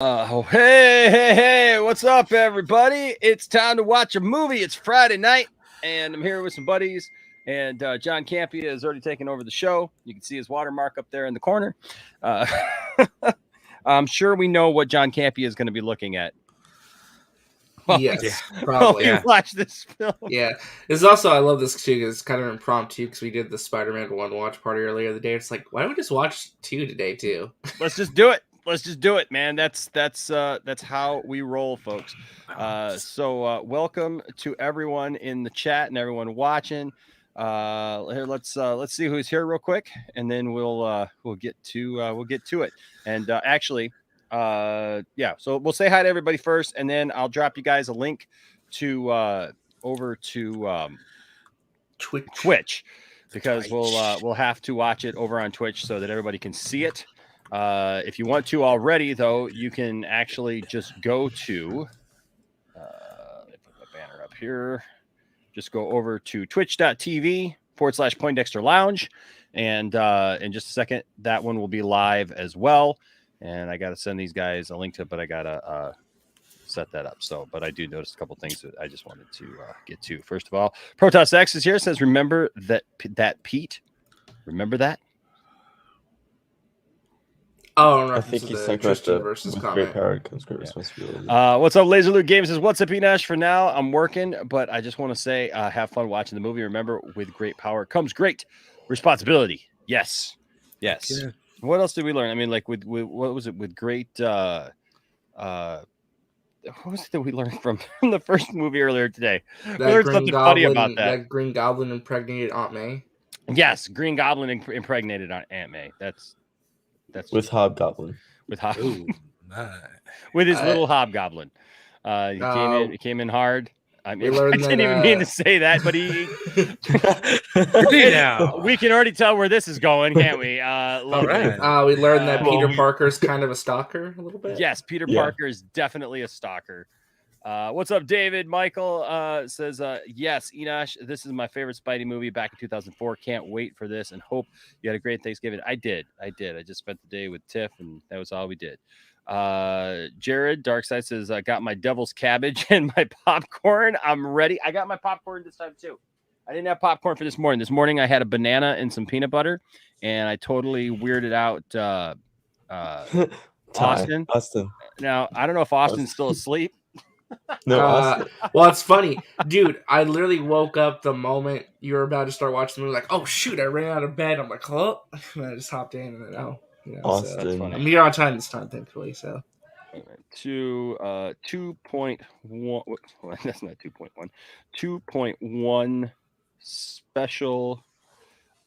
Hey, what's up, everybody? It's time to watch a movie. It's Friday night, and I'm here with some buddies. And John Campia has already taken over the show. You can see his watermark up there in the corner. Uh, I'm sure we know what John Campia is going to be looking at while Yes, while probably. we watch this film. Yeah. This is also, I love this too because it's kind of impromptu because we did the Spider-Man 1 watch party earlier the day. It's like, why don't we just watch 2 today too? Let's just do it. Let's just do it, man. That's how we roll, folks. So welcome to everyone in the chat and everyone watching. Here, let's see who's here real quick, and then we'll get to it. And actually, yeah. So we'll say hi to everybody first, and then I'll drop you guys a link to over to Twitch because we'll have to watch it over on Twitch so that everybody can see it. If you want to already, though, you can actually just go to. Let me put my banner up here. Just go over to twitch.tv/Poindexter Lounge, and in just a second, that one will be live as well. And I got to send these guys a link to it, but I got to set that up. So, but I do notice a couple things that I just wanted to get to. First of all, Protoss X is here. Says, remember that Pete? Remember that? Oh, I think he's talking Tristan about versus with comment. great power comes great responsibility. What's up, Laser Luke Games says, what's up, Enash? For now, I'm working, but I just want to say, have fun watching the movie. Remember, with great power comes great responsibility. Yes. Yeah. What else did we learn? I mean, like with what was it? With great what was it that we learned from the first movie earlier today? We learned something funny about that. That Green Goblin impregnated Aunt May. Yes, Green Goblin impregnated on Aunt May. That's with Hobgoblin. With Ooh, nice. with his little Hobgoblin. He came in hard. I mean, I didn't even mean to say that, but he. We can already tell where this is going, can't we? All right. We learned that Peter Parker's kind of a stalker a little bit. Yes, Peter Parker is definitely a stalker. What's up, David? Michael says, yes, Enosh, this is my favorite Spidey movie back in 2004. Can't wait for this and hope you had a great Thanksgiving. I did. I just spent the day with Tiff, and that was all we did. Jared Darkside says, I got my devil's cabbage and my popcorn. I'm ready. I got my popcorn this time too. I didn't have popcorn for this morning. This morning I had a banana and some peanut butter, and I totally weirded out Austin. Now, I don't know if Austin's still asleep. No, well, it's funny, dude. I literally woke up the moment you were about to start watching the movie. Like, oh shoot, I ran out of bed. I'm like, oh, and I just hopped in, and then Austin. So that's funny. I'm here on time this time, thankfully. So, 2.1. Well, that's not 2.1. 2.1 special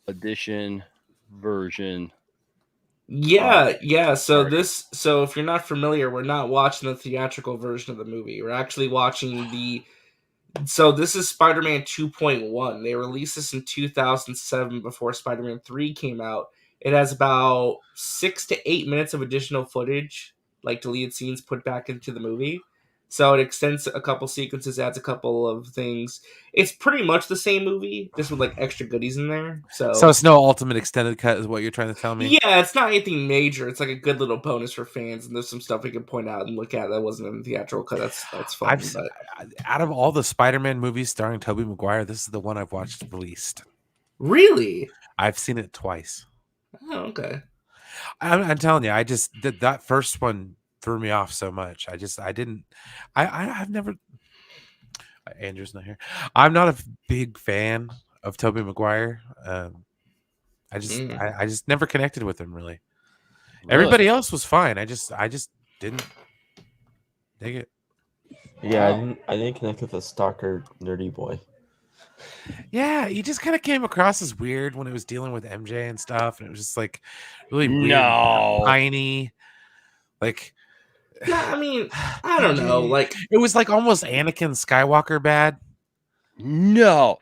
edition version. Yeah. So if you're not familiar, we're not watching the theatrical version of the movie. We're actually watching So this is Spider-Man 2.1. They released this in 2007 before Spider-Man 3 came out. It has about 6 to 8 minutes of additional footage, like deleted scenes put back into the movie. So it extends a couple sequences, adds a couple of things. It's pretty much the same movie, just with like extra goodies in there. So it's no ultimate extended cut, is what you're trying to tell me? Yeah, it's not anything major. It's like a good little bonus for fans, and there's some stuff we can point out and look at that wasn't in the theatrical cut. That's fun. Out of all the Spider-Man movies starring Tobey Maguire, this is the one I've watched the least. Really? I've seen it twice. Oh, okay. I'm telling you, I just did that first one threw me off so much. I've never. Andrew's not here. I'm not a big fan of Tobey Maguire. I just never connected with him really. Everybody else was fine. I just didn't dig it. Yeah, I didn't connect with a stalker nerdy boy. Yeah, he just kind of came across as weird when it was dealing with MJ and stuff, and it was just like really weird, tiny, like. Yeah, I mean, I don't know. Like it was like almost Anakin Skywalker bad. No.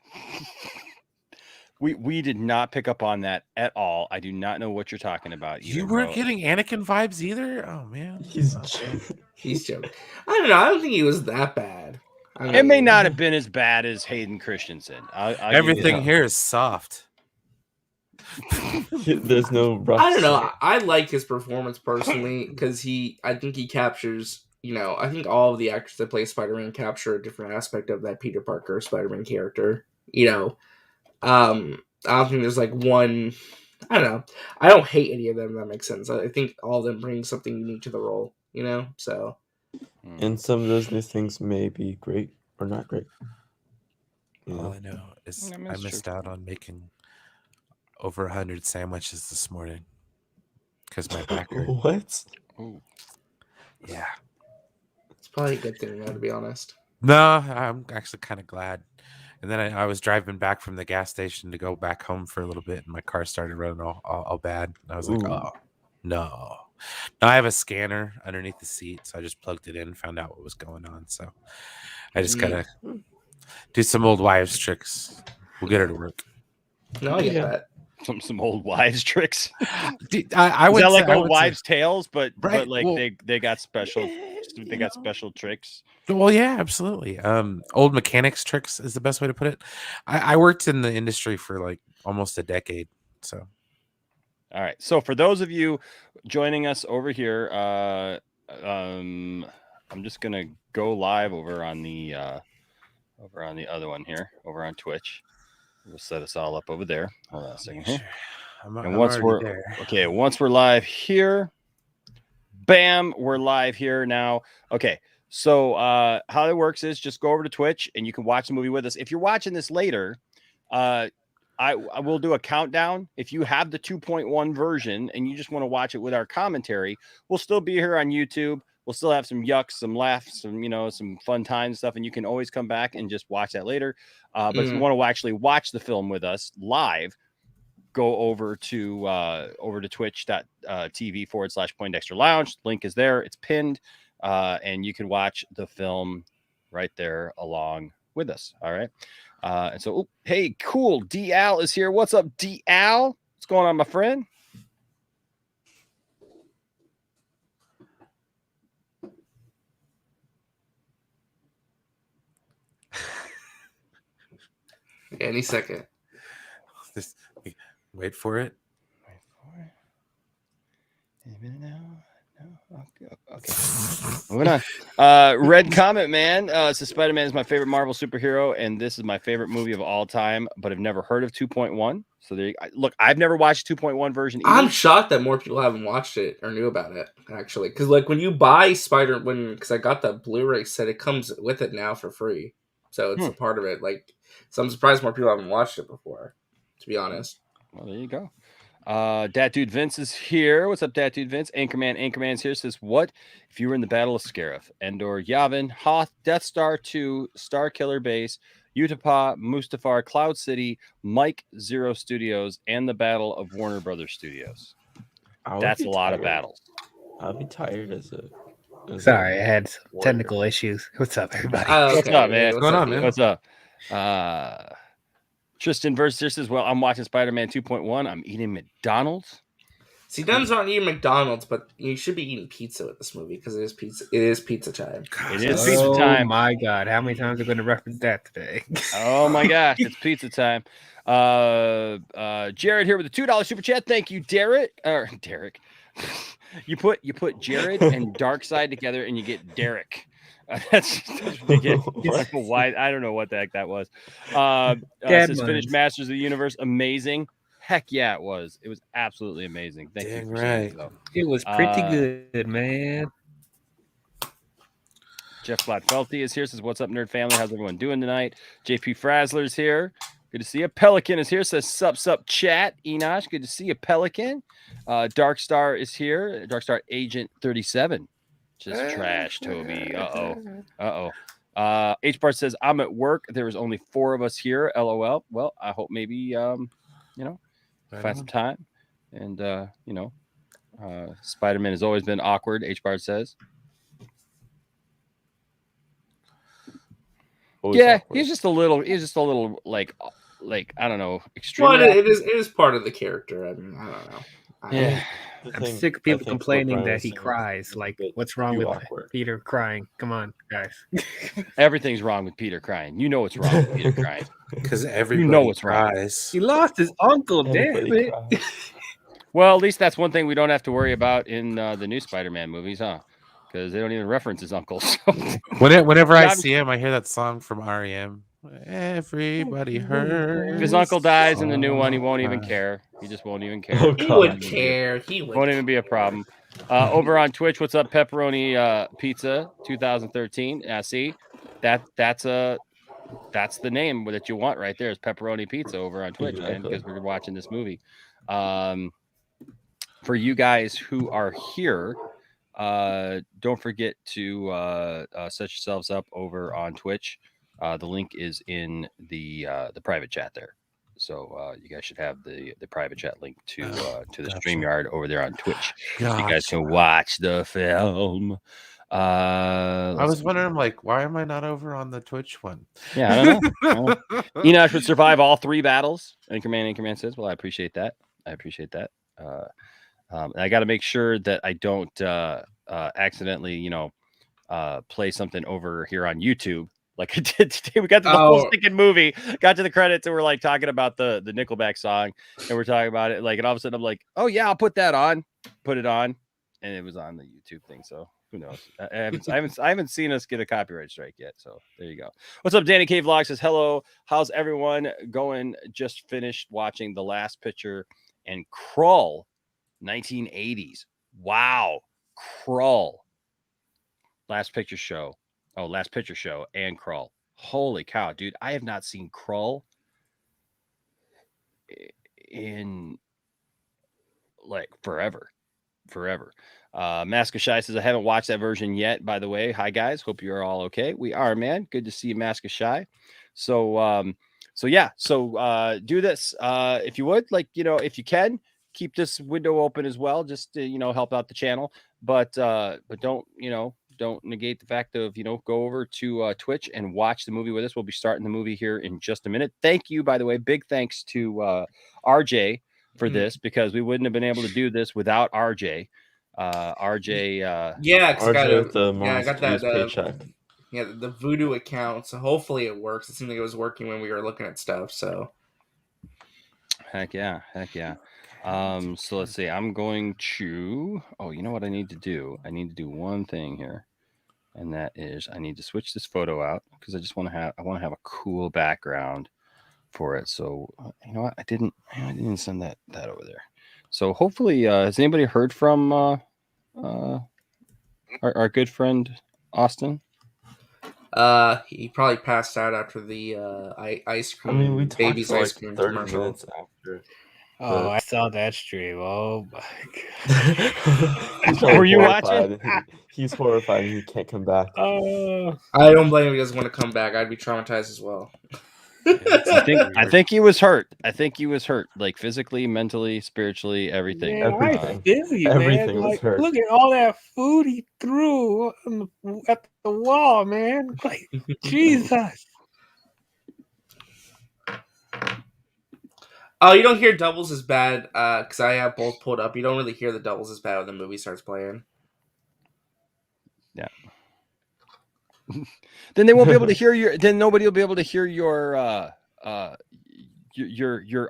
We did not pick up on that at all. I do not know what you're talking about. You weren't getting Anakin vibes either? Oh man. He's joking. I don't know. I don't think he was that bad. It may not have been as bad as Hayden Christensen. Everything here is soft. There's no rough. I don't know. I like his performance personally because I think he captures. I think all of the actors that play Spider-Man capture a different aspect of that Peter Parker Spider-Man character. I don't think there's like one. I don't know. I don't hate any of them. If that makes sense. I think all of them bring something unique to the role. So. And some of those new things may be great or not great. All I know is I missed out on making over 100 sandwiches this morning because my back hurt. What? Ooh. Yeah. It's probably a good thing, though, to be honest. No, I'm actually kind of glad. And then I was driving back from the gas station to go back home for a little bit, and my car started running all bad. I was like, oh, no. Now I have a scanner underneath the seat, so I just plugged it in, found out what was going on. So I just got to do some old wives' tricks. We'll get her to work. No, I get that. Some old wives' tricks. I would like old wives' tales, but like well, they got special special tricks. Well, yeah, absolutely. Old mechanics tricks is the best way to put it. I worked in the industry for like almost a decade. So, all right. So for those of you joining us over here, I'm just gonna go live over on the other one here, over on Twitch. We'll set us all up over there. Hold on a second here. And once we're there, okay, once we're live here, bam, we're live here now. Okay. So how it works is just go over to Twitch and you can watch the movie with us. If you're watching this later, I will do a countdown. If you have the 2.1 version and you just want to watch it with our commentary, we'll still be here on YouTube. We'll still have some yucks, some laughs, some fun time stuff, and you can always come back and just watch that later. But if you want to actually watch the film with us live, go over to twitch.tv/Poindexter Lounge. Link is there. It's pinned. And you can watch the film right there along with us. All right. And so, hey, cool. D Al is here. What's up, D Al? What's going on, my friend? Any second. Wait for it. Any minute now. Okay. Moving on. Red Comet Man says Spider-Man is my favorite Marvel superhero, and this is my favorite movie of all time, but I've never heard of 2.1. So there look, I've never watched 2.1 version either. I'm shocked that more people haven't watched it or knew about it, actually. Because like when you buy because I got the Blu-ray set, it comes with it now for free. So it's a part of it. Like, so I'm surprised more people haven't watched it before, to be honest. Well, there you go. Dat Dude Vince is here. What's up, Dat Dude Vince? Anchorman's here. Says, what if you were in the Battle of Scarif? Endor, Yavin, Hoth, Death Star 2, Star Killer Base, Utapau, Mustafar, Cloud City, Mike Zero Studios, and the Battle of Warner Brothers Studios. That's a lot of battles. I'll be tired as a. Sorry, I had some technical issues. What's up, everybody? What's up, man? What's going on, man? What's up? Tristan versus says, well, I'm watching Spider-Man 2.1. I'm eating McDonald's. See, Dunn's not eating McDonald's, but you should be eating pizza with this movie because it is pizza. It is pizza time. It is pizza time. Oh my god, how many times are we going to reference that today? Oh my gosh, it's pizza time. Jared here with a $2 super chat. Thank you, Derek. You put Jared and Darkseid together and you get Derek. That's ridiculous. Why? I don't know what the heck that was. Says finished Masters of the Universe. Amazing. Heck yeah, it was. It was absolutely amazing. Thank you for saying so. It was pretty good, man. Jeff Flatfelty is here. Says, what's up, nerd family? How's everyone doing tonight? JP Frazzler's here. Good to see you. Pelican is here. Says, sup, chat. Enosh, good to see you, Pelican. Darkstar is here. Darkstar Agent 37. Just trash, Toby. Uh-oh. H-Bar says, I'm at work. There was only 4 of us here. LOL. Well, I hope maybe, find some time. And, Spider-Man has always been awkward, H-Bar says. Always awkward. He's just a little like I don't know, extreme. Well, it is part of the character. I mean, I don't know. Yeah. I'm sick of people complaining that he cries. Like, what's wrong with Peter crying? Come on, guys. Everything's wrong with Peter crying. You know what's wrong with Peter crying. Because everybody You know what's wrong. cries. He lost his uncle, damn Everybody it. cries. Well, at least that's one thing we don't have to worry about in the new Spider-Man movies, huh? Because they don't even reference his uncle. So. Whenever I Yeah, see him, I hear that song from REM. Everybody hurts. if his uncle dies in the new one, he won't even care. He just won't even care. Oh, He God. would care. He would. Won't even be a problem. Over on Twitch, what's up, Pepperoni Pizza 2013? See, that's the name that you want right there is Pepperoni Pizza over on Twitch, man, Exactly. because we're watching this movie. For you guys who are here, don't forget to set yourselves up over on Twitch. The link is in the private chat there. So you guys should have the private chat link to the Gotcha. StreamYard over there on Twitch. So you guys Gotcha. can watch the film. I was wondering, like, why am I not over on the Twitch one? Yeah, I don't know. Enosh would survive all 3 battles. Anchorman says, well, I appreciate that. And I got to make sure that I don't accidentally, play something over here on YouTube like I did today. We got to the whole stinking movie, got to the credits, and we're like talking about the Nickelback song, and we're talking about it, like, and all of a sudden I'm like, oh yeah, I'll put it on, and it was on the YouTube thing. So who knows? I haven't seen us get a copyright strike yet. So there you go. What's up, Danny K Vlog says hello. How's everyone going? Just finished watching The Last Picture and Krull. 1980s. Wow. Krull. Last Picture Show and Krull. Holy cow, dude. I have not seen Krull in like forever. Mask of Shy says, I haven't watched that version yet, by the way. Hi, guys. Hope you're all okay. We are, man. Good to see you, Mask of Shy. So do this. If you would, like, if you can, keep this window open as well, just to, help out the channel. But don't negate the fact of, go over to Twitch and watch the movie with us. We'll be starting the movie here in just a minute. Thank you, by the way. Big thanks to RJ for this, because we wouldn't have been able to do this without RJ. RJ. I got that paycheck. Yeah, the Voodoo account. So hopefully it works. It seemed like it was working when we were looking at stuff. So. Heck yeah. So let's see. I'm going to. Oh, you know what I need to do? I need to do one thing here, and that is I need to switch this photo out because I just want to have. I want to have a cool background for it. So you know what? I didn't send that over there. So hopefully, has anybody heard from our good friend Austin? He probably passed out after the ice cream. I mean, we baby's talked for ice like cream 30 commercial. minutes after. Oh, I saw that stream. Oh my God. Were you watching? He's horrified and he can't come back. I don't blame him. He doesn't want to come back. I'd be traumatized as well. I think he was hurt. Like physically, mentally, spiritually, everything. Man, Everything was like, hurt. Look at all that food he threw at the wall, man. Like, Jesus. Oh, you don't hear doubles as bad because I have both pulled up. You don't really hear the doubles as bad when the movie starts playing. Yeah. Then they won't be able to hear your. Then nobody will be able to hear your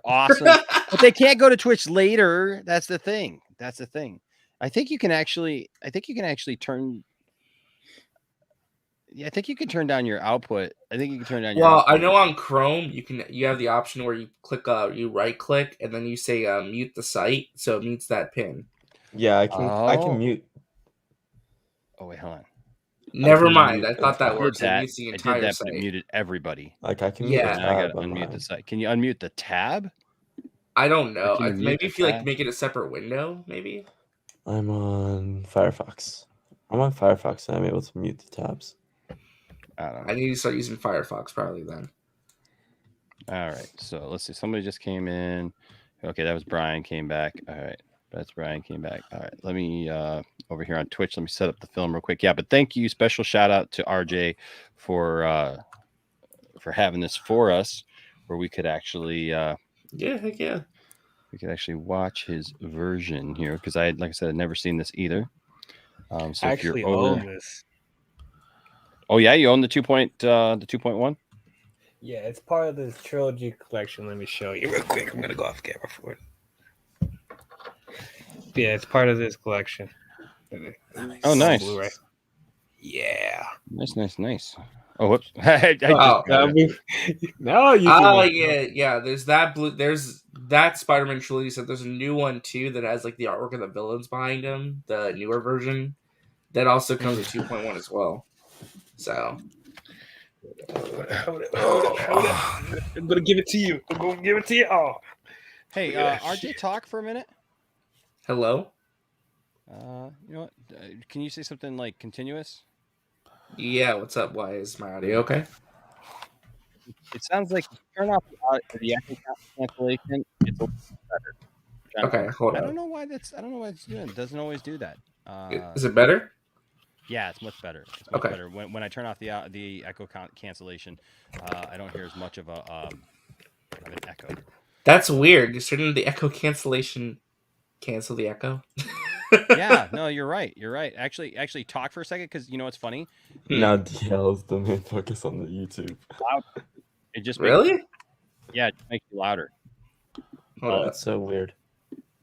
awesome. But they can't go to Twitch later. That's the thing. I think you can actually turn. Yeah, I think you can turn down your output. I think you can turn down your output. I know on Chrome you have the option where you click you right click and then you say mute the site, so it mutes that pin. Yeah, I can mute. Oh wait, hold on. Never mind. I thought that works. It mutes the entire I did that, site. but it muted everybody. Like I can mute the tab. I gotta unmute the site. Can you unmute the tab? I don't know. Maybe if you like make it a separate window, maybe. I'm on Firefox. I'm and I'm able to mute the tabs. I don't know. I need to start using Firefox probably then. All right. So let's see. Somebody just came in. Okay, that was Brian came back. All right. That's Brian came back. All right. Let me over here on Twitch. Let me set up the film real quick. Yeah, but thank you. Special shout out to RJ for having this for us, where we could actually yeah, heck yeah. we could actually watch his version here because like I said, I'd never seen this either. So I if you're actually over, own this. oh yeah, you own the 2.1. Yeah, it's part of this trilogy collection. Let me show you real quick. I'm gonna go off camera for it. Yeah, it's part of this collection. Oh, nice. Blu-ray. Yeah. Nice. Oh, whoops! I just No, you Oh can. yeah. There's that Spider-Man trilogy. So there's a new one too that has like the artwork of the villains behind him. The newer version that also comes with 2.1 as well. So Hold it. I'm gonna give it to you. Oh. Hey, Look at that RJ, shit. talk for a minute. hello. You know what? Can you say something like continuous? Yeah, what's up? Why is my audio okay? It sounds like you turn off the echo cancellation. It's a little better. Okay, hold I on. don't know why it's doing. It doesn't always do that. Is it better? Yeah, it's much better. It's much Okay. better. When I turn off the echo cancellation, I don't hear as much of an echo. That's weird. You're turning the echo cancellation. Cancel the echo. Yeah, no, you're right. Actually, talk for a second because you know what's funny. Now DL is the main focus on the YouTube. It just makes Really? it makes you louder. Hold up. That's so weird.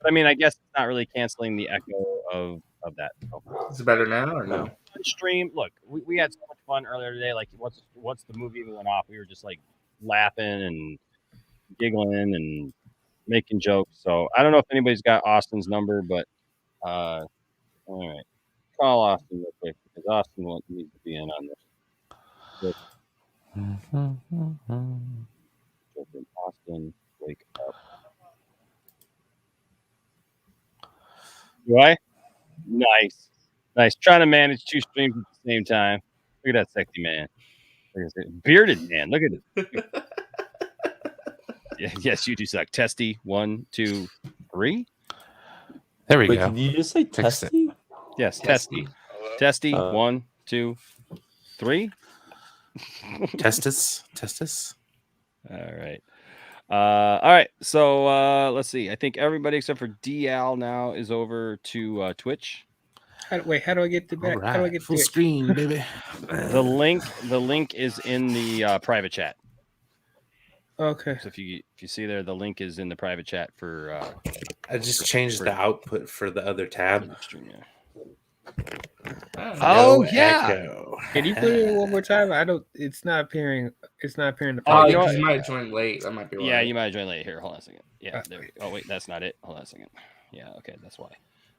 But I mean, I guess it's not really canceling the echo of that. So. Is it better now or no? Stream. Look, we had so much fun earlier today. Like once the movie went off, we were just like laughing and giggling and making jokes. So I don't know if anybody's got Austin's number, but all right, call Austin real quick because Austin needs to be in on this. Austin, wake up. Do I? Nice. Trying to manage two streams at the same time. Look at that sexy man. Bearded man. Look at it. Yes, you do suck. Testy. 1, 2, 3. There we Wait, go. did you just say Fixed it. testy? Yes, testy. Testy. 1, 2, 3. Testis. All right. All right. So let's see. I think everybody except for DL now is over to Twitch. How do I get to back? All How do I right, get full to it? screen, baby. The link is in the private chat. Okay. So if you see there, the link is in the private chat for. I just changed the output for the other tab. Oh, No yeah. echo. Can you put it in one more time? It's not appearing. It's not appearing. Oh, you know because what? you might join late. That might be why. Yeah, you might join late. Here, hold on a second. Yeah, there we go. Oh wait, that's not it. Hold on a second. Yeah, okay, that's why.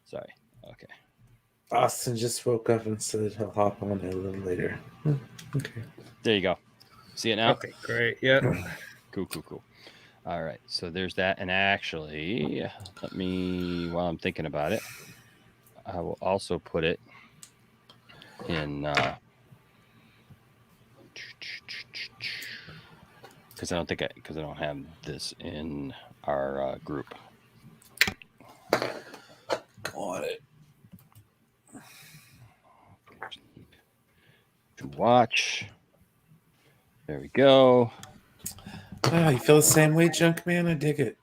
Sorry. Okay. Austin just woke up and said he'll hop on a little later. Okay. There you go. See it now? Okay. Great. Yeah. Cool. All right. So there's that. And actually, let me, while I'm thinking about it, I will also put it in, because I don't have this in our group. Got it. To watch. There we go. Oh, you feel the same way, Junk Man? I dig it.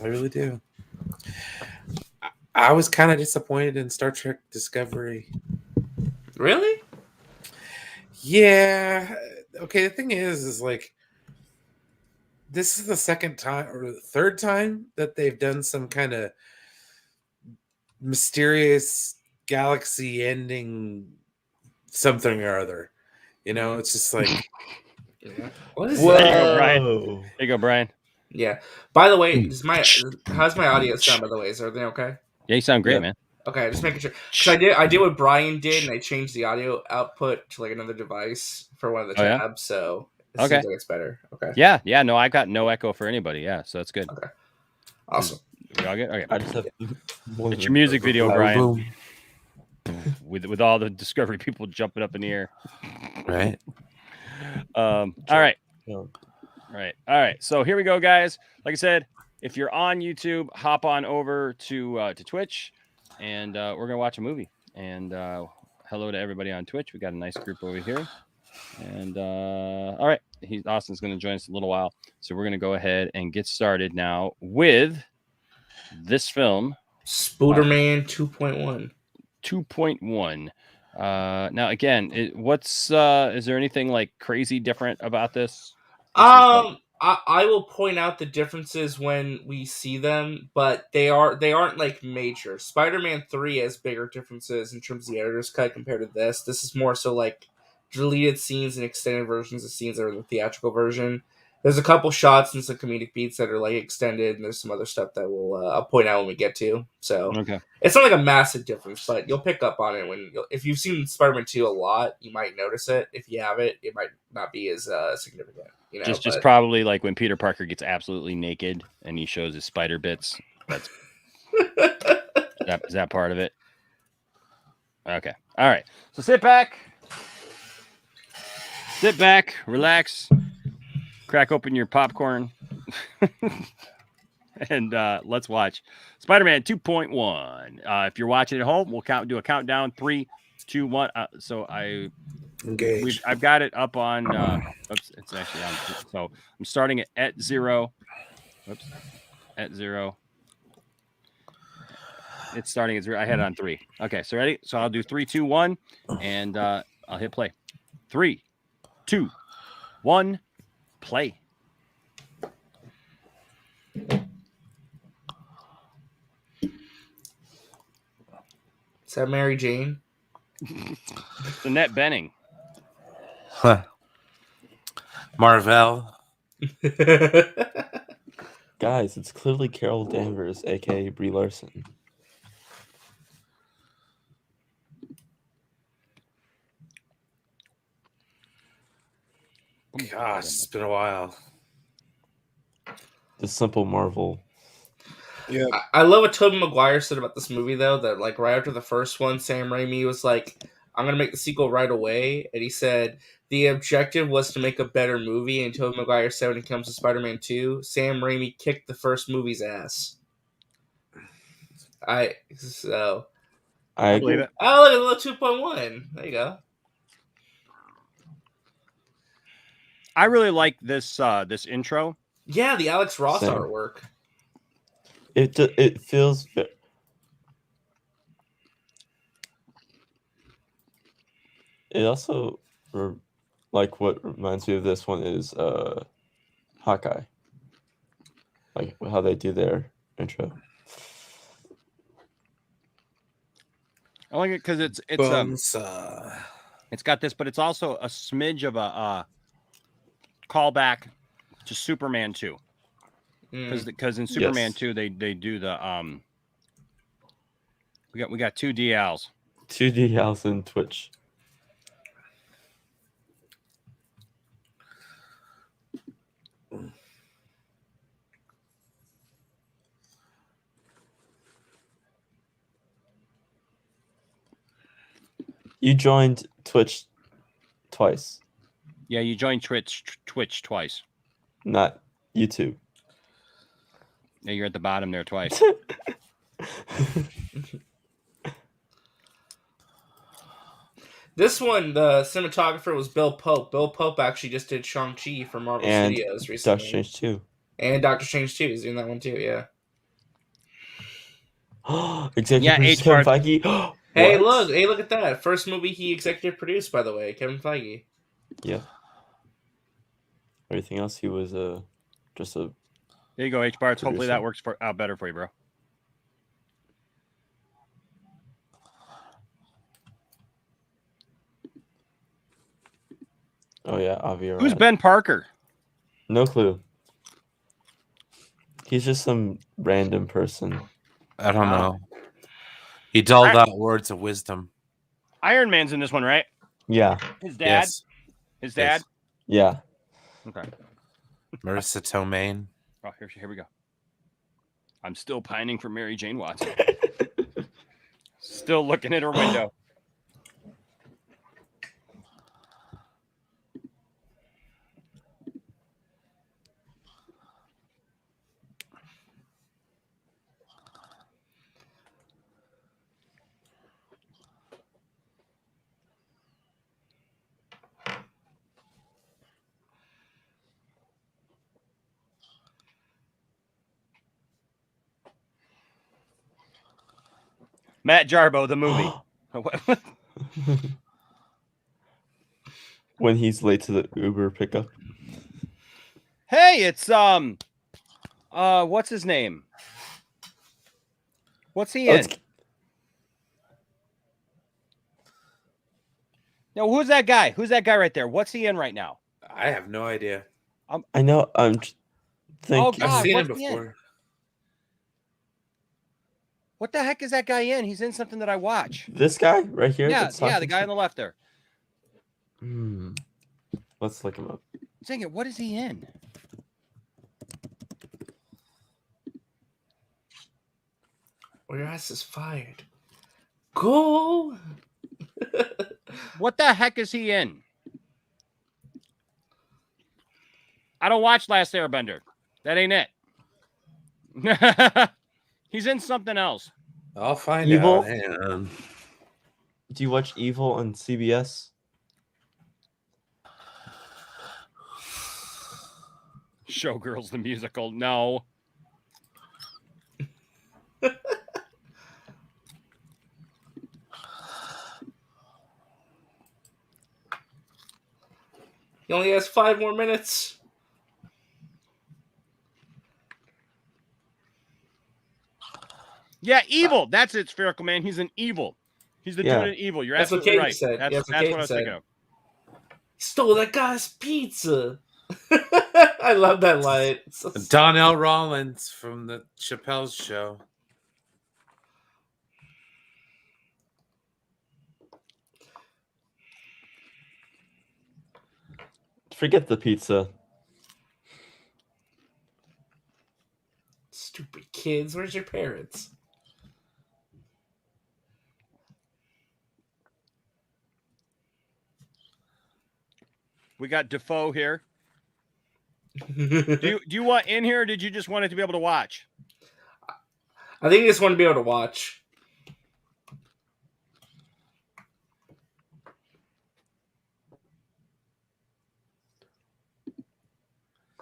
I really do. I was kind of disappointed in Star Trek Discovery. Really? Yeah. Okay, the thing is like, this is the second time or the third time that they've done some kind of mysterious galaxy ending something or other. You know, it's just like, Yeah. What is There you that? go, Brian. There you go, Brian. Yeah. By the way, how's my audio sound? By the way, is everything okay? Yeah, you sound great, Yeah. man. Okay, just making sure. Because I did what Brian did, and I changed the audio output to like another device for one of the Oh, yeah? tabs. So it Okay. seems like it's better. Okay. Yeah. No, I got no echo for anybody. Yeah, so that's good. Okay. Awesome. We all good? Okay. I just have It's your music video, Brian. boom. With all the Discovery people jumping up in the air. Right? All right. Yeah. All right. So here we go, guys. Like I said, if you're on YouTube, hop on over to Twitch, and we're gonna watch a movie. And hello to everybody on Twitch. We got a nice group over here. And all right, Austin's gonna join us in a little while. So we're gonna go ahead and get started now with this film, Spooderman 2.1. 2.1. Now again, is there anything like crazy different about this? I will point out the differences when we see them, but they aren't like major. Spider-Man 3 has bigger differences in terms of the editor's cut compared to this. This is more so like deleted scenes and extended versions of scenes that are in the theatrical version. There's a couple shots and some comedic beats that are like extended, and there's some other stuff that I'll point out when we get to. So Okay. it's not like a massive difference, but you'll pick up on it if you've seen Spider-Man 2 a lot, you might notice it. If you haven't, it might not be as significant. You know, just probably like when Peter Parker gets absolutely naked and he shows his spider bits. That's is that part of it? Okay. All right. So sit back, relax, crack open your popcorn, and let's watch Spider-Man 2.1. If you're watching at home, we'll do a countdown. 3, 2, 1. I've got it up on. Oops, it's actually on. So I'm starting at 0. Whoops, at 0. It's starting at 0. I had it on 3. Okay, so ready? So I'll do 3, 2, 1, and I'll hit play. 3, 2, 1, play. Is that Mary Jane? Annette Bening. Huh. Marvel. Guys, it's clearly Carol Danvers, aka Brie Larson. Gosh, it's been a while. The simple Marvel. Yeah. I love what Tobey Maguire said about this movie, though, that like right after the first one, Sam Raimi was like, I'm going to make the sequel right away. And he said the objective was to make a better movie. And Tobey Maguire said when it comes to Spider-Man 2, Sam Raimi kicked the first movie's ass. I believe it. Oh, look at the little 2.1. There you go. I really like this this intro. Yeah, the Alex Ross Same. artwork. It feels. It also like what reminds me of this one is Hawkeye. Like how they do their intro. I like it because it's got this, but it's also a smidge of a callback to Superman 2. Because in Superman 2 they do the we got 2 DLs. 2 DLs in Twitch. You joined Twitch twice. Yeah, you joined Twitch twice. Not YouTube. Yeah, you're at the bottom there twice. This one, the cinematographer was Bill Pope. Bill Pope actually just did Shang-Chi for Marvel And Studios recently. Doctor Strange 2. And Doctor Strange 2. He's doing that one too, yeah. Executive producer Kevin Feige. Hey, What? look at that. First movie he executive produced, by the way, Kevin Feige. Yeah. Everything else, he was just a. There you go, H Barts. Hopefully producer. that works out better for you, bro. Oh yeah, Avi. Who's Ben Parker? No clue. He's just some random person. I don't know. He doled out words of wisdom. Iron Man's in this one, right? Yeah. His dad. Yes. His dad. Yeah. Okay. Marissa Tomei. Oh, here we go. I'm still pining for Mary Jane Watson. Still looking at her window. Matt Jarbo, the movie. When he's late to the Uber pickup. Hey, it's what's his name? What's he in? No, who's that guy? Who's that guy right there? What's he in right now? I have no idea. I know. I'm thinking. God, I've seen him what's he in? before. What the heck is that guy in? He's in something that I watch. This guy right here. Yeah, that's the talking guy to- on the left there. Let's look him up. Dang it, what is he in? Or your ass is fired. Go. What the heck is he in? I don't watch Last Airbender. That ain't it. He's in something else. I'll find Evil? out. Hang on. Do you watch Evil on CBS? Showgirls the musical. No. He only has 5 more minutes. Yeah, Evil. That's it, Spherical Man. He's an evil. He's the Yeah. dude in Evil. You're That's what absolutely Katie right. said. That's, Yeah, that's what that's Katie what I was said. thinking of. He stole that guy's pizza. I love that line. It's so Donnell Rollins from the Chappelle's Show. Forget the pizza. stupid kids. Where's your parents? We got Defoe here. Do you want in here, or did you just want it to be able to watch? I think you just want to be able to watch.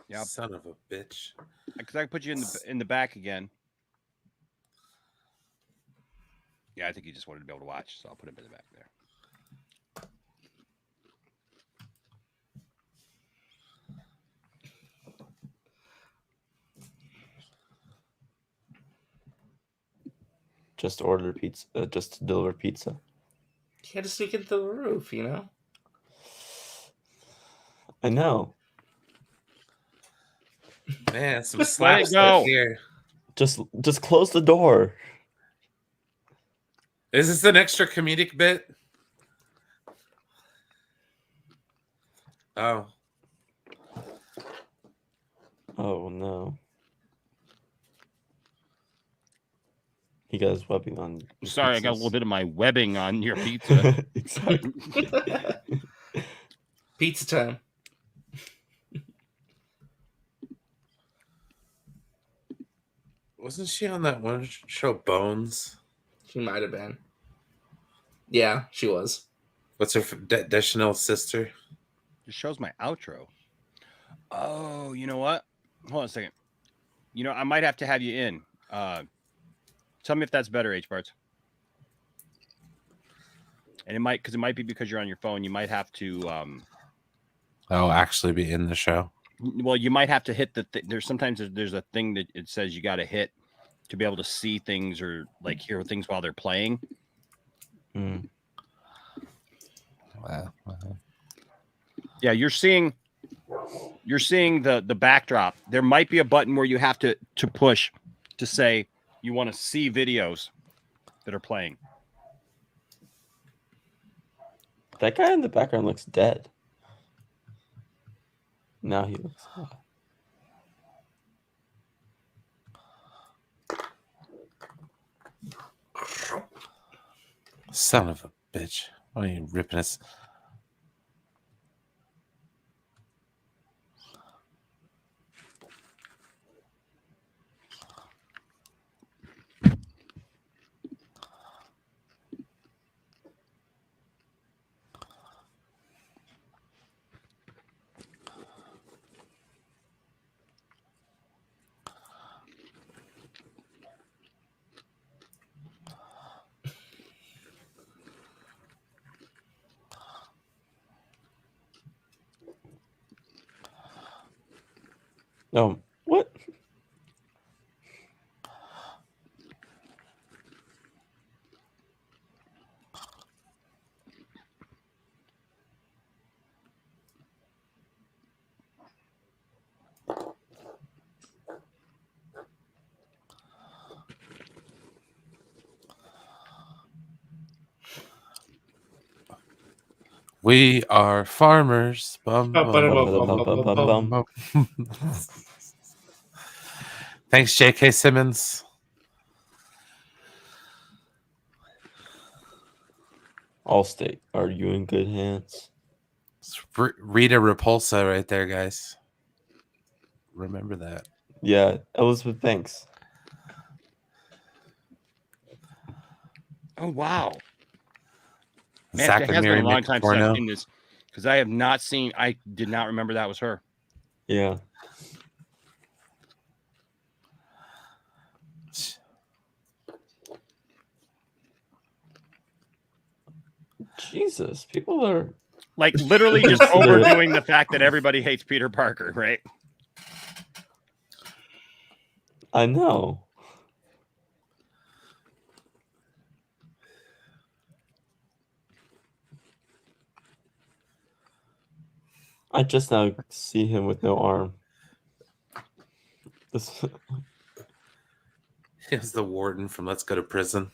Yep. Son of a bitch. Because I can put you in the back again. Yeah, I think he just wanted to be able to watch, so I'll put him in the back there. Just order pizza. Just deliver pizza. You had to sneak into the roof, you know? I know. Man, some Let it slapstick go. here. Just close the door. Is this an extra comedic bit? Oh. Oh no. He got his webbing on. his Sorry, I got a pizzas. little bit of my webbing on your pizza. Exactly. Pizza time. Wasn't she on that one show, Bones? She might have been. Yeah, she was. What's her Deschanel's sister? Just shows my outro. Oh, you know what? Hold on a second. You know, I might have to have you in. Tell me if that's better, H Parts. And it might be because you're on your phone. You might have to. Oh, actually be in the show. Well, you might have to hit the. There's sometimes there's a thing that it says you got to hit to be able to see things or like hear things while they're playing. Mm. Wow. Yeah, you're seeing the backdrop. There might be a button where you have to push to say you want to see videos that are playing. That guy in the background looks dead. Now he looks. Son of a bitch. Why are you ripping us? What? We are farmers. Bum, bum, bum, bum, bum, bum. Thanks, J.K. Simmons. Allstate, are you in good hands? It's Rita Repulsa right there, guys. Remember that. Yeah, Elizabeth Banks. Oh wow, man! Zach It and has been Mary a long time since I've Porno. seen this because I have not seen. I did not remember that was her. Yeah. Jesus, people are Like literally just overdoing the fact that everybody hates Peter Parker, right? I know. I just now see him with no arm. This He's the warden from Let's Go to Prison.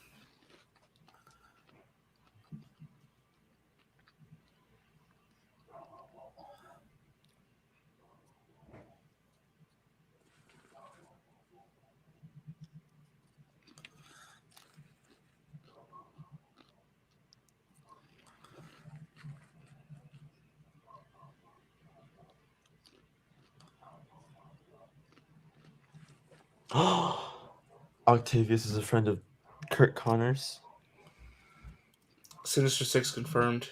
Octavius is a friend of Kurt Connors. Sinister Six confirmed.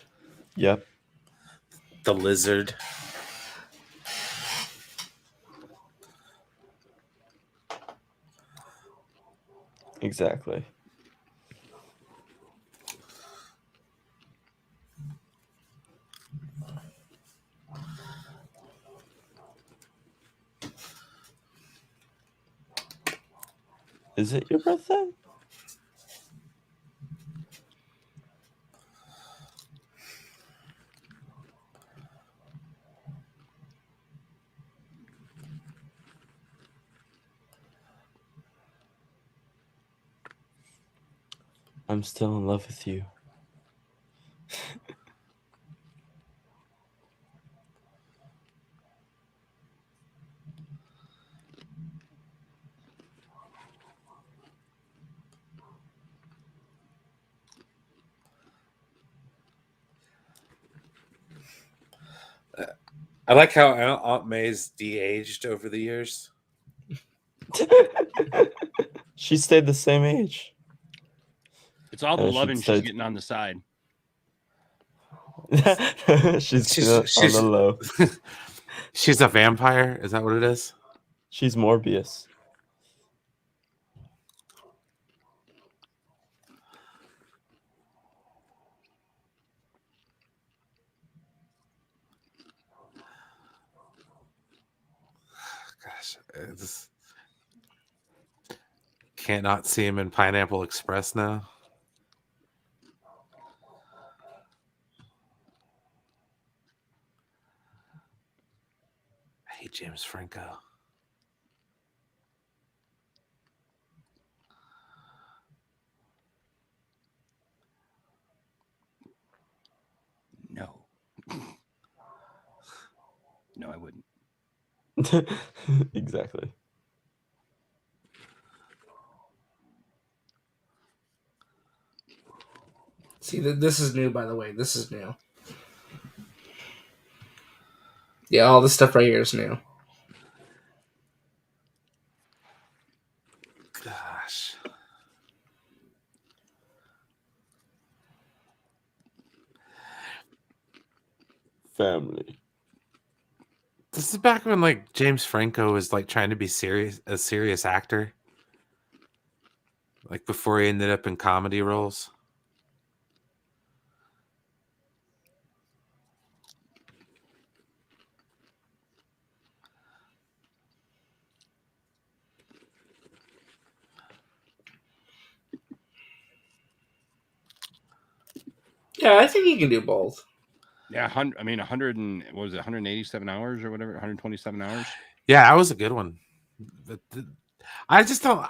Yep. The Lizard. Exactly. Is it your birthday? I'm still in love with you. I like how Aunt May's de-aged over the years. She stayed the same age. It's all the And she loving she's decided- getting on the side. she's on the low. She's a vampire. Is that what it is? She's Morbius. Gosh, I just can't not see him in Pineapple Express now. I hate James Franco. No. No, I wouldn't. Exactly. See, this is new, by the way. This is new. Yeah, all this stuff right here is new. Gosh. Family. This is back when like James Franco was like trying to be a serious actor. Like before he ended up in comedy roles. Yeah, I think he can do both. Yeah, 100. I mean, 100 and what was it? 187 hours or whatever. 127 hours. Yeah, that was a good one. I just don't.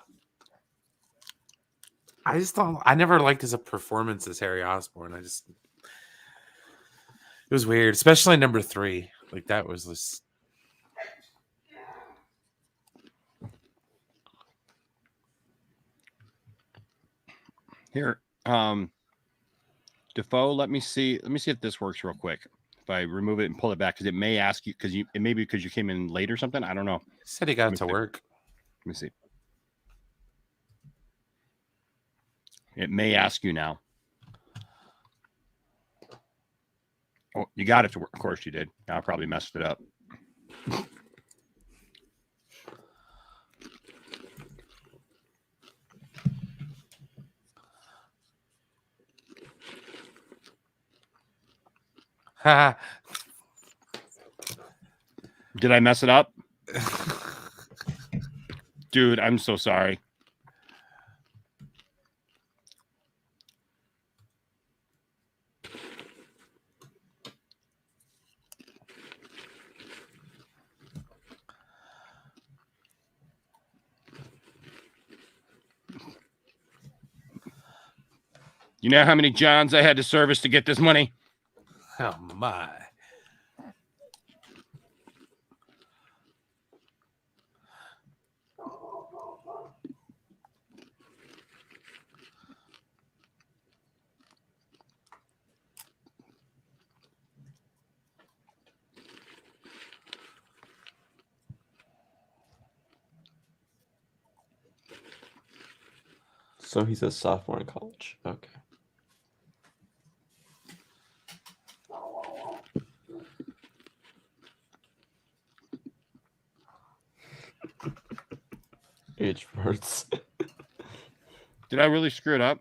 I never liked his performance as Harry Osborn. It was weird, especially number 3. Like that was this. Here, Defoe. Let me see. Let me see if this works real quick. If I remove it and pull it back, because it may ask you it may be because you came in late or something. I don't know. Said he got to work. Let me see. It may ask you now. Oh, you got it to work. Of course you did. I probably messed it up. Did I mess it up? Dude, I'm so sorry. You know how many Johns I had to service to get this money? Oh my. So he's a sophomore in college. Okay. Age words. Did I really screw it up?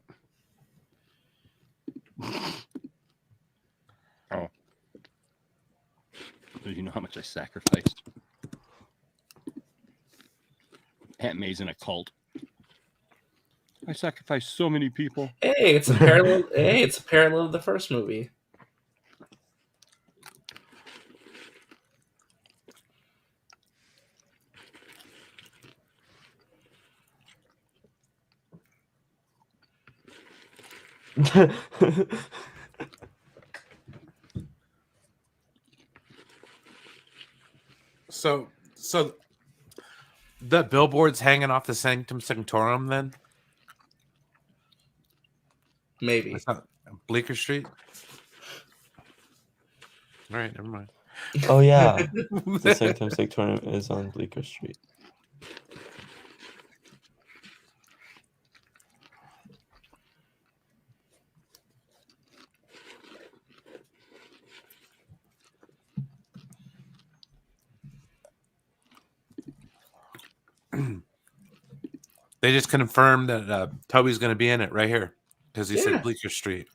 Oh. Do you know how much I sacrificed? Aunt May's in a cult. I sacrificed so many people. Hey, it's a parallel. Hey, it's a parallel of the first movie. So the billboard's hanging off the Sanctum Sanctorum then? Maybe. It's not Bleecker Street? All right, never mind. Oh yeah, the Sanctum Sanctorum is on Bleecker Street. They just confirmed that Toby's going to be in it right here because he Yeah. said Bleecker Street.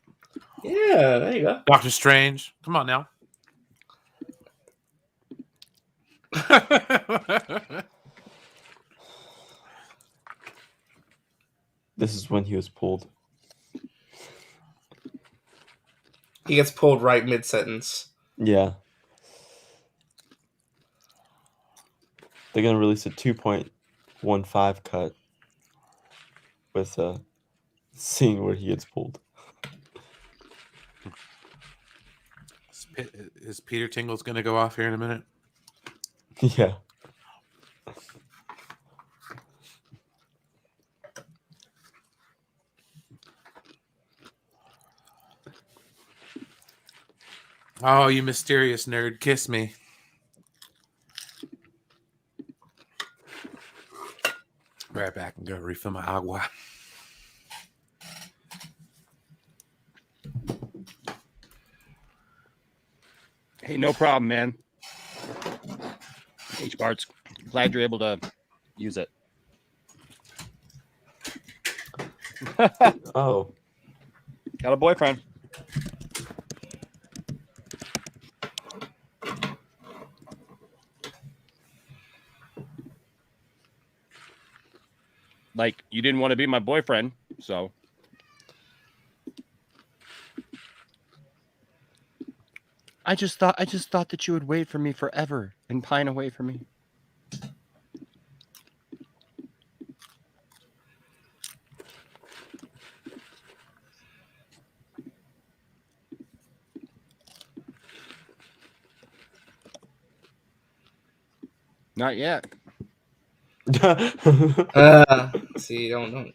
Yeah, there you go. Doctor Strange, come on now. This is when he was pulled. He gets pulled right mid-sentence. Yeah. They're gonna release a 2.15 cut with a scene where he gets pulled. Is Peter Tingle's going to go off here in a minute? Yeah. Oh, you mysterious nerd, kiss me. Right back and go refill my agua. Hey, no problem, man. H Bart's glad you're able to use it. Oh. Got a boyfriend. Like, you didn't want to be my boyfriend, so. I just thought that you would wait for me forever and pine away from me. Not yet. See, don't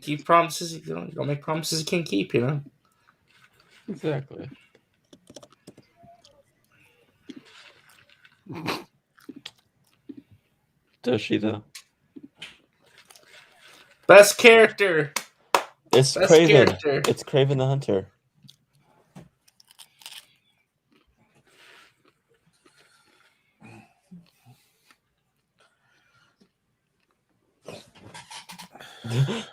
keep promises. You don't make promises you can't keep. You know. Exactly. Does she though? Best character. It's Best Craven. character. It's Craven the Hunter.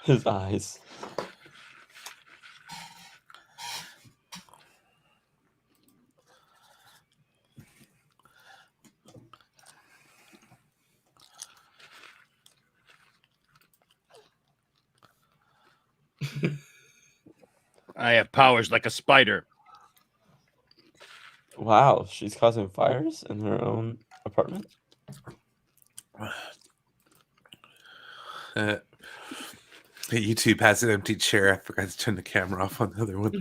His eyes. I have powers like a spider. Wow, she's causing fires in her own apartment. YouTube has an empty chair. I forgot to turn the camera off on the other one.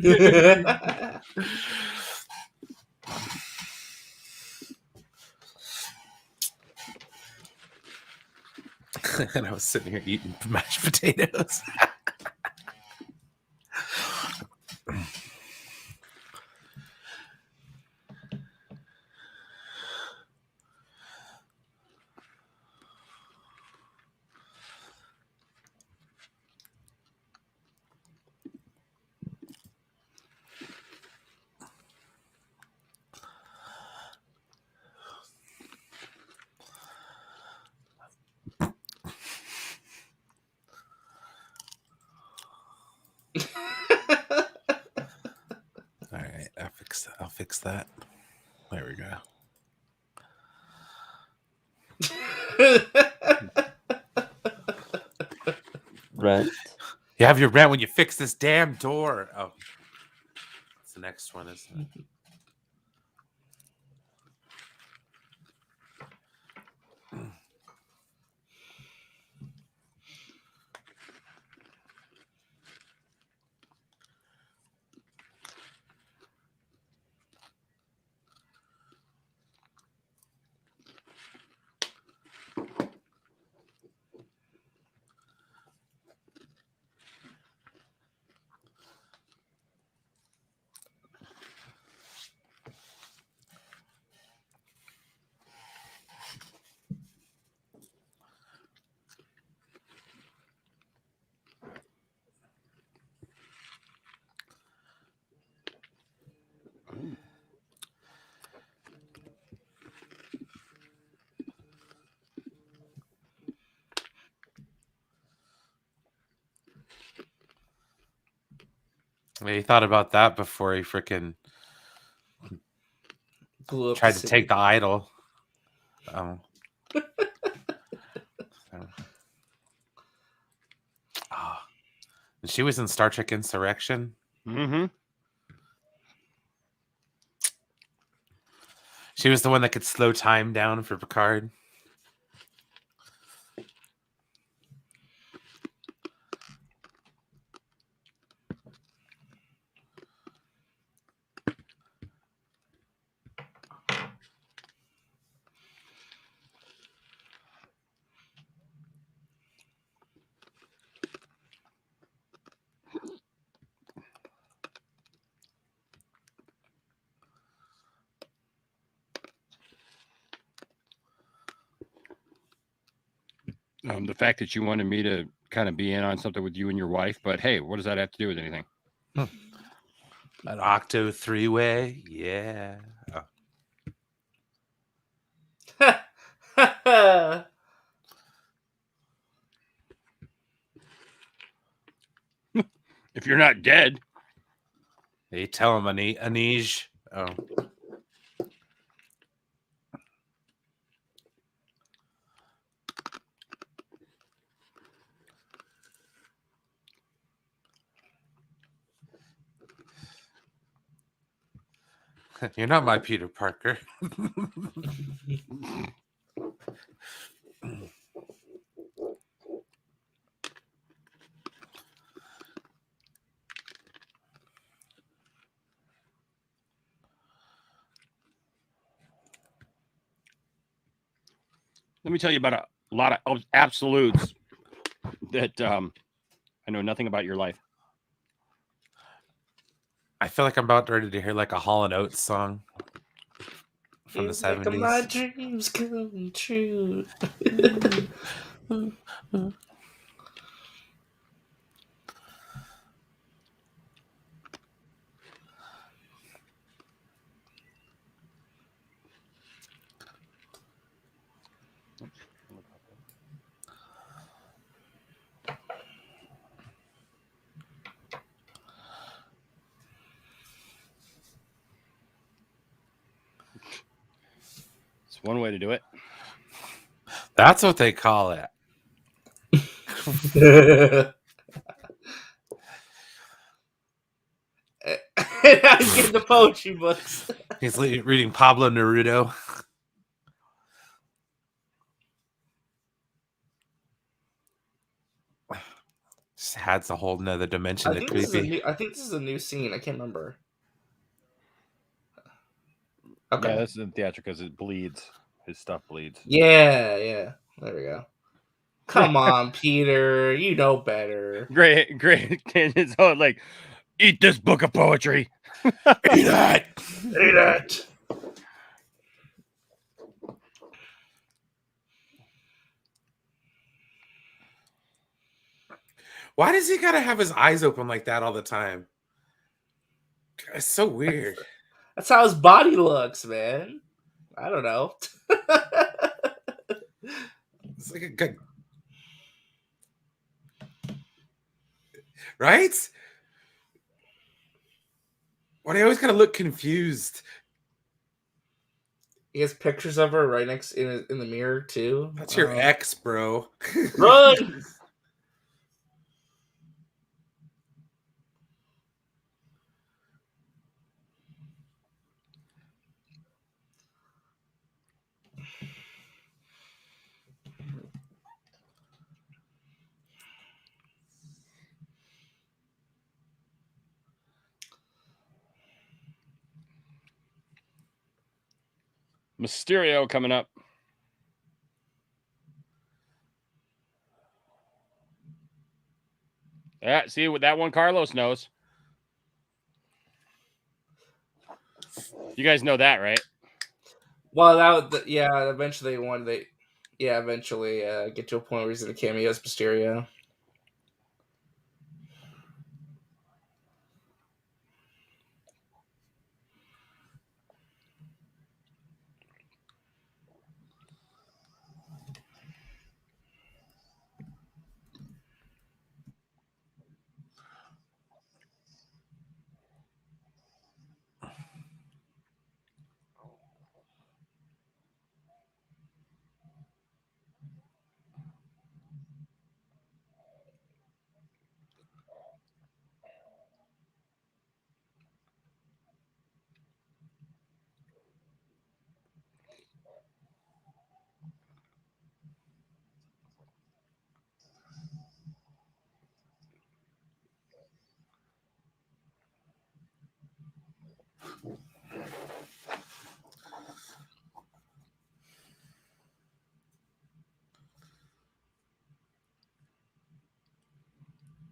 And I was sitting here eating mashed potatoes. All right, I'll fix that. There we go. Rent. You have your rent when you fix this damn door. Oh, that's the next one, isn't it? Yeah, he thought about that before he freaking Blew up tried the to take city. the idol. And she was in Star Trek Insurrection. Mm-hmm. She was the one that could slow time down for Picard. The fact that you wanted me to kind of be in on something with you and your wife, but hey, what does that have to do with anything? An Octo three-way. Yeah. Oh. If you're not dead. They tell him Anej. Oh. You're not my Peter Parker. Let me tell you about a lot of absolutes that I know nothing about your life. I feel like I'm about ready to hear like a Hall & Oates song from the Making my 70s. dreams come true. It's one way to do it. That's what they call it. I'm getting the poetry books. He's reading Pablo Neruda. Just adds a whole nother dimension I to think this is a creepy. new. I think this is a new scene. I can't remember. Okay. Yeah, this is theatrical because it bleeds. His stuff bleeds. Yeah. There we go. Come on, Peter. You know better. Great. It's all like, eat this book of poetry. Eat it! Eat it. Why does he gotta have his eyes open like that all the time? It's so weird. That's how his body looks, man. I don't know. It's like a good, right? Why do you always gotta look confused? He has pictures of her right next in the mirror too. That's your ex, bro. Run. Mysterio coming up. Yeah, see what that one Carlos knows. You guys know that, right? Well, yeah. Eventually, eventually get to a point where he's in a cameo as Mysterio.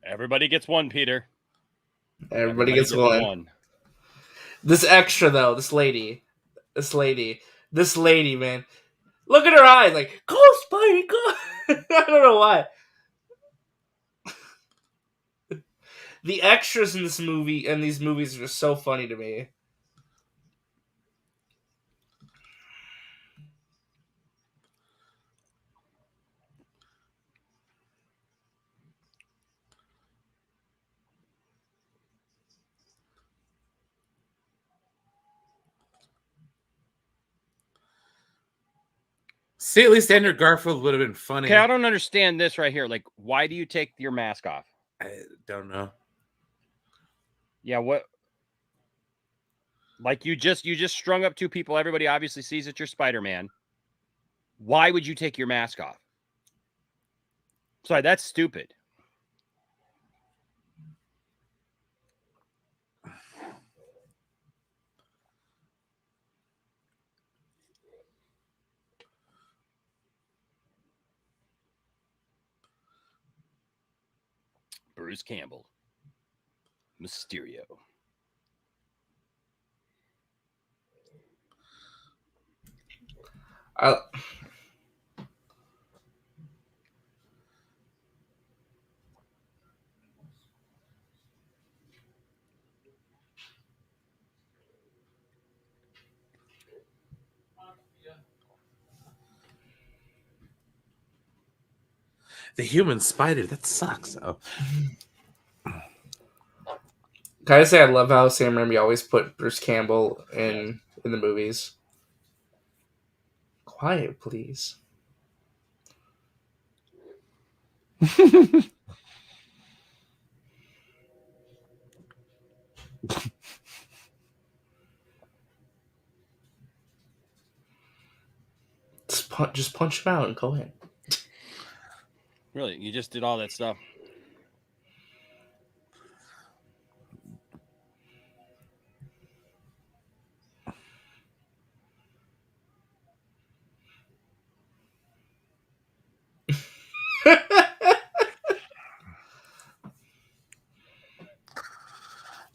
Everybody gets one, Peter. Everybody gets one. This extra though, this lady, man. Look at her eyes, like go Spidey, go. I don't know why. The extras in this movie and these movies are just so funny to me. See, at least Andrew Garfield would have been funny. Okay, I don't understand this right here. Like, why do you take your mask off? I don't know. Yeah, what? Like you just strung up two people. Everybody obviously sees that you're Spider-Man. Why would you take your mask off? Sorry, that's stupid. Bruce Campbell. Mysterio. The human spider, that sucks. Oh. Can I say I love how Sam Raimi always put Bruce Campbell in the movies? Quiet, please. Just punch him out and go in. Really, you just did all that stuff.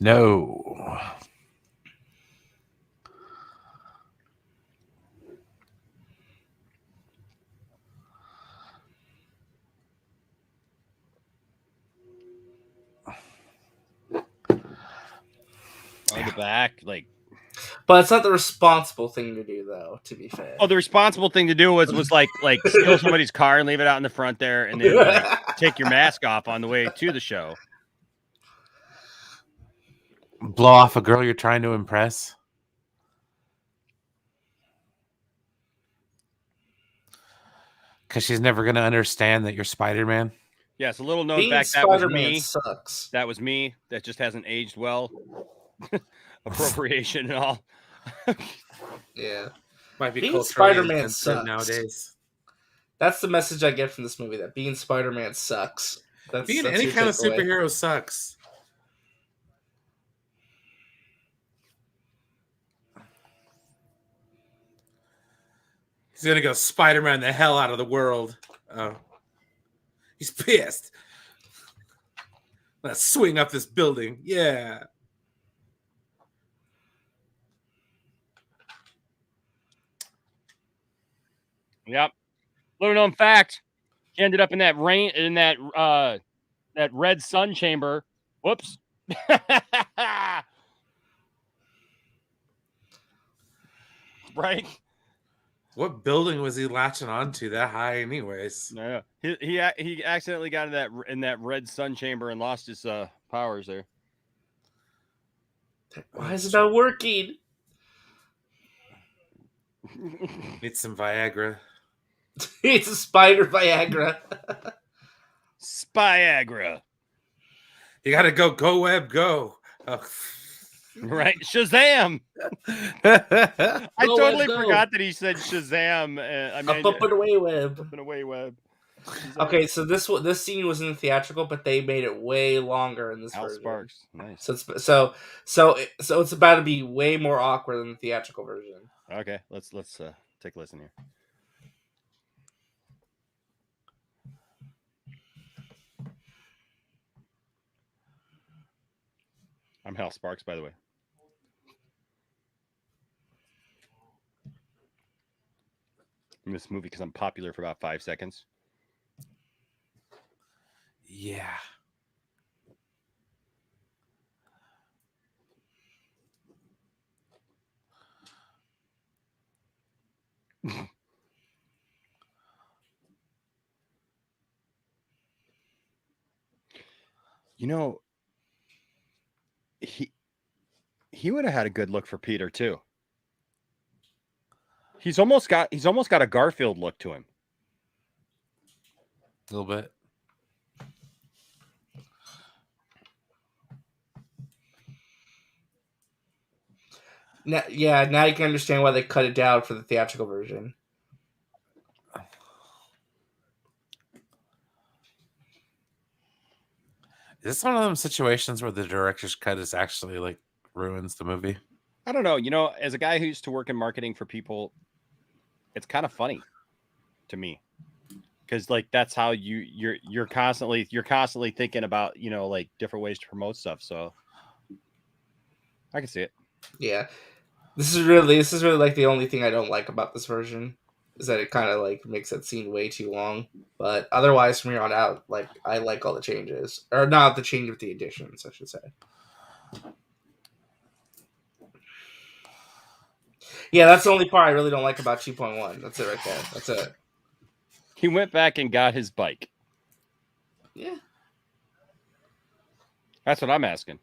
No. Oh, the back, like. But it's not the responsible thing to do, though. To be fair. Oh, the responsible thing to do was like steal somebody's car and leave it out in the front there, and then like take your mask off on the way to the show. Blow off a girl you're trying to impress. Because she's never going to understand that you're Spider-Man. Yes, a little known Being fact that was Spider-Man me. sucks. That was me. That just hasn't aged well. Appropriation and all. Yeah. Might be Being culturally Spider-Man insensitive sucks. nowadays. That's the message I get from this movie, that being Spider-Man sucks. Being That's any your kind of takeaway. superhero sucks. He's going to go Spider-Man the hell out of the world. Oh. He's pissed. Let's swing up this building. Yeah. Yep. Little known fact. He ended up in that that red sun chamber. Whoops. Right? What building was he latching onto that high anyways? No. He accidentally got in that red sun chamber and lost his powers there. Why is it not working? Need some Viagra. It's a spider Viagra. Spyagra. You gotta go web, go. Oh. Right? Shazam! I Go, totally Web, go. forgot that he said Shazam. I mean, Up and away, Web. up and away, Web. Shazam. Okay, so this scene was in the theatrical, but they made it way longer in this Al version. Sparks. Nice. So it's about to be way more awkward than the theatrical version. Okay, let's take a listen here. I'm Hal Sparks, by the way. In this movie because I'm popular for about 5 seconds. Yeah. You know, he would have had a good look for Peter too. He's almost got a Garfield look to him. A little bit. Now you can understand why they cut it down for the theatrical version. Is this one of them situations where the director's cut is actually like ruins the movie? I don't know. As a guy who used to work in marketing for people, it's kind of funny to me because like that's how you're constantly thinking about like different ways to promote stuff. So I can see it. Yeah, this is really like the only thing I don't like about this version is that it kind of like makes that scene way too long. But otherwise, from here on out, like I like all the changes, or not the change with the additions, I should say. Yeah, that's the only part I really don't like about 2.1. That's it right there. That's it. He went back and got his bike. Yeah. That's what I'm asking.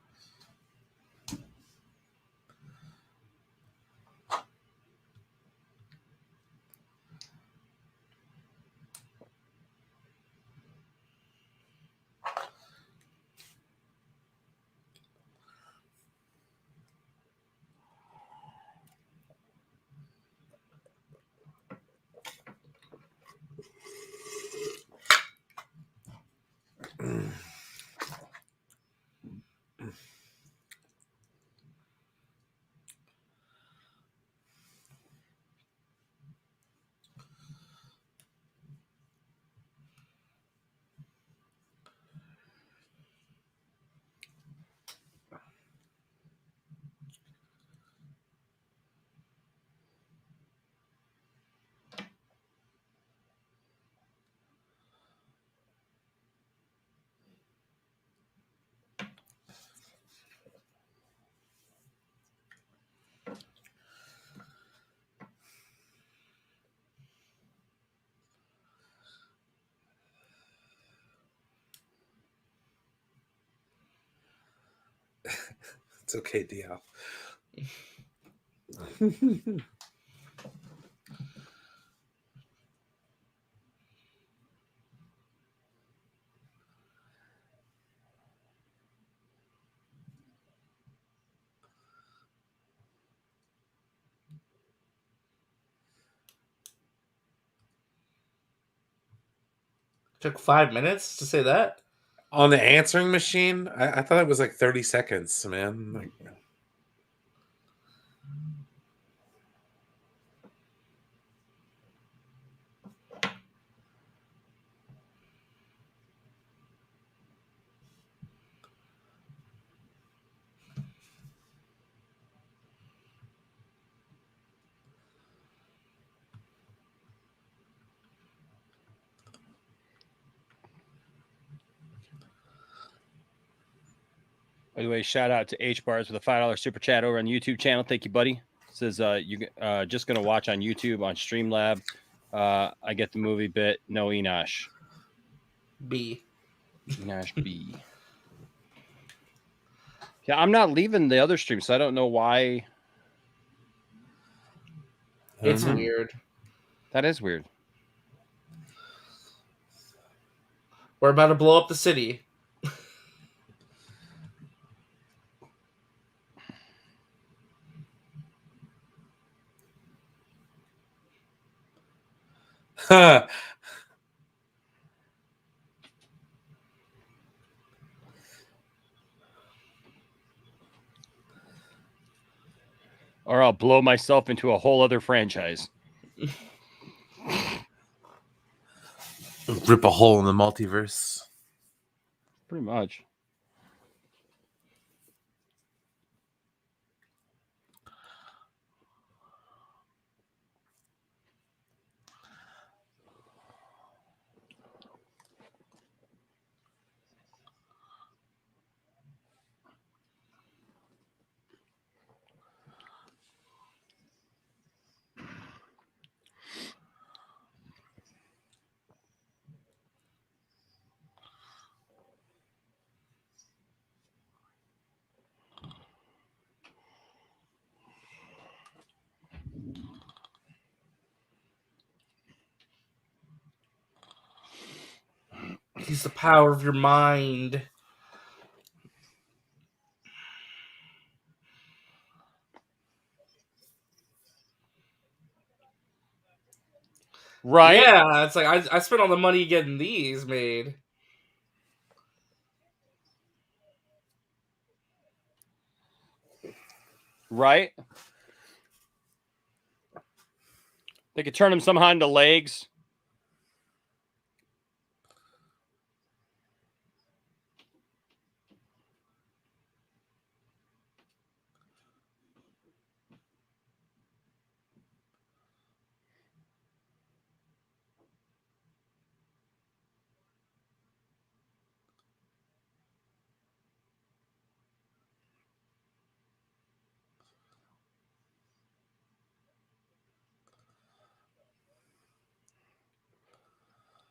It's okay, DL. Took 5 minutes to say that. On the answering machine, I thought it was like 30 seconds, man. Like, By the way, shout out to H Bars with a $5 super chat over on the YouTube channel. Thank you, buddy. Says you just gonna watch on YouTube on Streamlab. I get the movie bit. No Enosh. B. Enosh B. Yeah, I'm not leaving the other stream, so I don't know why. It's Mhm. weird. That is weird. We're about to blow up the city. Or I'll blow myself into a whole other franchise. Rip a hole in the multiverse. Pretty much. Use the power of your mind. Right? Yeah, it's like I spent all the money getting these made. Right? They could turn them somehow into legs.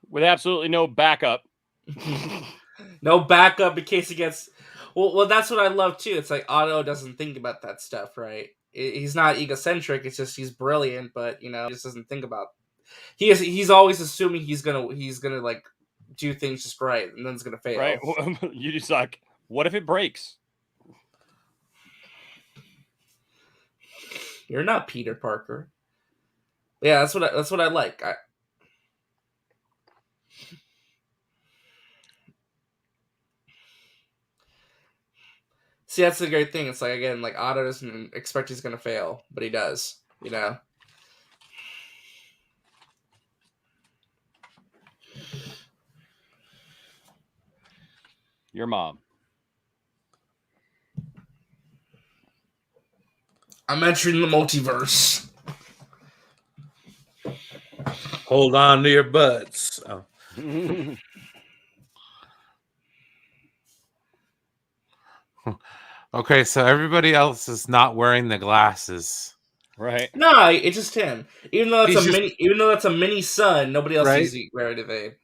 With absolutely no backup. No backup in case he gets. Well, that's what I love too. It's like Otto doesn't think about that stuff, right? He's not egocentric. It's just he's brilliant, but he just doesn't think about. He's always assuming he's gonna like do things just right, and then it's gonna fail. Right? You just like, what if it breaks? You're not Peter Parker. Yeah, that's what I like. See, that's the great thing. It's like again, like Otto doesn't expect he's gonna fail, but he does. Your mom. I'm entering the multiverse. Hold on to your butts. Oh. Okay, so everybody else is not wearing the glasses. Right. No, it's just him. Even though He's just- that's a mini sun, nobody else Right? sees you wear anything.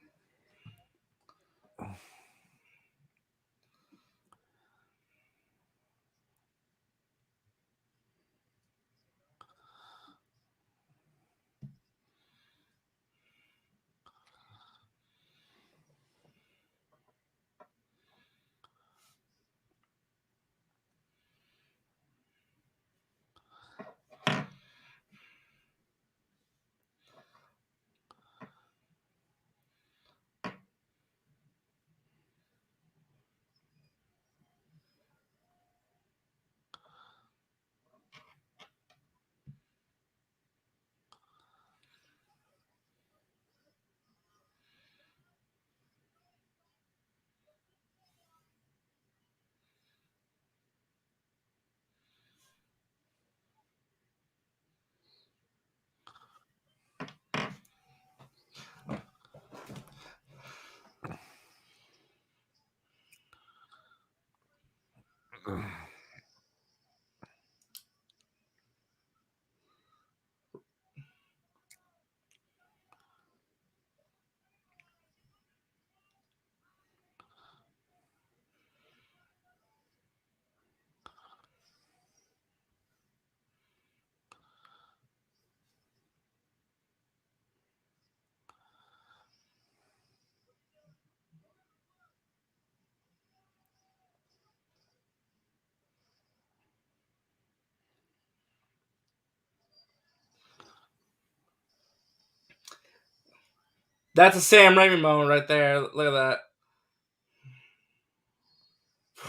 That's a Sam Raimi moment right there. Look at that.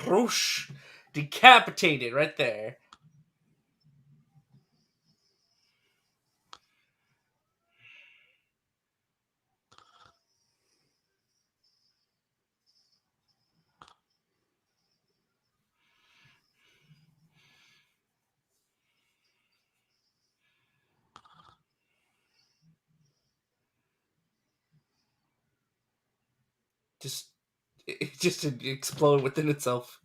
Whoosh. Decapitated right there. It just explode within itself.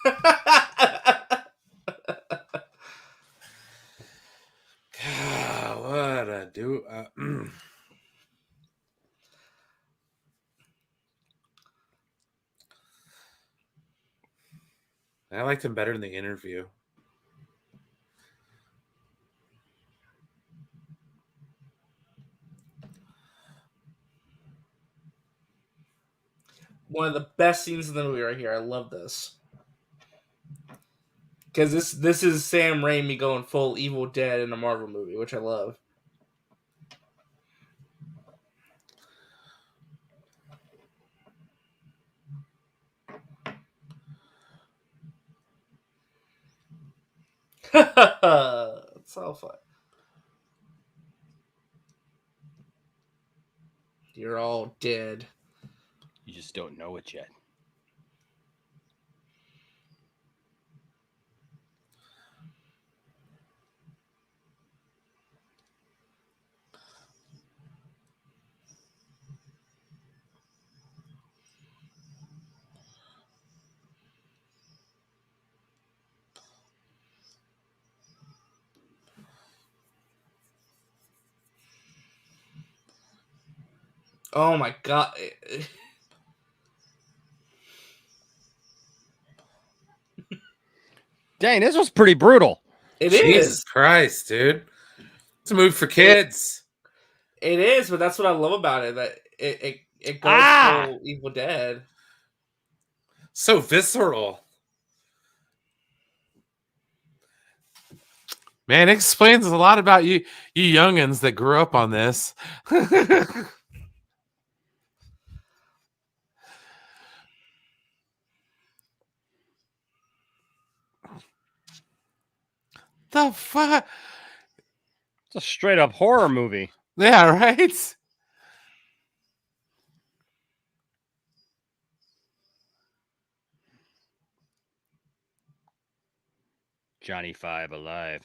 God, what a do. I liked him better in the interview. One of the best scenes in the movie right here. I love this. Because this is Sam Raimi going full Evil Dead in a Marvel movie, which I love. It's all fun. You're all dead. You just don't know it yet. Oh my god. Dang, this was pretty brutal. It Jesus is. Christ, dude. It's a movie for kids. It is, but that's what I love about it. That it goes Ah! full Evil Dead. So visceral. Man, it explains a lot about you youngins that grew up on this. The fuck? It's a straight up horror movie. Yeah, right? Johnny Five alive.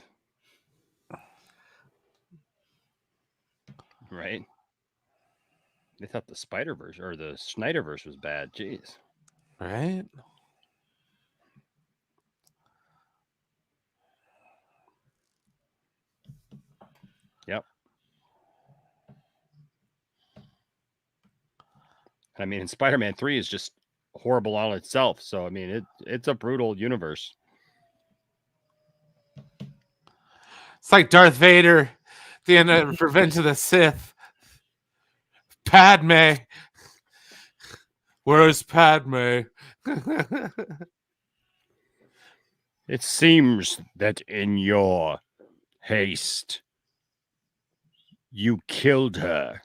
Right? They thought the Spider-Verse or the Snyderverse was bad. Jeez. Right? Yep. I mean, Spider-Man 3 is just horrible on itself. So I mean, it's a brutal universe. It's like Darth Vader, the end of Revenge of the Sith. Padme. Where's Padme? It seems that in your haste, you killed her.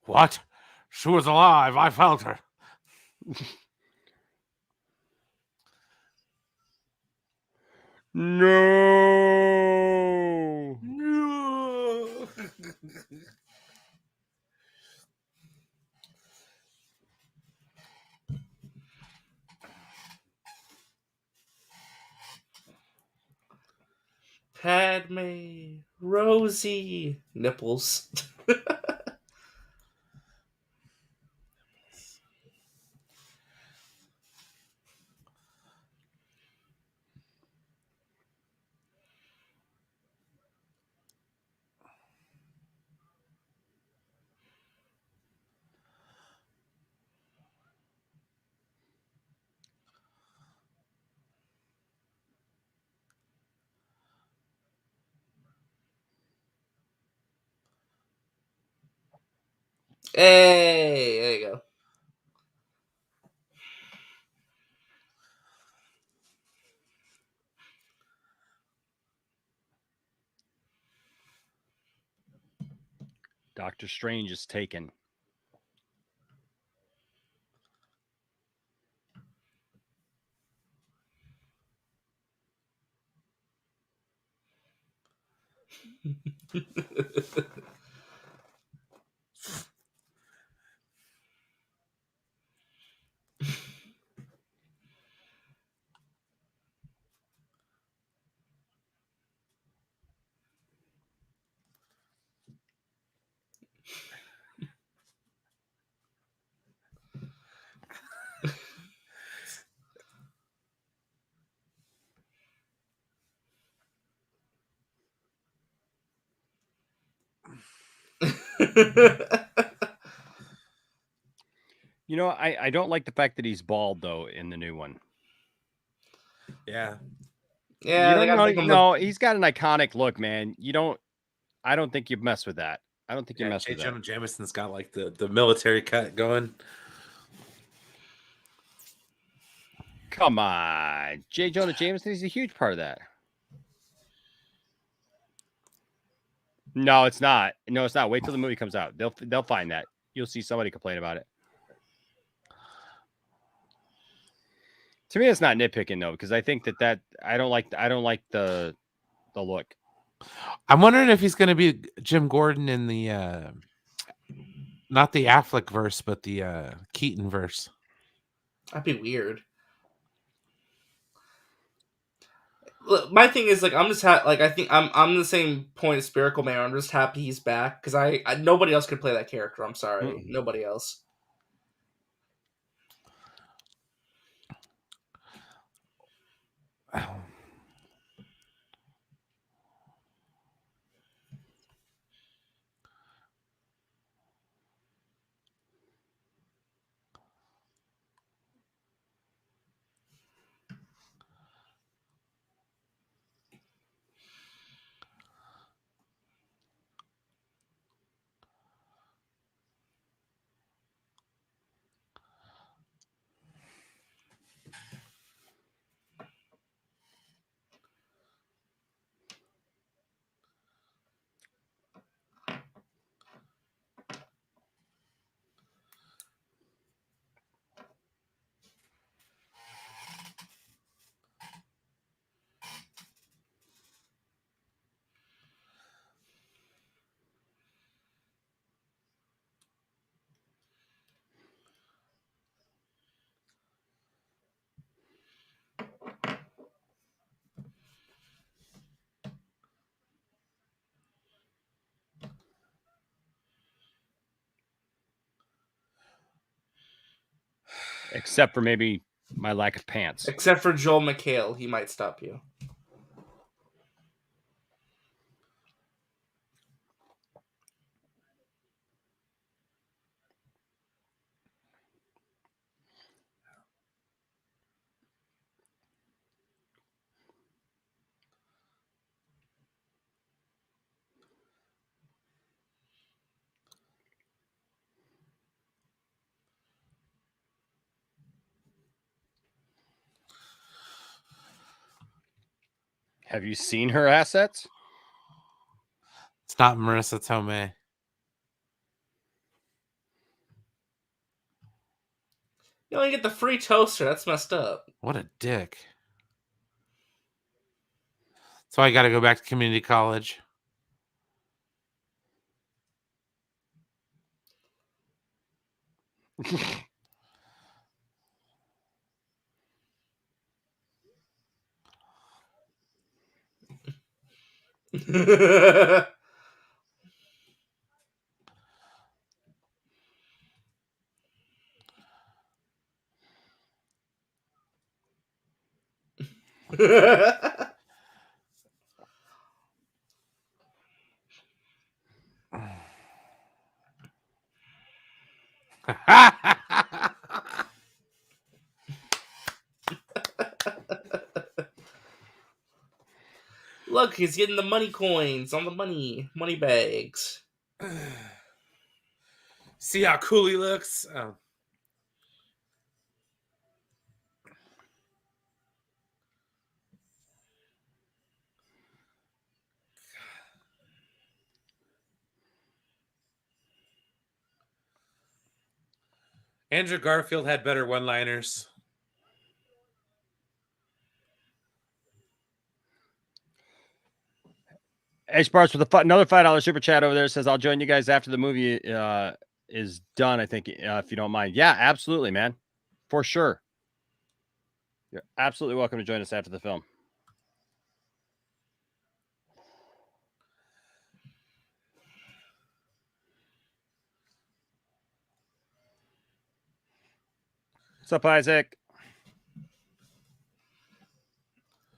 What? She was alive. I felt her. No. No. Padme, Rosie, nipples. Hey, there you go. Doctor Strange is taken. You know, I don't like the fact that he's bald though in the new one. Yeah. Yeah, You they don't gotta know. make him No, look. he's got an iconic look, man. You don't. I don't think you mess with that. I don't think you Yeah, mess J. with that. Jonah Jameson's got like the military cut going. Come on, J. Jonah Jameson. He's a huge part of that. No, it's not. No, it's not. Wait till the movie comes out. They'll find that. You'll see somebody complain about it. To me, it's not nitpicking though, because I think that I don't like the look. I'm wondering if he's going to be Jim Gordon in the not the Affleck verse, but the Keaton verse. That'd be weird. Look, my thing is like I'm just like I think I'm the same point as Spherical Man. I'm just happy he's back because I nobody else could play that character. I'm sorry, nobody else. Except for maybe my lack of pants. Except for Joel McHale, he might stop you. Have you seen her assets? It's not Marissa Tomei. You only get the free toaster. That's messed up. What a dick. So I got to go back to community college. Look, he's getting the money coins on the money bags. See how cool he looks? Oh. Andrew Garfield had better one-liners. H Barts with another $5 super chat over there says, I'll join you guys after the movie is done, I think, if you don't mind. Yeah, absolutely, man. For sure. You're absolutely welcome to join us after the film. What's up, Isaac?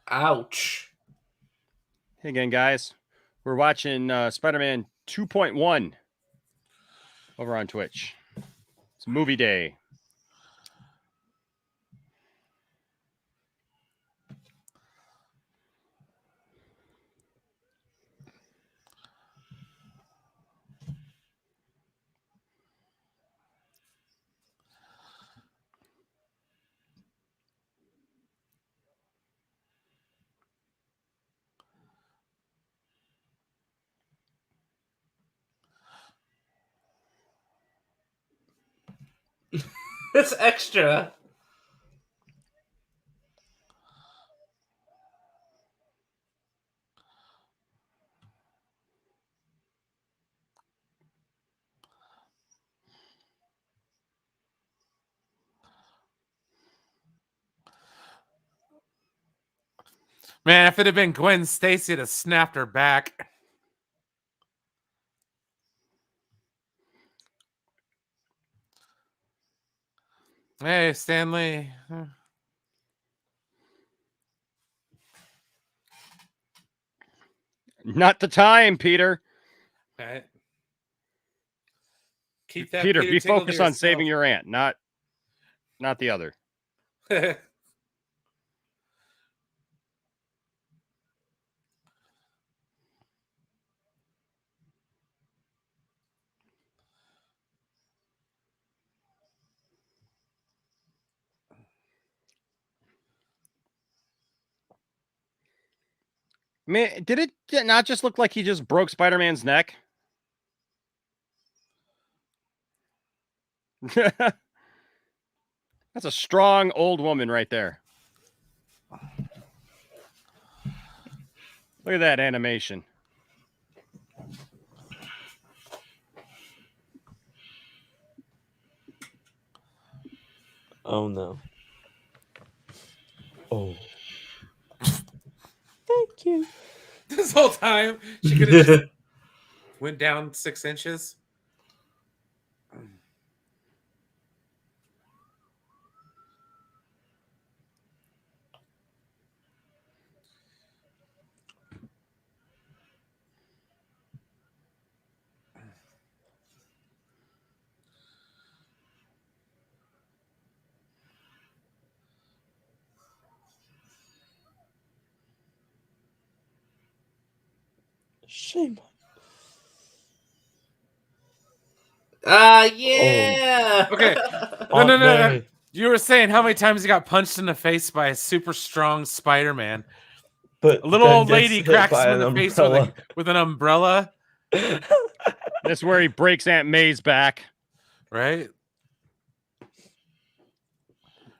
Ouch. Hey again, guys. We're watching Spider-Man 2.1 over on Twitch. It's movie day. It's extra. Man, if it had been Gwen Stacy, it'd have snapped her back. Hey, Stanley. Not the time, Peter. Right. Keep that Peter, be tingle to focused on saving yourself. your aunt, not the other. Man, did it not just look like he just broke Spider-Man's neck? That's a strong old woman right there. Look at that animation. Oh no. Oh. Thank you. This whole time, she could have just went down 6 inches. Shame. Yeah. Okay. No, Aunt no, no. May. You were saying how many times he got punched in the face by a super strong Spider-Man. But A little then old gets lady hit cracks by him in an the face umbrella. with an umbrella, That's where he breaks Aunt May's back. right?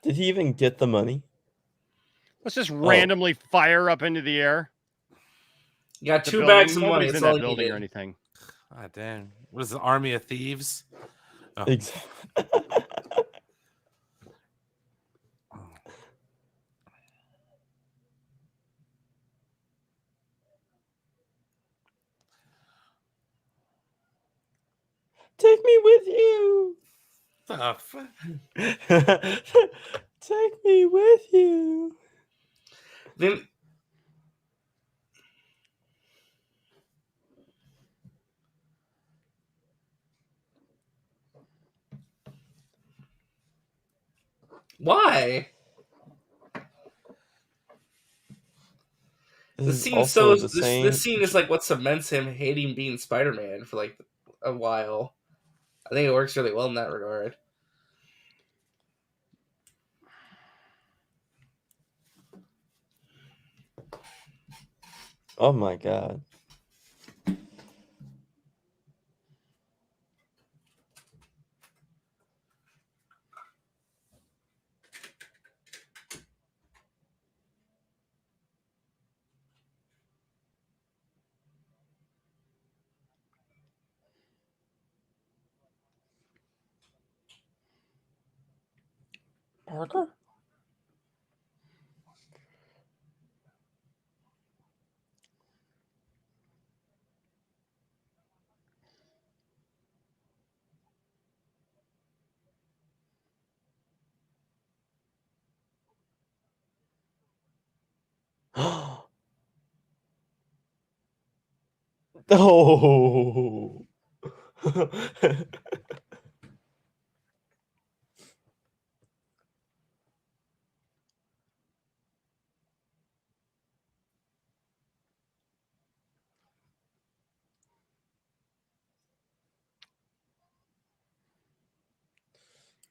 Did he even get the money? Let's just randomly fire up into the air. You got The 2 building. bags of money. Nobody's That's in all that you building needed. or anything. God damn. What is the army of thieves? Oh. Exactly. Take me with you. The fuck? Take me with you. Then why? This The is scene also so the this same. this scene is like what cements him hating being Spider-Man for like a while. I think it works really well in that regard. Oh my god. Parker? Oh.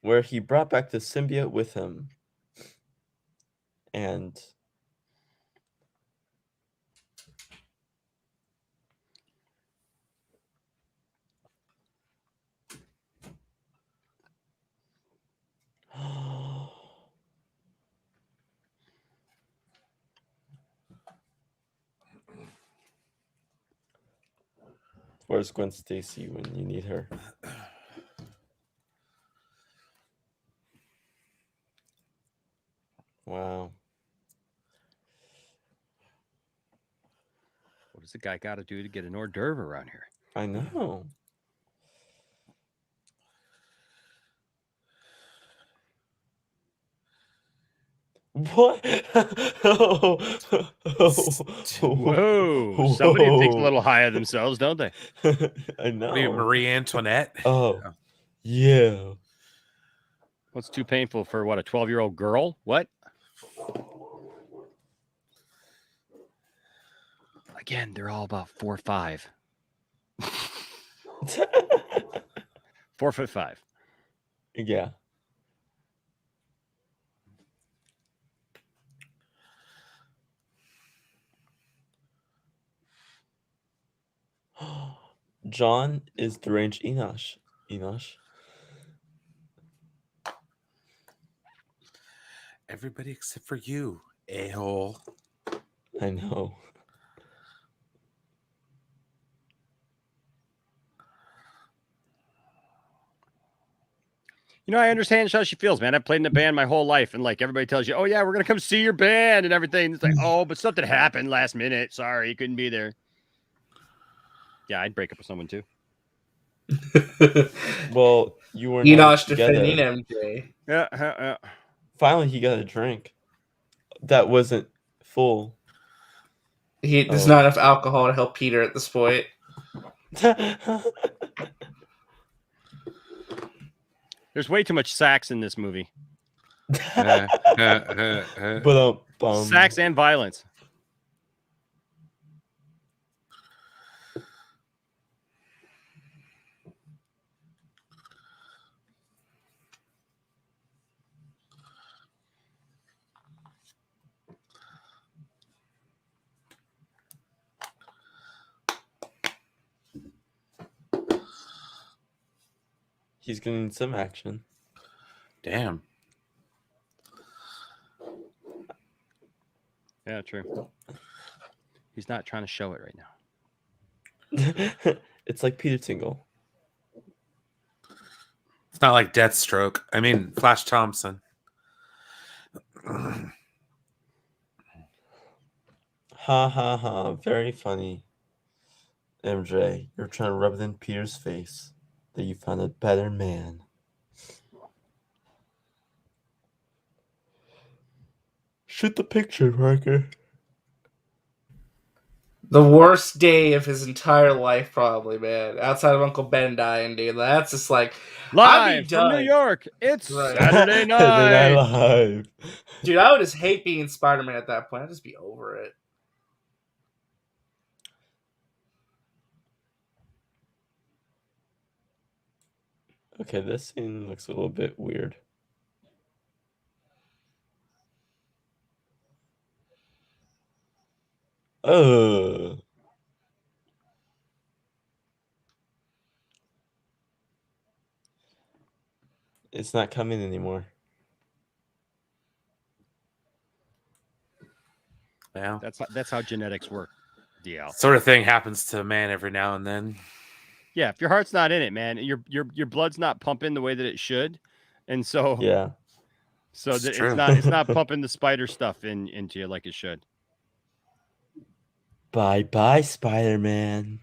Where he brought back the symbiote with him. And Where's Gwen Stacy when you need her? Wow. What does the guy got to do to get an hors d'oeuvre around here? I know. What? Oh. Whoa! Somebody thinks a little high of themselves, don't they? I know. Marie Antoinette. Oh, yeah. What's too painful for what, a 12-year-old girl? What? Again, they're all about 4'5". 4'5". Yeah. John is deranged Enosh. Enosh. Everybody except for you, a-hole. I know. You know, I understand how she feels, man. I've played in a band my whole life, and like everybody tells you, "Oh yeah, we're gonna come see your band and everything." It's like, "Oh, but something happened last minute. Sorry, you couldn't be there." Yeah, I'd break up with someone too. Well, you were Enosh not together. defending MJ. Yeah. Finally, he got a drink. That wasn't full. There's not enough alcohol to help Peter at this point. There's way too much sax in this movie. But Sax and violence. He's gonna need some action. Damn. Yeah, true. He's not trying to show it right now. It's like Peter Tingle. It's not like Deathstroke. I mean, Flash Thompson. Ha ha ha. Very funny. MJ, you're trying to rub it in Peter's face that you found a better man. Shoot the picture, Parker. The worst day of his entire life, probably, man. Outside of Uncle Ben dying, dude. That's just like Live from New York. It's Right. Saturday night. Saturday Night Live. Dude, I would just hate being Spider-Man at that point. I'd just be over it. Okay, this scene looks a little bit weird. It's not coming anymore. Yeah. That's how genetics work, DL. Sort of thing happens to a man every now and then. Yeah, if your heart's not in it, man, your blood's not pumping the way that it should, and so Yeah. so It's that true. it's not pumping the spider stuff into you like it should. Bye bye, Spider-Man.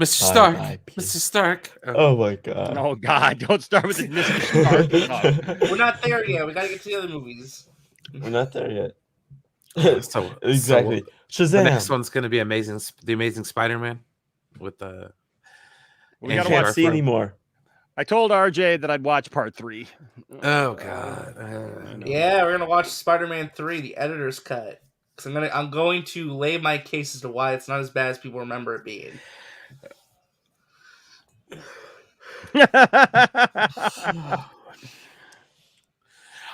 Mr. Bye Stark. bye, Peter. Mr. Stark. Oh my god. Oh God, don't start with the Mr. Stark stuff. We're not there yet. We gotta get to the other movies. We're not there yet. So- Exactly. The Shazam. next one's going to be The Amazing Spider-Man with the. We I gotta can't watch see anymore. I told RJ that I'd watch part 3. Oh God. I know. Yeah, we're gonna watch Spider-Man 3, the editor's cut. Because I'm going to lay my case as to why it's not as bad as people remember it being.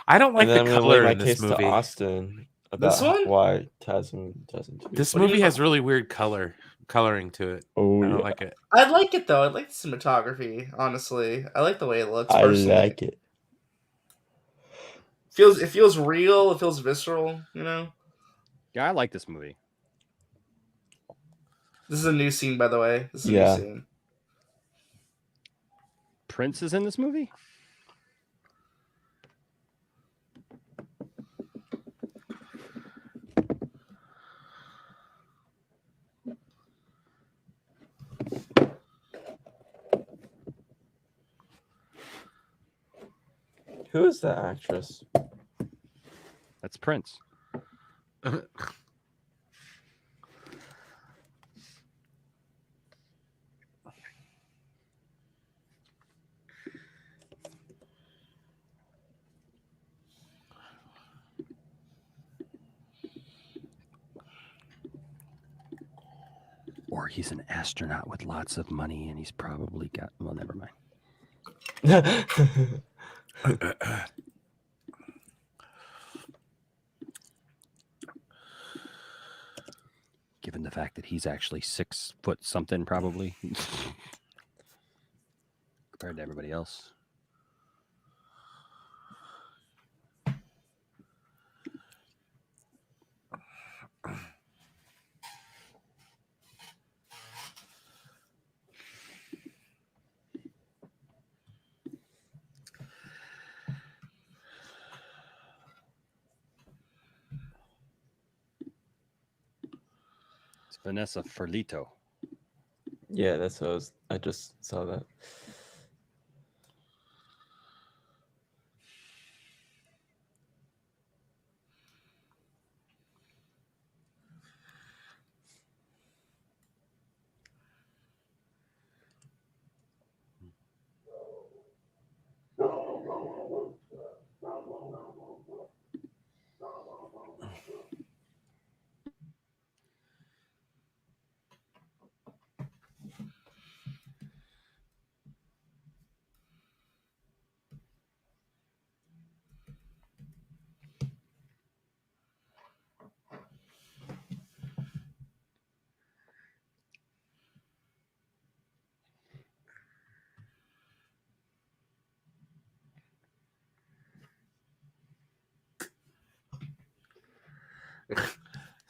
I don't like And then the I'm gonna lay color my in this case to movie. Austin This about one? why Tasman doesn't do This What do you movie mean? has really weird coloring to it. Oh I yeah. don't like it. I like it though. I like the cinematography. Honestly, I like the way it looks. I Personally, like it. It feels real. It feels visceral. You know. Yeah, I like this movie. This is a new scene, by the way. This is a Yeah. new scene. Prince is in this movie? Who is that actress? That's Prince. Or he's an astronaut with lots of money and he's probably got, well, never mind. Given the fact that he's actually 6 foot something, probably compared to everybody else. It's Vanessa Ferlito. Yeah, that's what I just saw that.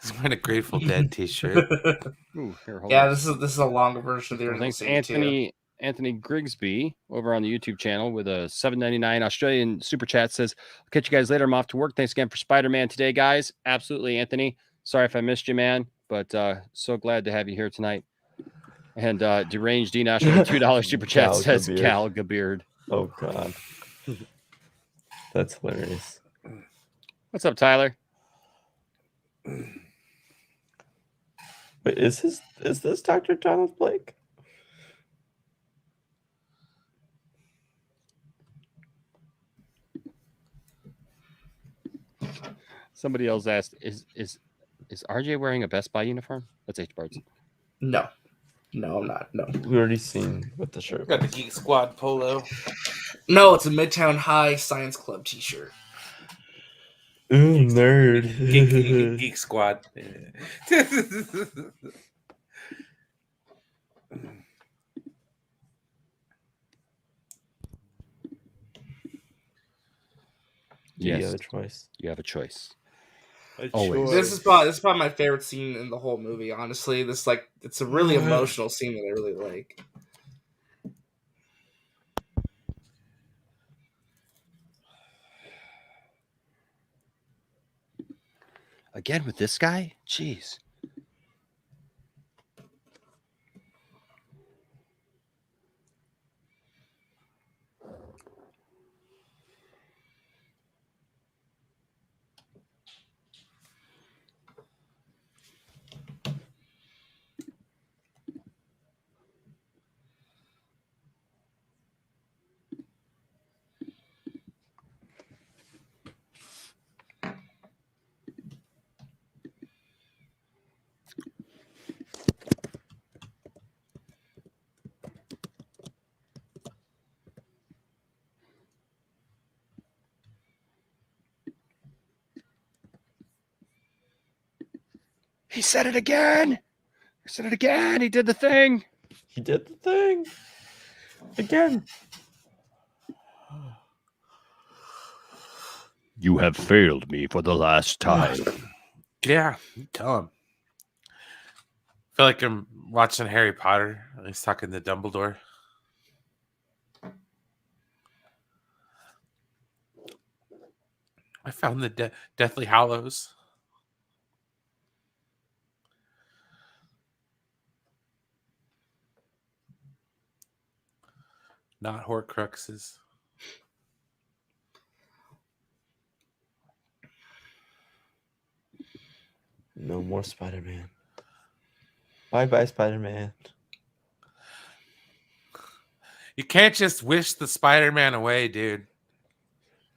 He's wearing a Grateful Dead T-shirt. Ooh, here, hold Yeah, on. this is a longer version of the Well, original thanks, scene too. Anthony Grigsby over on the YouTube channel with a $7.99 Australian super chat says, "I'll catch you guys later. I'm off to work. Thanks again for Spider-Man today, guys." Absolutely, Anthony. Sorry if I missed you, man, but so glad to have you here tonight. And Deranged D Nash with a $2 super chat Gal says, Gabeard. "Gal Gabeard." Oh God, that's hilarious. What's up, Tyler? Wait, is this Dr. Donald Blake? Somebody else asked, "Is RJ wearing a Best Buy uniform?" That's H Bards. No, I'm not. No, We already seen what the shirt Got the was. Geek Squad polo. no, it's a Midtown High Science Club T-shirt. Ooh, nerd. Geek Squad. You Yes, have a choice. you have a choice. A Always. This is probably my favorite scene in the whole movie. Honestly, it's a really emotional scene that I really like. Again with this guy? Jeez. He said it again. He said it again. He did the thing. He did the thing again. You have failed me for the last time. Yeah, tell him. feel like I'm watching Harry Potter. He's talking to Dumbledore. I found the Deathly Hallows. Not Horcruxes. No more Spider-Man. Bye-bye, Spider-Man. You can't just wish the Spider-Man away, dude.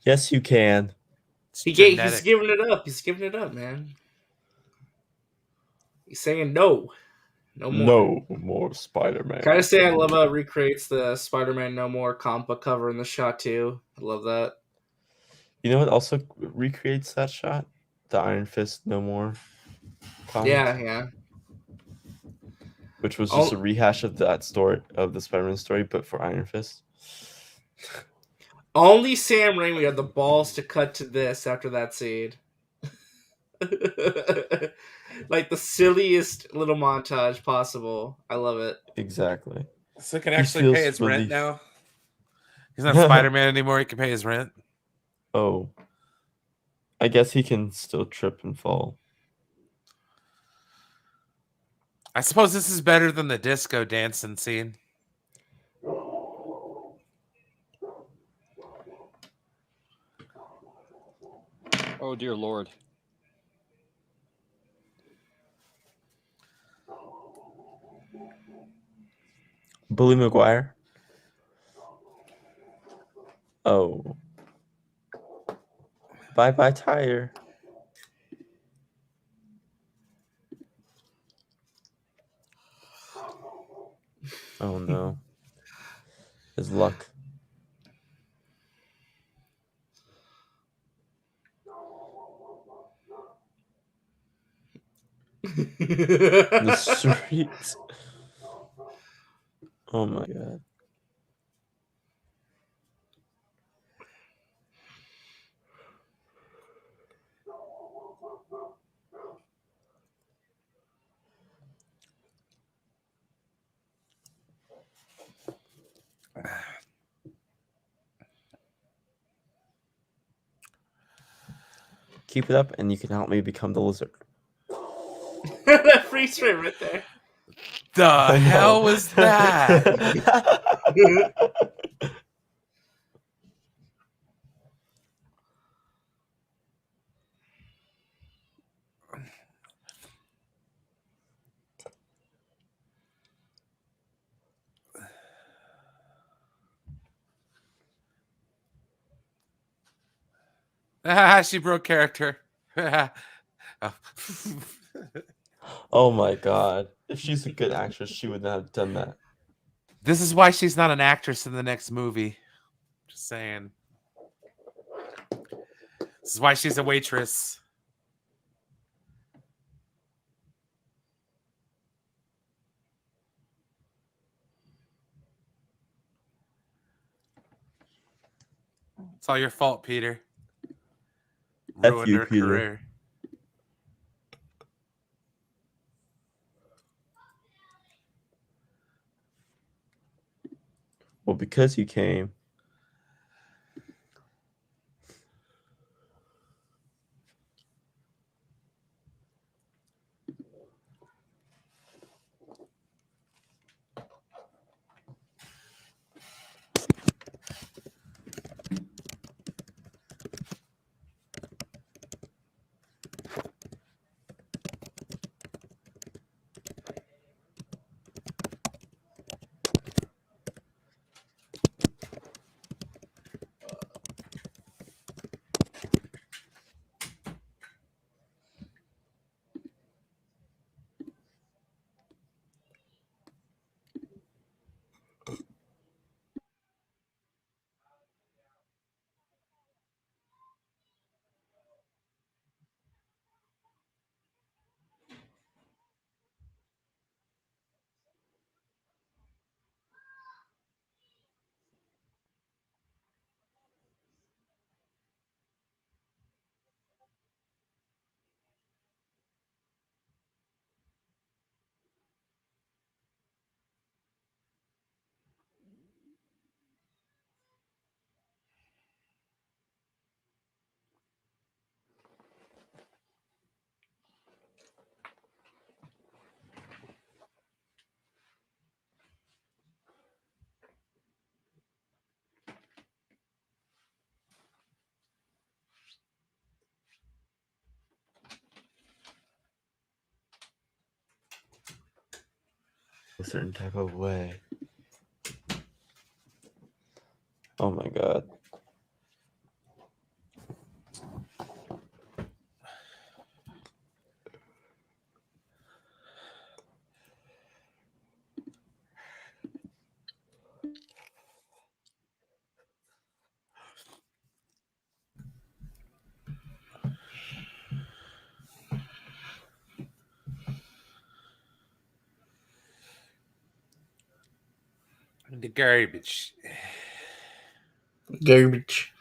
Yes, you can. It's He's genetic. giving it up. He's giving it up, man. He's saying no. No more. No more Spider-Man. Can I say I love how it recreates the Spider-Man No More comic book cover in the shot too? I love that. You know what also recreates that shot? The Iron Fist No More comic. Yeah. Which was just a rehash of that story, of the Spider-Man story, but for Iron Fist. Only Sam Raimi had the balls to cut to this after that scene. Like the silliest little montage possible. I love it. Exactly. So he can He actually feels pay his rent relief. now. He's not Spider-Man anymore. He can pay his rent. Oh. I guess he can still trip and fall. I suppose this is better than the disco dancing scene. Oh dear Lord. Bully Maguire. Oh. Bye-bye, tire. Oh no. His luck. The streets. Oh my god. Keep it up and you can help me become the lizard. That freeze frame right there. The hell was that? She broke character. Oh my god. If she's a good actress, she would not have done that. This is why she's not an actress in the next movie. Just saying. This is why she's a waitress. It's all your fault, Peter. F Ruined you, her Peter. career. Well, because you came. a certain type of way. Oh my god. The garbage. Garbage.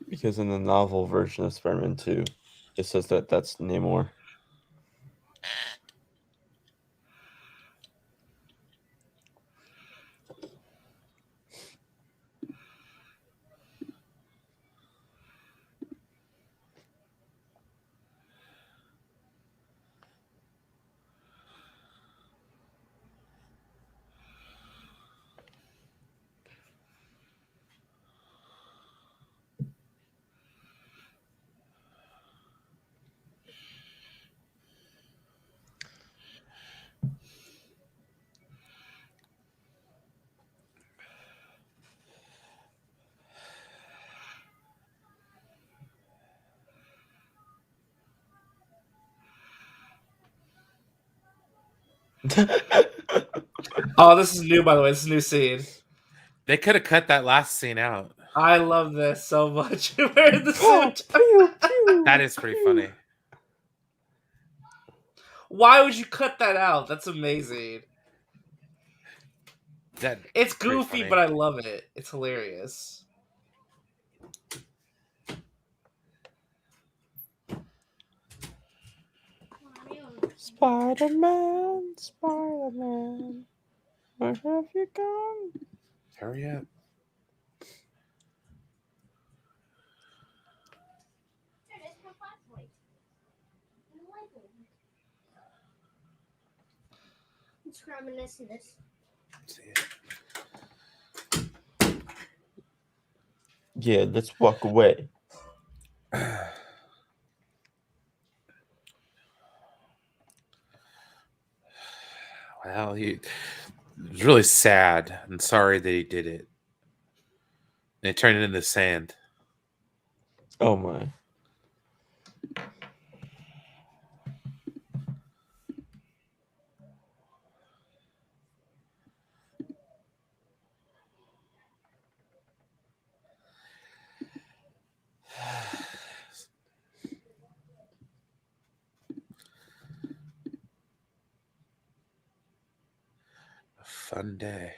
Because in the novel version of Spider-Man 2, it says that that's Namor. Oh, this is new, by the way. This is a new scene. They could have cut that last scene out. I love this so much. Wearing the Oh, suit. pew, pew, That is pretty pew. funny. Why would you cut that out? That's amazing. It's pretty goofy, funny. but I love it. It's hilarious. Spider-Man, Spider-Man, where have you gone? Hurry up. It's reminiscent. See it. Yeah, let's walk away. Well, he was really sad and sorry that he did it. And he turned it into sand. Oh my. A fun day.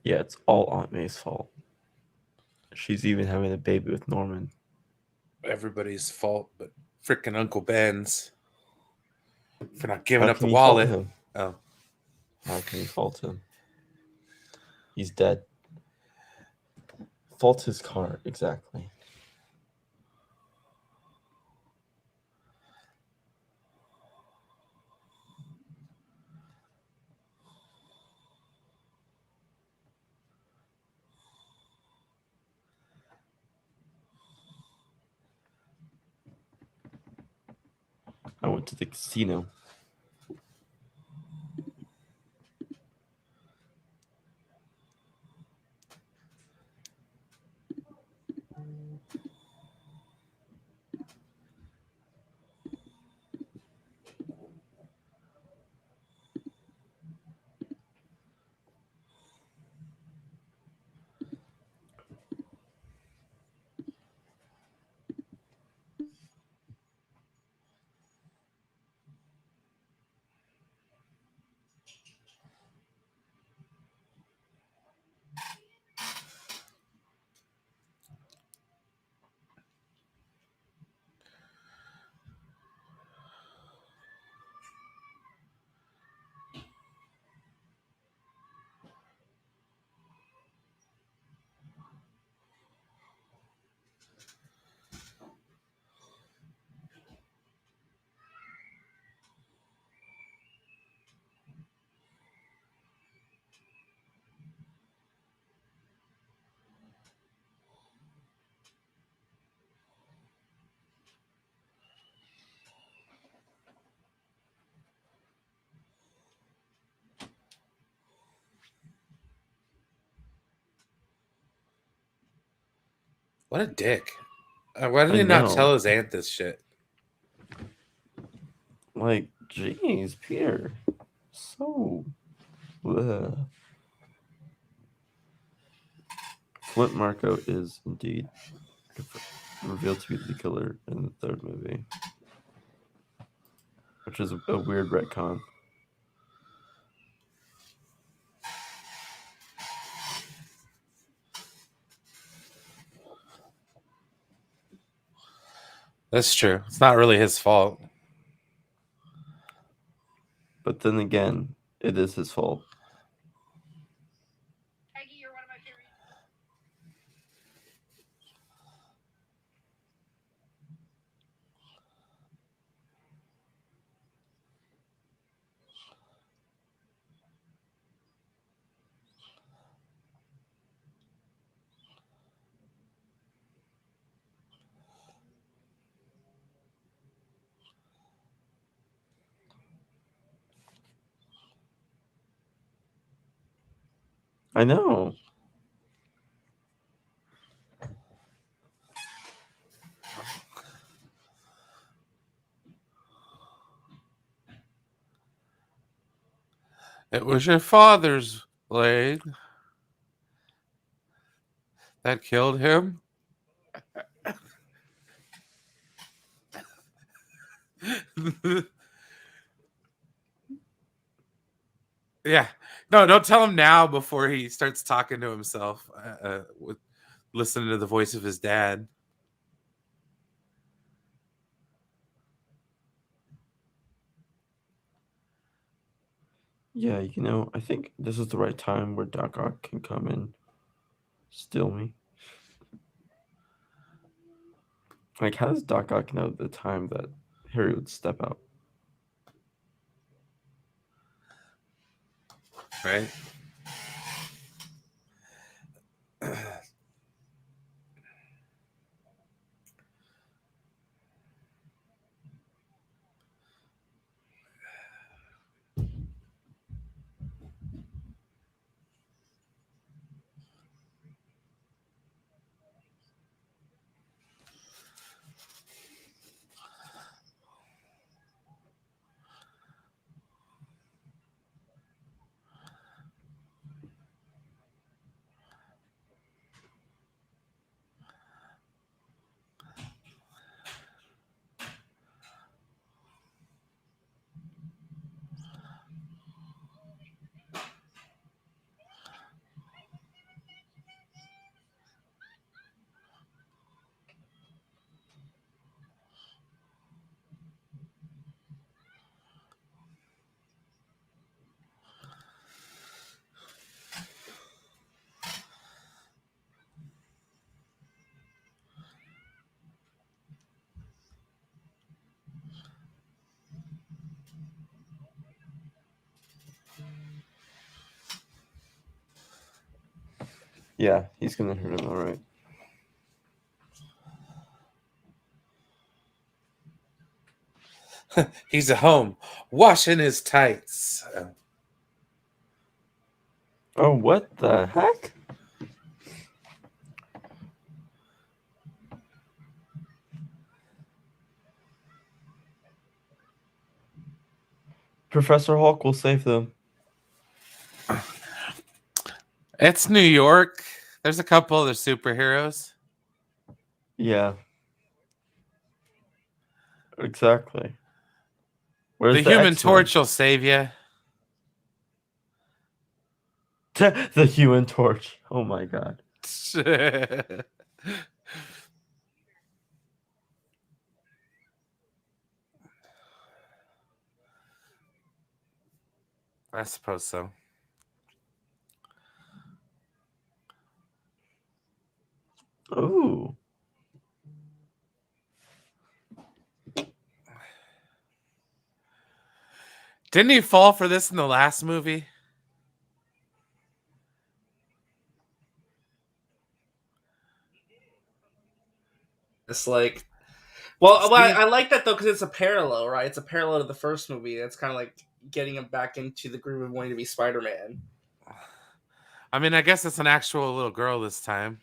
Yeah, it's all Aunt May's fault. She's even having a baby with Norman. Everybody's fault, but freaking Uncle Ben's for not giving How up the can you fault wallet. him? Oh, How can you fault him? He's dead. Fault his car, exactly. I went to the casino. What a dick. Why did I he not know. tell his aunt this shit? Like, jeez, Peter. So. Ugh. Flint Marco is indeed revealed to be the killer in the third movie, which is a weird retcon. That's true. It's not really his fault. But then again, it is his fault. I know. It was your father's blade that killed him. Yeah. No, don't tell him now before he starts talking to himself. With listening to the voice of his dad. Yeah, you know, I think this is the right time where Doc Ock can come and steal me. Like, how does Doc Ock know the time that Harry would step out? Right? Yeah, he's gonna hurt him, all right. He's at home washing his tights. Oh, what the heck? Professor Hulk will save them. It's New York. There's a couple other superheroes. Yeah. Exactly. Where's The the Human X-Men? Torch will save you. The Human Torch. Oh my god. I suppose so. Ooh. Didn't he fall for this in the last movie? It's like, well, Steve- I like that though because it's a parallel, right? It's a parallel to the first movie. It's kind of like getting him back into the groove of wanting to be Spider-Man. I mean, I guess it's an actual little girl this time.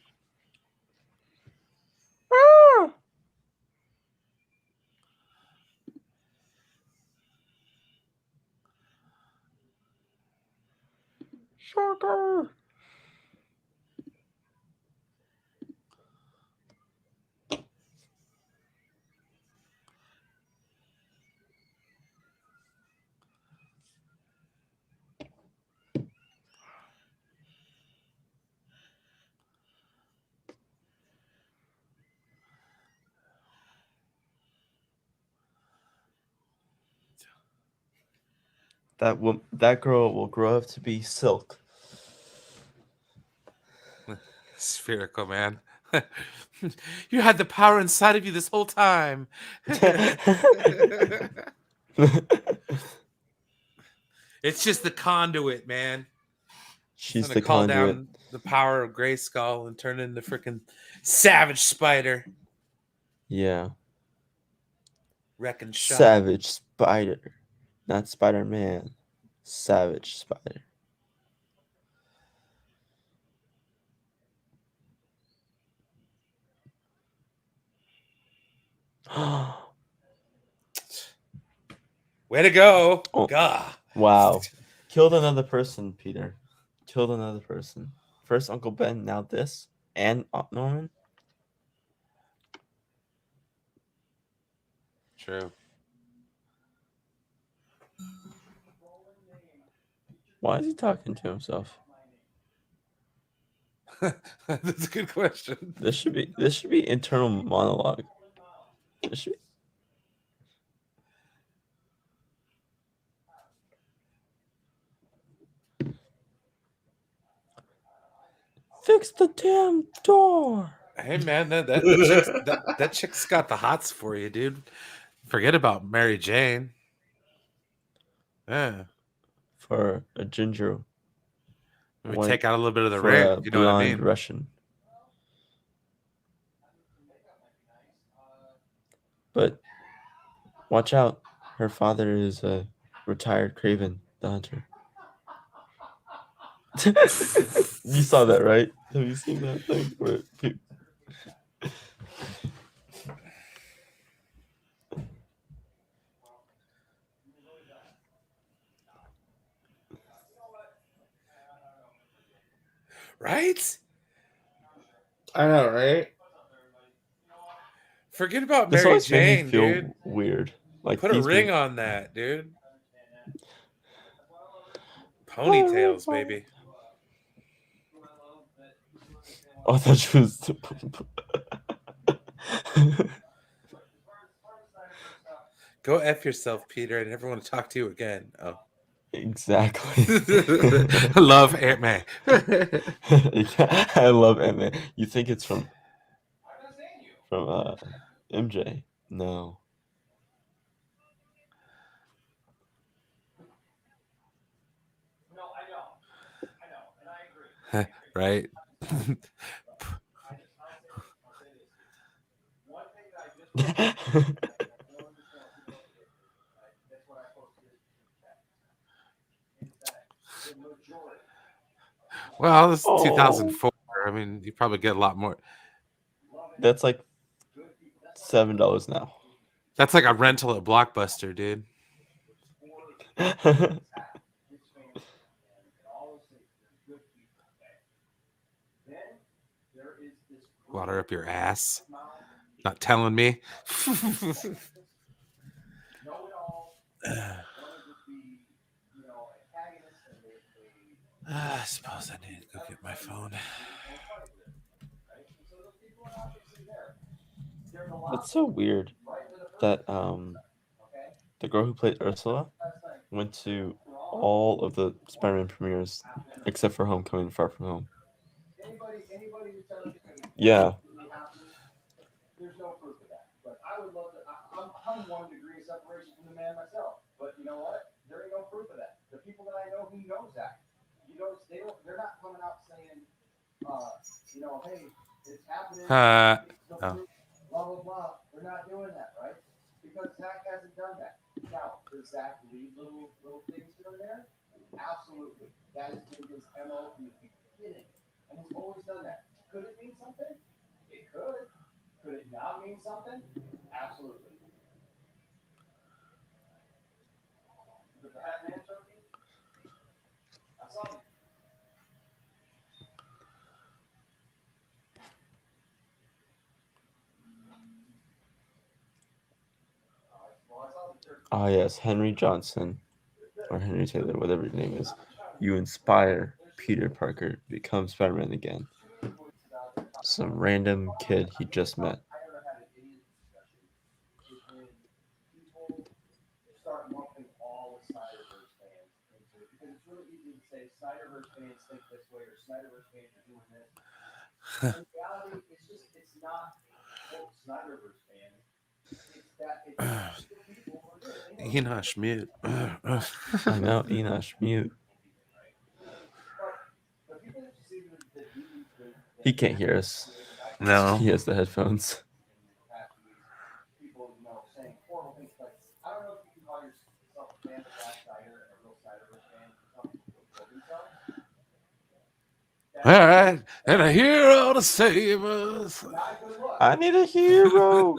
Shocker. That girl will grow up to be Silk. Spherical, man. You had the power inside of you this whole time. It's just the conduit, man. She's Gonna the call conduit. down the power of Grayskull and turn into freaking Savage Spider. Yeah. Wrecking shop. Savage Spider. Not Spider-Man. Savage Spider. Way to go. Oh. Gah. Wow. Killed another person, Peter. Killed another person. First Uncle Ben, now this. And Aunt Norman. True. Why is he talking to himself? That's a good question. This should be internal monologue. This should be... Fix the damn door. Hey man, that chick's got the hots for you, dude. Forget about Mary Jane. Yeah. For a ginger. Let me white, take out a little bit of the for ring. a You know what I blonde mean? Russian. But watch out. Her father is a retired Craven the Hunter. You saw that, right? Have you seen that thing where Right? I know, right? Forget about this Mary always made me Jane, feel dude. weird. Like Put a these ring were... on that, dude. Ponytails, baby. Oh, I thought she was. Go F yourself, Peter. I never want to talk to you again. Oh. Exactly. I love Aunt May. Yeah, I love Ant-Man. You think it's from MJ? No. Right? Well, this is Oh. 2004. I mean, you probably get a lot more. That's like $7 now. That's like a rental at Blockbuster, dude. Water up your ass. Not telling me. I suppose I need to go get my phone. It's so weird that the girl who played Ursula went to all of the Spider-Man premieres except for Homecoming and Far From Home. Yeah. There's no proof of that. But I would love to. I'm 1 degree of separation from the man myself. But you know what? There ain't no proof of that. The people that I know who knows that, they're not coming out saying, hey, it's happening. Oh. Blah blah blah. They're not doing that, right? Because Zach hasn't done that. Now, does Zach leave little things here and there? Absolutely. That has been his MO from the beginning, and he's always done that. Could it mean something? It could. Could it not mean something? Absolutely. The Batman trophy? I saw it. Ah, yes, Henry Johnson, or Henry Taylor, whatever your name is. You inspire Peter Parker to become Spider-Man again. Some random kid he just met. Enosh mute. I know, Enosh mute. He can't hear us. No. He has the headphones. All right, and a hero to save us. I need a hero.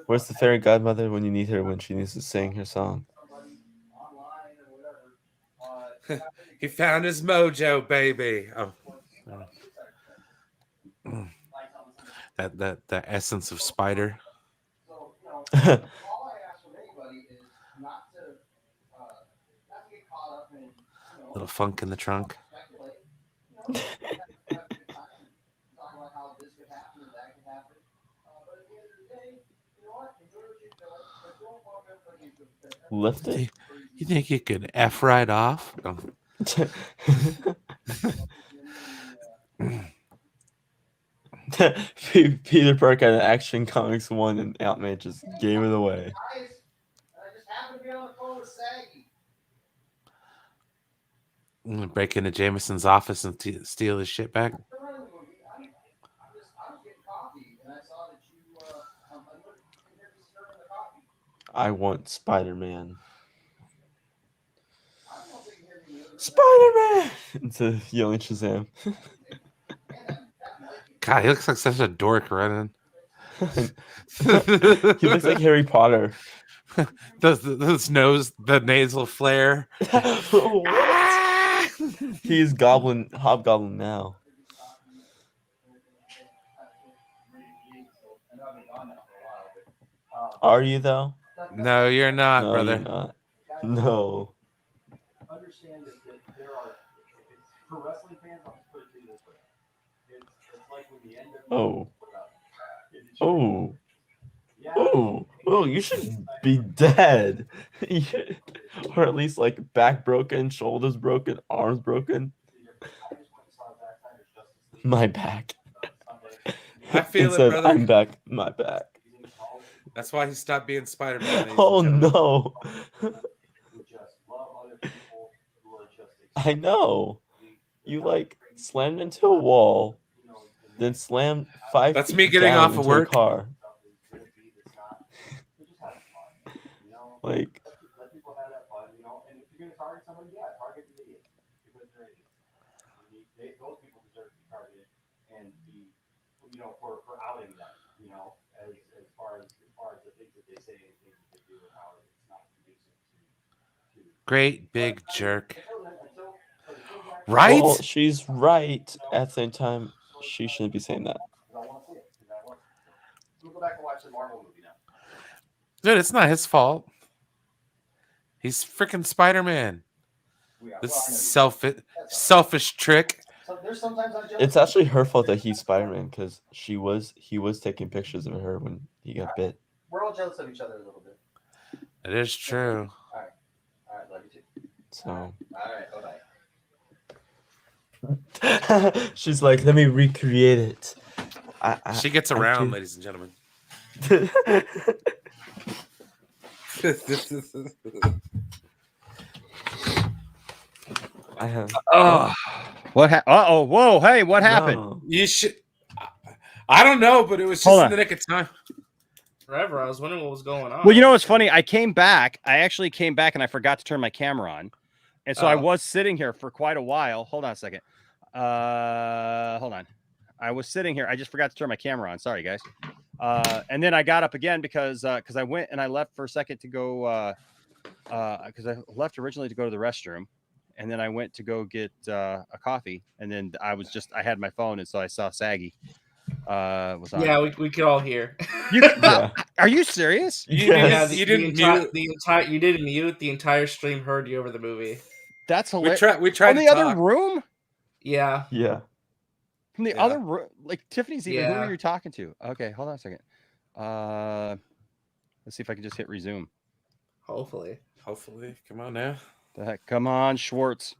Where's the fairy godmother when you need her, when she needs to sing her song? He found his mojo, baby. Oh. That essence of spider. Little funk in the trunk. Lift it. You think you could F right off? Oh. Peter Parker had Action Comics 1 and Aunt May just gave it away. I'm gonna break into Jameson's office and steal his shit back. I want Spider-Man. Spider-Man! Into yelling Shazam. God, he looks like such a dork running. He looks like Harry Potter. Those nose, the nasal flare. What? He's Hobgoblin now. Are you though? No, you're not, No, brother. you're not. No. Oh. Oh. Oh. Oh, you should be dead. Or at least like back broken, shoulders broken, arms broken. My back. I feel Instead, it, brother. I'm back. My back. That's why he stopped being Spider-Man. ladies Oh and gentlemen. no. I know. You like slammed into a wall, then slammed 5 That's feet me getting down off of into work. a car. Like, Great big jerk. Right? well, she's right. At the same time, she shouldn't be saying that. Dude, it's not his fault. He's freaking Spider-Man. This selfish trick. It's actually her fault that he's Spider-Man because he was taking pictures of her when he got bit. We're all jealous of each other a little bit. It is true. All right, love you too. So All right, bye-bye. she's like, let me recreate it. She gets around, ladies and gentlemen. I have. Oh, what? Uh-oh! Whoa! Hey, what happened? No. You should. I don't know, but it was just Hold in on. the nick of time. Forever. I was wondering what was going on. Well, you know what's funny? I actually came back and I forgot to turn my camera on. And so I was sitting here for quite a while. Hold on a second. Hold on. I was sitting here. I just forgot to turn my camera on. Sorry, guys. And then I got up again because I went and I left for a second to go because I left originally to go to the restroom. And then I went to go get a coffee. And then I had my phone. And so I saw Saggy. was on. Yeah, we could all hear. You, Yeah. are you serious? Yes. You didn't mute. You didn't mute. The entire stream heard you over the movie. That's We hilarious. tried On to the other talk. room? Yeah. Yeah. From the Yeah. other room? Like Tiffany's even. Who Yeah. are you talking to? Okay, hold on a second. Let's see if I can just hit resume. Hopefully. Hopefully, come on now. The heck, come on, Schwartz.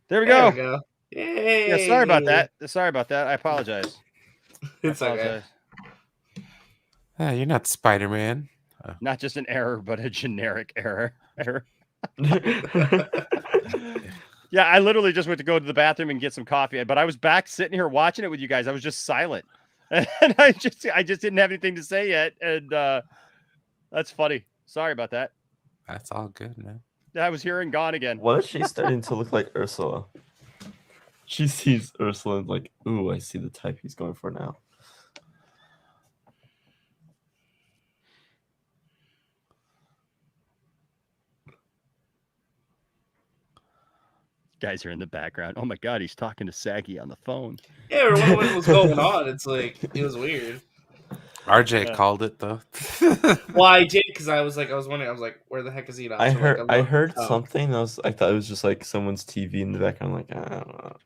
There we There go. we go. Yay. Yeah, sorry about that. Sorry about that. I apologize. It's I okay. apologize. You're not Spider-Man. Not just an error, but a generic error. Yeah, I literally just went to go to the bathroom and get some coffee, but I was back sitting here watching it with you guys. I was just silent, and I just didn't have anything to say yet, and that's funny. Sorry about that. That's all good, man. I was here and gone again. What if she's starting to look like Ursula? She sees Ursula and like, ooh, I see the type he's going for now. Guys are in the background. Oh my god, he's talking to Saggy on the phone. Yeah, we were wondering what was going on. It's like it was weird. RJ Yeah. called it though. Well, I did because I was wondering. I was like, where the heck is he now? I So, heard like, I heard oh. something. I thought it was just like someone's TV in the background. Like, I don't know.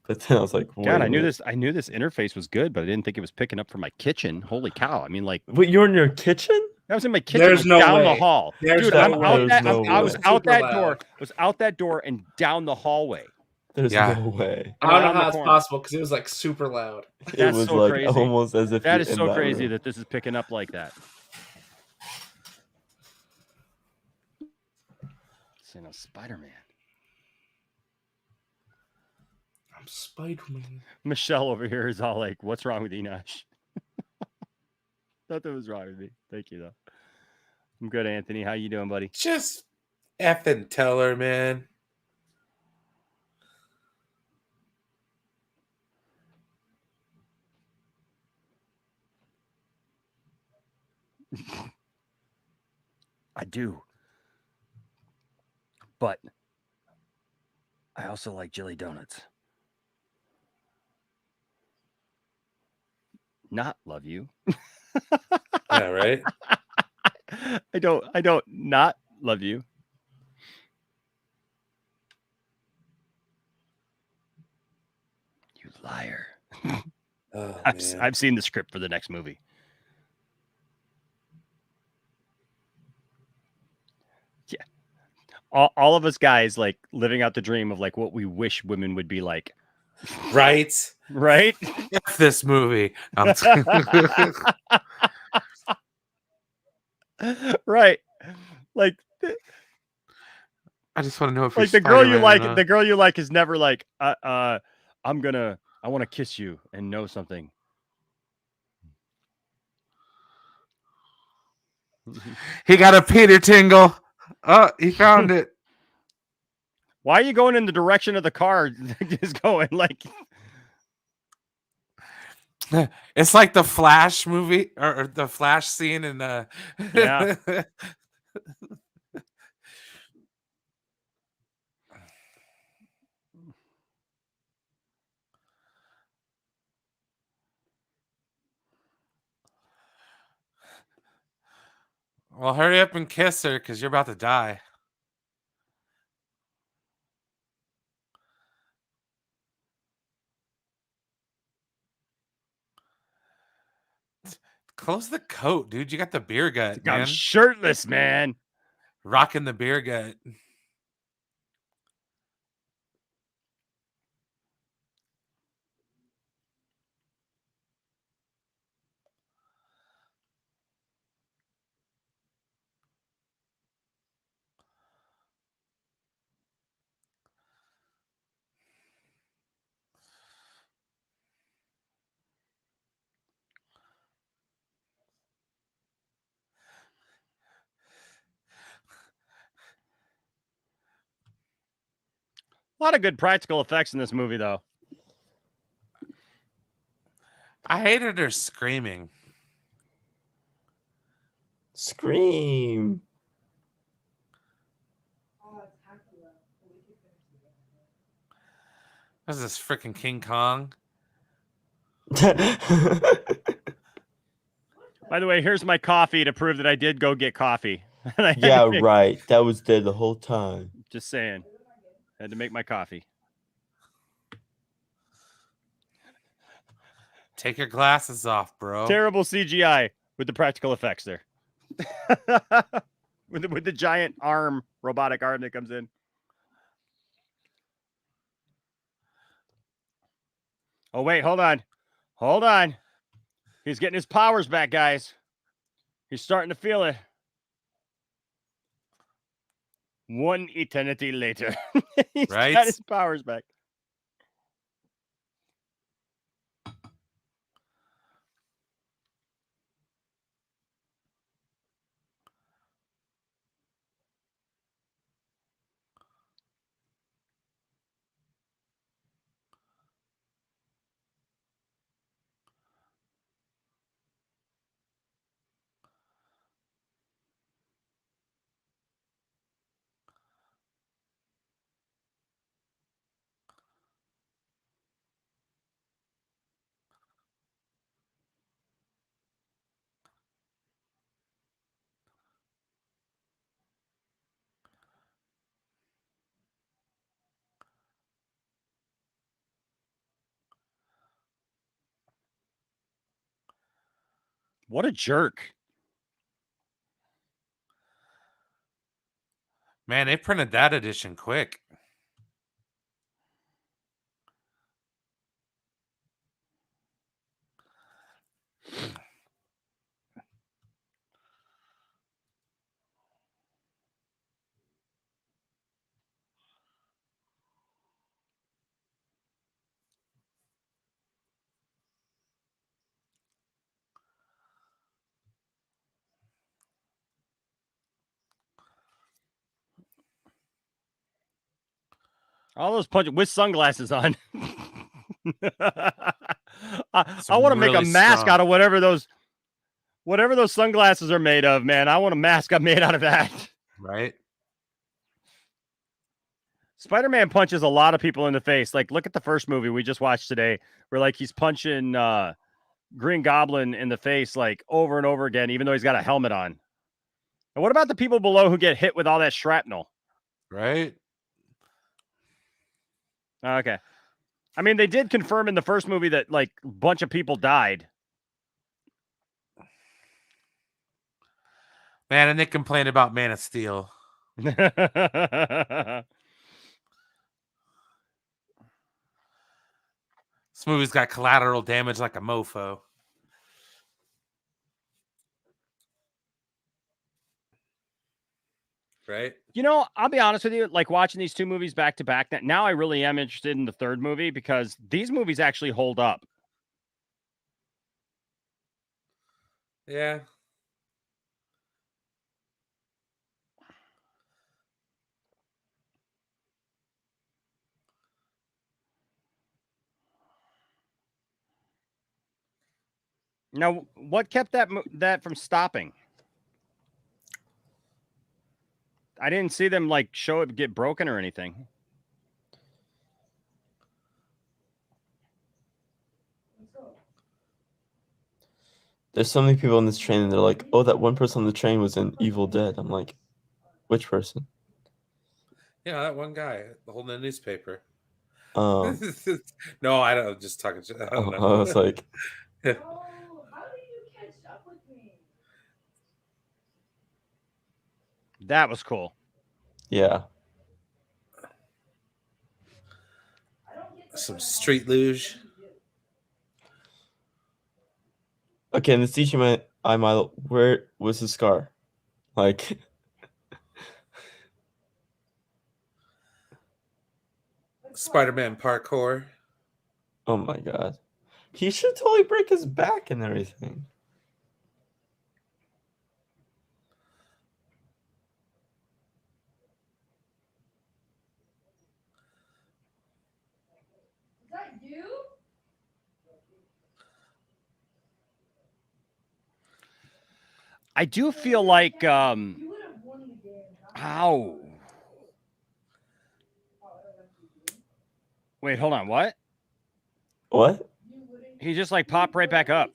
But then I was like, wait God, a I knew minute. this interface was good, but I didn't think it was picking up from my kitchen. Holy cow. I mean, like, Wait, you're in your kitchen? I was in my kitchen, There's like, no down the way. hall. There's Dude, no I'm way. out There's that no I was way. out Super that loud. door. Was out that door and down the hallway. There's Yeah. no way. I don't know around the how it's corner. possible because it was like super loud. It That's was so like crazy. almost as if That you're is in so crazy room. that this is picking up like that. You know, Spider-Man. I'm Spider-Man. Michelle over here is all like, "What's wrong with Enosh?" Nothing was wrong with me. Thank you, though. I'm good, Anthony. How you doing, buddy? Just effing tell her, man. I do, but I also like jelly donuts. Not love you. Yeah, right. I don't not love you. You liar. Oh, I've seen the script for the next movie. Yeah. All of us guys like living out the dream of like what we wish women would be like. right. Right? F this movie. Right. Like I just want to know if like you're the girl you Spider-Man or like, not. the girl you like is never like, I want to kiss you and know something. He got a Peter tingle. Oh, he found it. Why are you going in the direction of the car is going? Like, It's like the Flash movie or the Flash scene in Yeah. Well, hurry up and kiss her because you're about to die. Close the coat, dude. You got the beer gut, I'm man. shirtless, man. Rocking the beer gut. A lot of good practical effects in this movie, though. I hated her screaming. Scream. What is this freaking King Kong? By the way, here's my coffee to prove that I did go get coffee. And I had to Yeah, make- right. That was there the whole time. Just saying. Had to make my coffee. Take your glasses off, bro. Terrible CGI with the practical effects there. with the giant arm, robotic arm that comes in. Oh, wait, hold on. Hold on. He's getting his powers back, guys. He's starting to feel it. One eternity later. He's Right? got his powers back. What a jerk. Man, they printed that edition quick. All those punches with sunglasses on. I Some want to make a really mask strong. out of whatever those sunglasses are made of, man. I want a mask made out of that. Right? Spider-Man punches a lot of people in the face. Like, look at the first movie we just watched today, where like he's punching Green Goblin in the face like over and over again, even though he's got a helmet on. And what about the people below who get hit with all that shrapnel? Right? Okay. I mean, they did confirm in the first movie that like a bunch of people died. Man, and they complained about Man of Steel. This movie's got collateral damage like a mofo. Right? You know, I'll be honest with you, like watching these two movies back to back, now I really am interested in the third movie because these movies actually hold up. Yeah. Now, what kept that from stopping? I didn't see them like show it get broken or anything. There's so many people on this train, and they're like, "Oh, that one person on the train was in Evil Dead." I'm like, "Which person?" Yeah, that one guy holding a newspaper. Um, No, I don't. Just talking shit. I don't know. I was like, Oh, how did you catch up with me? That was cool. "Yeah." Some street luge. Okay, and the CGI model, where was the scar? Like, Spider-Man parkour. oh my god, he should totally break his back and everything. Is that you? I do feel like You would have won the game. ow. Wait, hold on. What? What? he just like popped right back up.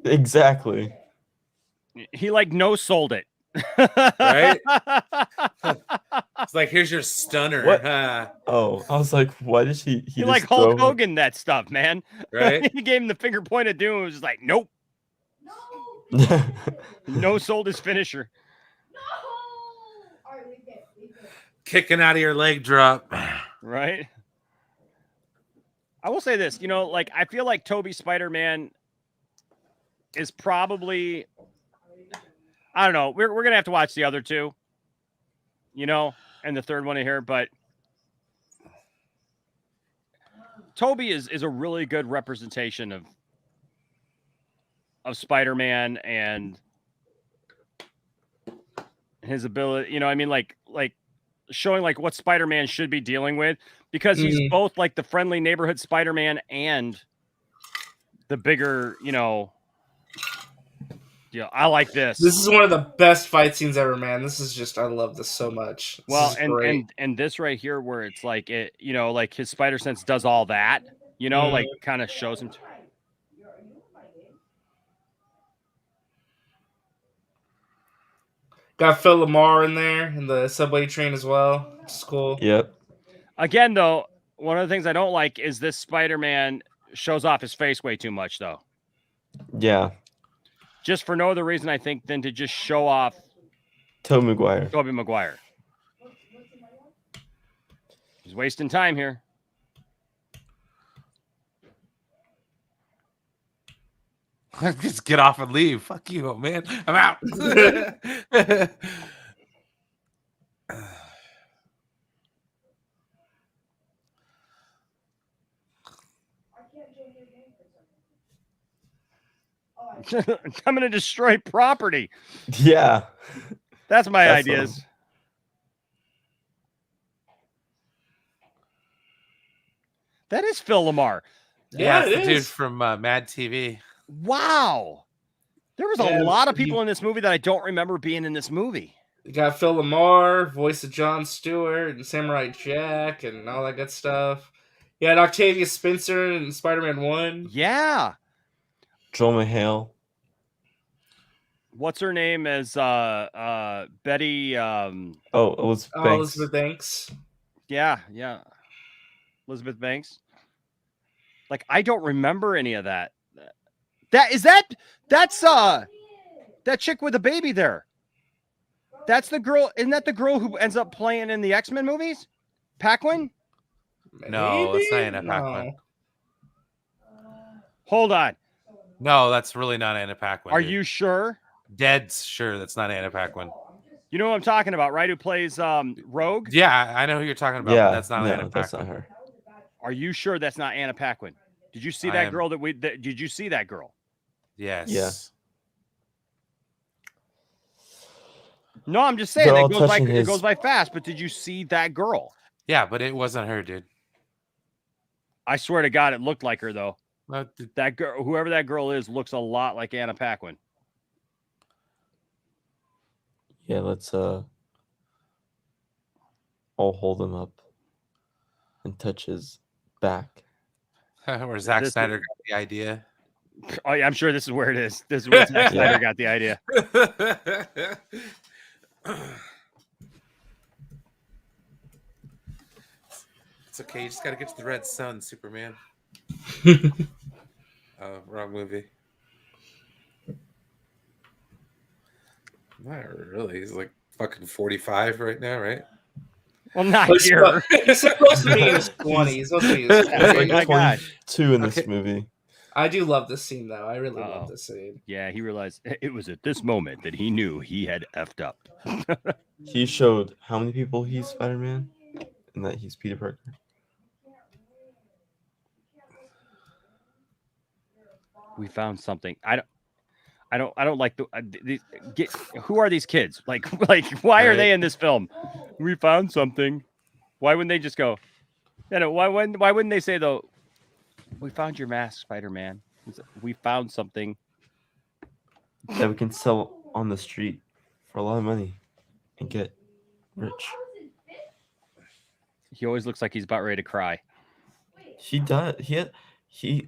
Exactly. He like no sold it. Right? It's like, here's your stunner. What? huh? Oh, I was like, why did he He just like Hulk throw Hogan that stuff, man. Right? He gave him the finger pointed doom and was just like, nope. No. No sold his finisher. No. All right, leave it. Leave it. Kicking out of your leg drop. Right? I will say this, like I feel like Toby Spider-Man is probably, I don't know. We're gonna have to watch the other two, and the third one in here, but Toby is a really good representation of Spider-Man and his ability, I mean, like showing like what Spider-Man should be dealing with, because he's both like the friendly neighborhood Spider-Man and the bigger, I like this. This is one of the best fight scenes ever, man. This is just, I love this so much. This Well, is great. and this right here where it's like it, like his spider sense does all that, like kind of shows him. Got Phil Lamar in there in the subway train as well. It's cool. Yep. Again, though, one of the things I don't like is this Spider-Man shows off his face way too much, though. Yeah. Just for no other reason, I think, than to just show off Tobey Maguire. Tobey Maguire. He's wasting time here. Just get off and leave. Fuck you, man. I'm out. I'm going to destroy property. Yeah. That's my That's ideas. That is Phil Lamar. Yeah, Yeah, it's it the dude is. from Mad TV. Wow. There was Yeah, a lot of people in this movie that I don't remember being in this movie. You got Phil Lamar, voice of Jon Stewart and Samurai Jack and all that good stuff. You had Octavia Spencer in Spider-Man 1. Yeah. Joel McHale. What's her name as Betty? Oh, Elizabeth Oh, Banks. Elizabeth Banks. Yeah. Elizabeth Banks. Like, I don't remember any of that. That's that chick with the baby there. That's the girl. Isn't that the girl who ends up playing in the X-Men movies? Paquin? No, it's not Maybe? Anna Paquin. Hold on. No, that's really not Anna Paquin. Are dude. you sure? Dead sure that's not Anna Paquin? You know what I'm talking about, right? Who plays Rogue? Yeah, I know who you're talking about. Yeah, But that's not Anna no, that's Paquin. not her. Are you sure that's not Anna Paquin? Did you see I that am. girl did you see that girl? Yes. Yeah. No, I'm just saying They're all it goes by touching his- it goes by fast, but did you see that girl? Yeah, but it wasn't her, dude. I swear to God, it looked like her though. Well, That girl, whoever that girl is, looks a lot like Anna Paquin. Yeah, let's all hold him up and touch his back. Where Zack This- Snyder got the idea. Oh yeah, I'm sure this is where it is. This is where Zack Snyder Yeah. got the idea. It's okay. You just got to get to the Red Sun, Superman. Wrong movie. Not really. He's like fucking 45 right now, right? Well, not He's here. supposed to be in his 20s. He's supposed to be in his Oh He's 20s. my like gosh. 22 in this Okay. movie. I do love this scene, though. I really Uh-oh. love this scene. Yeah, he realized it was at this moment that he knew he had effed up. He showed how many people he's Spider-Man and that he's Peter Parker. We found something. I don't like who are these kids? Like why are they in this film? We found something. Why wouldn't they just go? Why wouldn't they say though? We found your mask, Spider-Man. We found something. That we can sell on the street for a lot of money and get rich. He always looks like he's about ready to cry. He does. He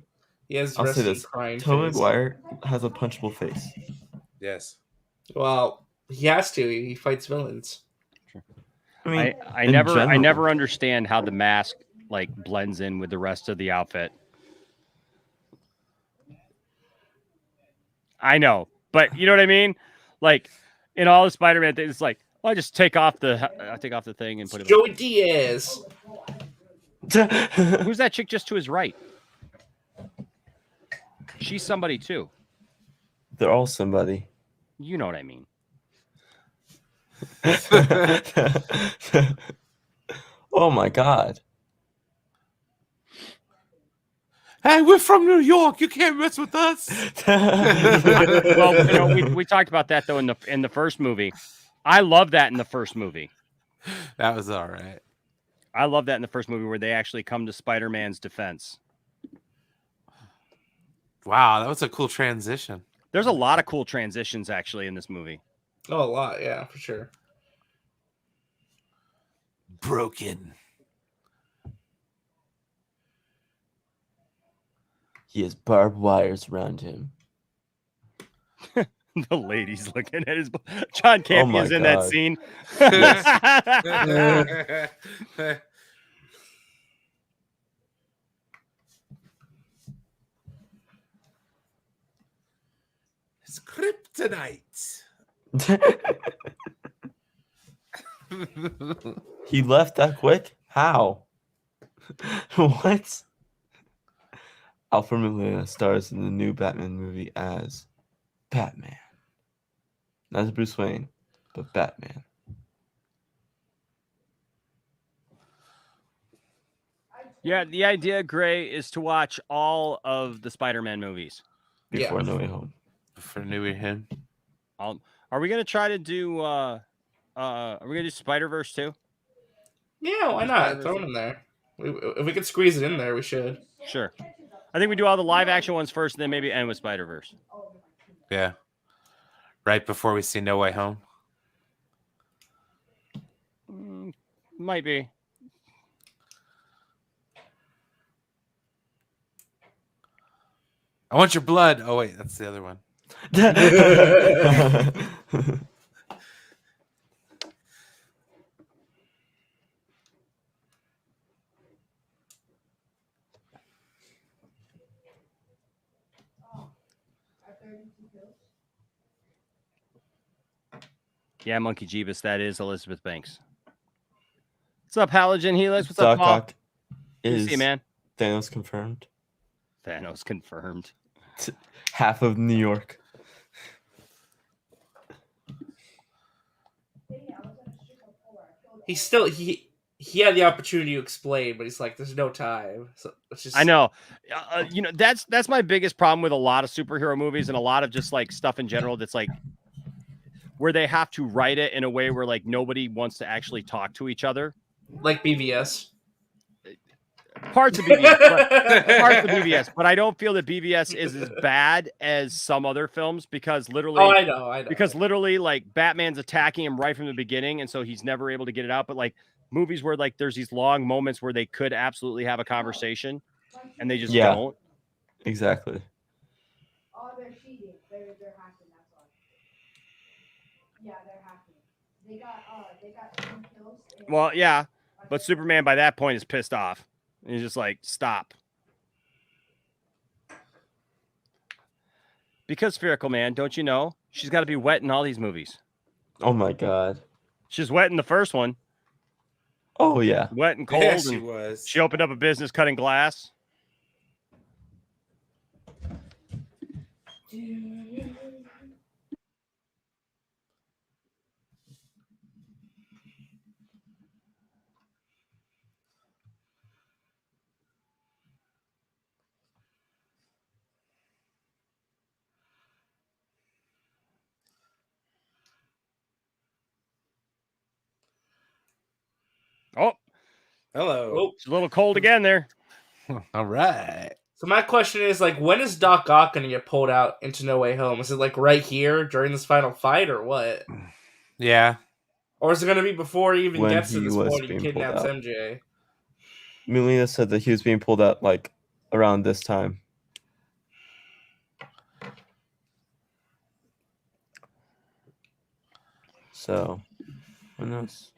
He has I'll say resting this: crying Tobey face. Maguire has a punchable face. Yes. Well, he has to. He fights villains. I mean, I in never general. understand how the mask like blends in with the rest of the outfit. I know, but you know what I mean? Like in all the Spider-Man things, it's like, well, I just take off the thing and put it. Joey Diaz. Who's that chick just to his right? She's somebody too. They're all somebody. You know what I mean? Oh my god. Hey, we're from New York. You can't mess with us. Well, you know, we talked about that though in the first movie. I love that in the first movie. That was all right. I love that in the first movie where they actually come to Spider-Man's defense. Wow, that was a cool transition. There's a lot of cool transitions actually in this movie. Oh, a lot, yeah, for sure. Broken. He has barbed wires around him. The lady's looking at his. John Campea my is in that God. scene. It's kryptonite. He left that quick? How? What? Alfred Molina stars in the new Batman movie as Batman. Not as Bruce Wayne, but Batman. Yeah, the idea, Gray, is to watch all of the Spider-Man movies. Before Yeah. No Way Home. For New him. Are we gonna try to do? Are we gonna do Spider-Verse too? Yeah, why not? Throw it in there. If we could squeeze it in there, we should. Sure. I think we do all the live action ones first, and then maybe end with Spider-Verse. Yeah. Right before we see No Way Home. Might be. I want your blood. Oh wait, that's the other one. Yeah, Monkey Jeebus. That is Elizabeth Banks. What's up, Halogen Helix? What's Doc up, Paul? Ock Good to is see you, man. Thanos confirmed. Thanos confirmed. Half of New York. He had the opportunity to explain, but he's like, "There's no time." So it's just. I know. You know, that's my biggest problem with a lot of superhero movies and a lot of just like stuff in general that's like where they have to write it in a way where like nobody wants to actually talk to each other. Like BVS. Parts of BVS, but I don't feel that BVS is as bad as some other films because literally, Oh, I know. because literally, like Batman's attacking him right from the beginning, and so he's never able to get it out. But like movies where like there's these long moments where they could absolutely have a conversation, and they just don't. Exactly. Oh, they're cheating. They're hacking. That's all. Yeah, they're hacking. They got 10 kills. Well, yeah, but Superman by that point is pissed off. And he's just like, stop. Because Spherical Man, don't you know? She's got to be wet in all these movies. Oh my god. She's wet in the first one. Oh yeah. Wet and cold. Yeah, she and was. she opened up a business cutting glass. Oh, Hello. Oh. it's a little cold again there. All right. So my question is, like, when is Doc Ock gonna get pulled out into No Way Home? Is it like right here during this final fight, or what? Yeah. Or is it gonna be before he even When gets to he this was point? He being pulled kidnaps out. MJ. Molina said that he was being pulled out like around this time. So, who knows?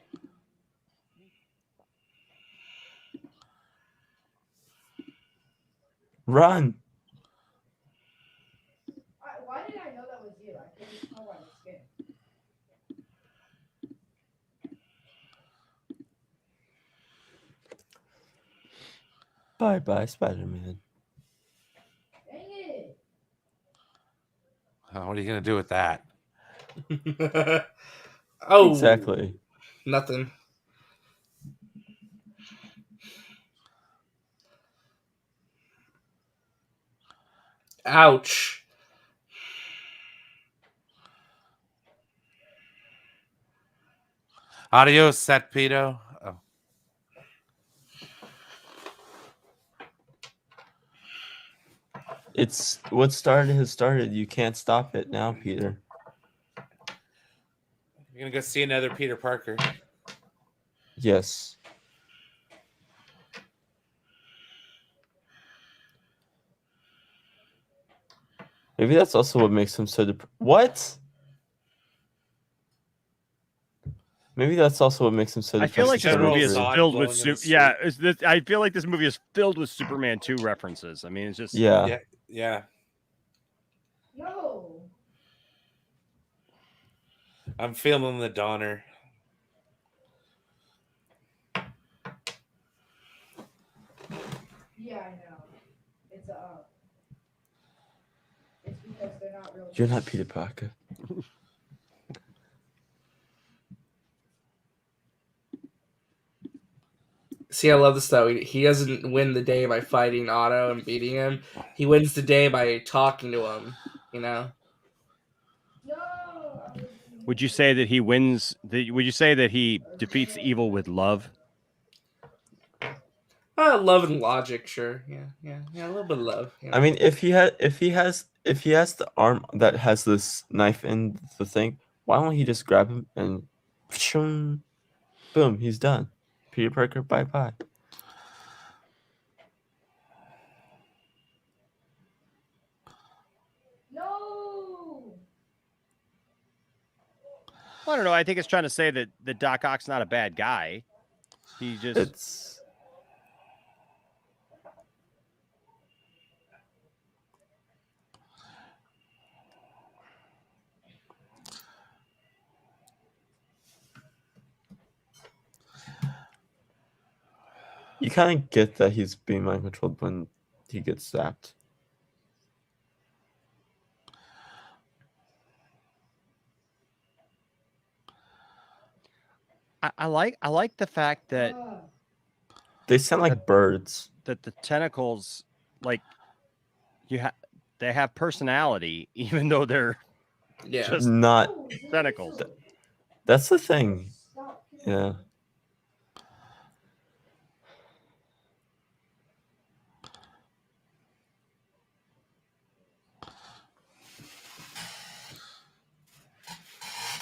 Run! Why did I know that was you? I couldn't tell by the skin. Bye bye, Spider-Man. Dang it! What are you gonna do with that? Oh, Exactly. nothing. Ouch. Adios, Set Pedo. Oh. It's what started has started. You can't stop it now, Peter. You're gonna go see another Peter Parker. Yes. Maybe that's also what makes him so what? Maybe that's also what makes him so I feel like this General movie is Zod filled with blowing in his yeah. I feel like this movie is filled with Superman 2 references. I mean, it's just Yeah. Yeah. No. I'm feeling the Donner. Yeah, I know. It's it's because they're not real. You're not Peter Parker. See, I love this though. He doesn't win the day by fighting Otto and beating him. He wins the day by talking to him. You know. No. would you say that he wins? Would you say that he defeats evil with love? Love and logic, sure. Yeah. A little bit of love. You know? I mean, if he has the arm that has this knife in the thing, why don't he just grab him and boom, he's done. Peter Parker, bye bye. No. Well, I don't know. I think it's trying to say that Doc Ock's not a bad guy. He just It's you kind of get that he's being mind controlled when he gets zapped. I like the fact that They sound like birds. that the tentacles like they have personality even though they're Yeah. just Not tentacles. that's the thing. Stop. Yeah.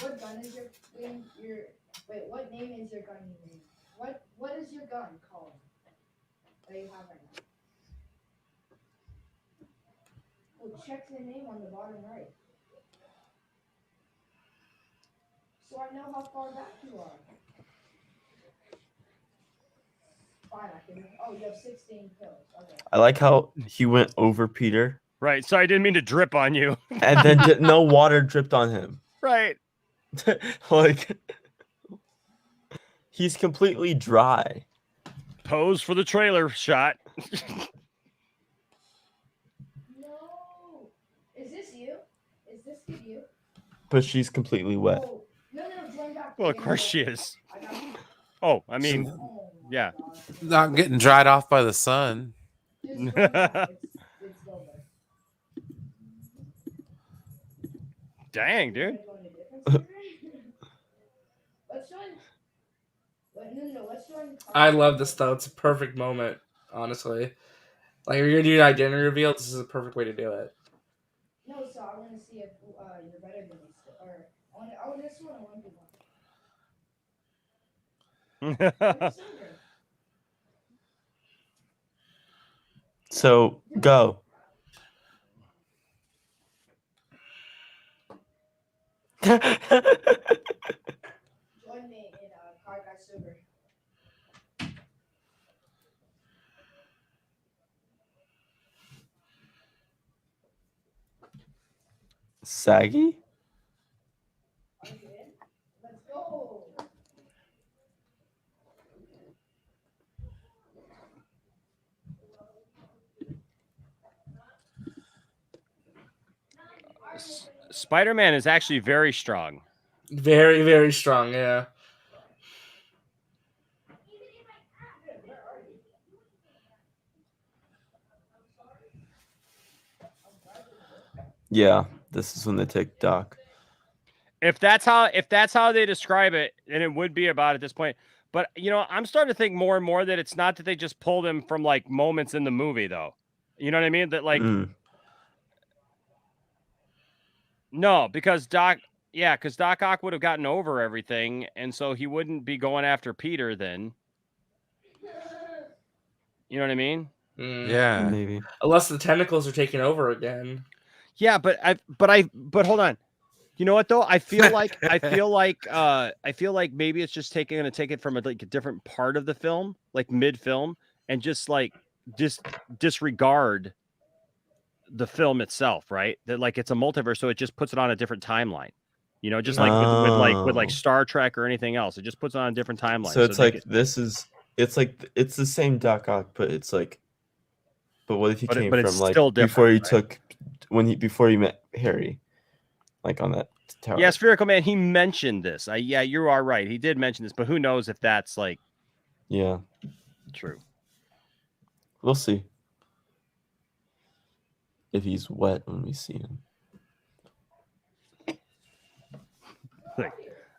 What gun is your wait? What name is your gun you name? What is your gun called that you have right now? Well, check the name on the bottom right, so I know how far back you are. Fine, I can. Oh, you have 16 kills. Okay. I like how he went over Peter Right. So I didn't mean to drip on you. and then no water dripped on him. Right. Like he's completely dry. Pose for the trailer shot. No. Is this you? Is this kid you? But she's completely wet. Oh, no, join back. Well, of course she is. I got you. Oh, I mean, Oh my yeah. God. Not getting dried off by the sun. Just join back. It's still there. Dang, dude. Wanna join a different server? Let's join. No, let's join. I love this though. It's a perfect moment, honestly. Like if you're gonna do an identity reveal, this is a perfect way to do it. No, so I want to see if you're better than me still. Or I want this one. I want to one. So go. Silver. Saggy? Let's go. Spider-Man is actually very strong. Very, very strong. Yeah. Yeah, this is when they take Doc. If that's how they describe it, then it would be about at this point. But I'm starting to think more and more that it's not that they just pulled him from like moments in the movie, though. You know what I mean? That like no, because Doc Ock would have gotten over everything, and so he wouldn't be going after Peter then. You know what I mean? Yeah. Maybe. Unless the tentacles are taking over again. Yeah, but hold on. You know what though? I feel like maybe it's just gonna take it from a different part of the film, like mid-film, and just disregard the film itself, right? That like it's a multiverse, so it just puts it on a different timeline. Just like with Star Trek or anything else, it just puts it on a different timeline. So it's like it's the same Doc Ock, but it's like, but what if he came but from it's like still before different, before he met Harry, like on that tower? Yeah, Spherical Man, he mentioned this. Yeah, you are right. He did mention this, but who knows if that's like true. We'll see. If he's wet when we see him. Like,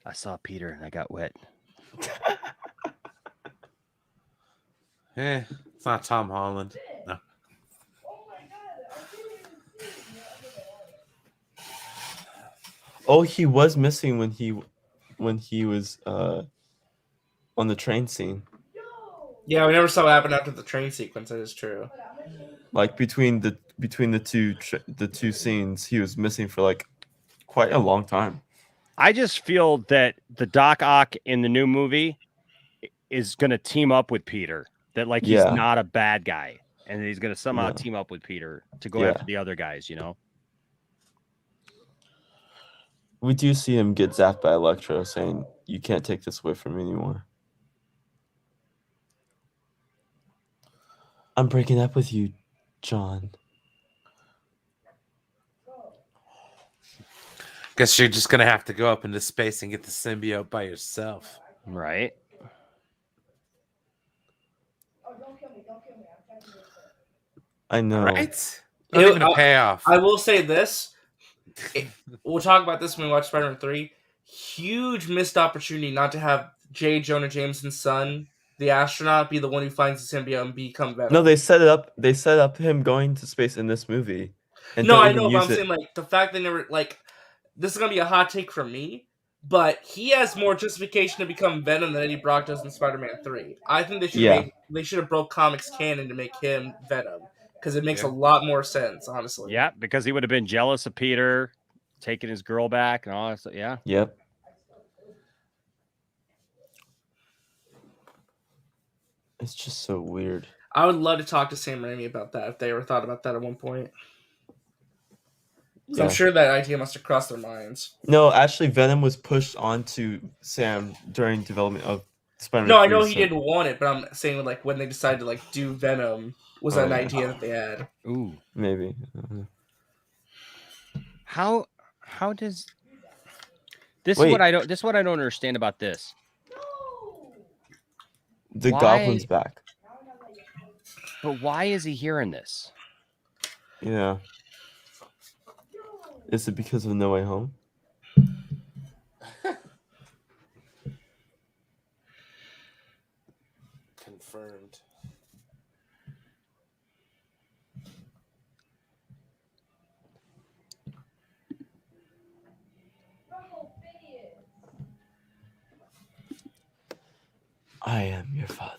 I saw Peter and I got wet. It's not Tom Holland. No. Oh, he was missing when he was on the train scene. Yeah, we never saw what happened after the train sequence. That is true. Like between the two scenes, he was missing for like quite a long time. I just feel that the Doc Ock in the new movie is going to team up with Peter. That like he's not a bad guy, and he's going to somehow team up with Peter to go after the other guys. We do see him get zapped by Electro, saying, "You can't take this away from me anymore." I'm breaking up with you, John. Guess you're just gonna have to go up into space and get the symbiote by yourself, right? I know. Right? Not even a payoff. I will say this. We'll talk about this when we watch Spider-Man 3. Huge missed opportunity not to have J. Jonah Jameson's son, the astronaut, be the one who finds the symbiote and become Venom. No, they set it up. They set up him going to space in this movie. And no, I know, but I'm saying like the fact they never this is gonna be a hot take from me, but he has more justification to become Venom than Eddie Brock does in Spider-Man 3. I think they should have broke comics canon to make him Venom. Because it makes a lot more sense, honestly. Yeah, because he would have been jealous of Peter, taking his girl back and all that stuff. Yeah. Yep. It's just so weird. I would love to talk to Sam Raimi about that if they ever thought about that at one point. Yeah. I'm sure that idea must have crossed their minds. No, actually, Venom was pushed onto Sam during development of Spider-Man. No, I know he didn't want it, but I'm saying when they decided to do Venom, was that an idea that they had? Ooh, maybe. How does this? Is what I don't. This is what I don't understand about this. The Goblin's back. But why is he hearing this? Yeah. Is it because of No Way Home? Confirmed. I am your father.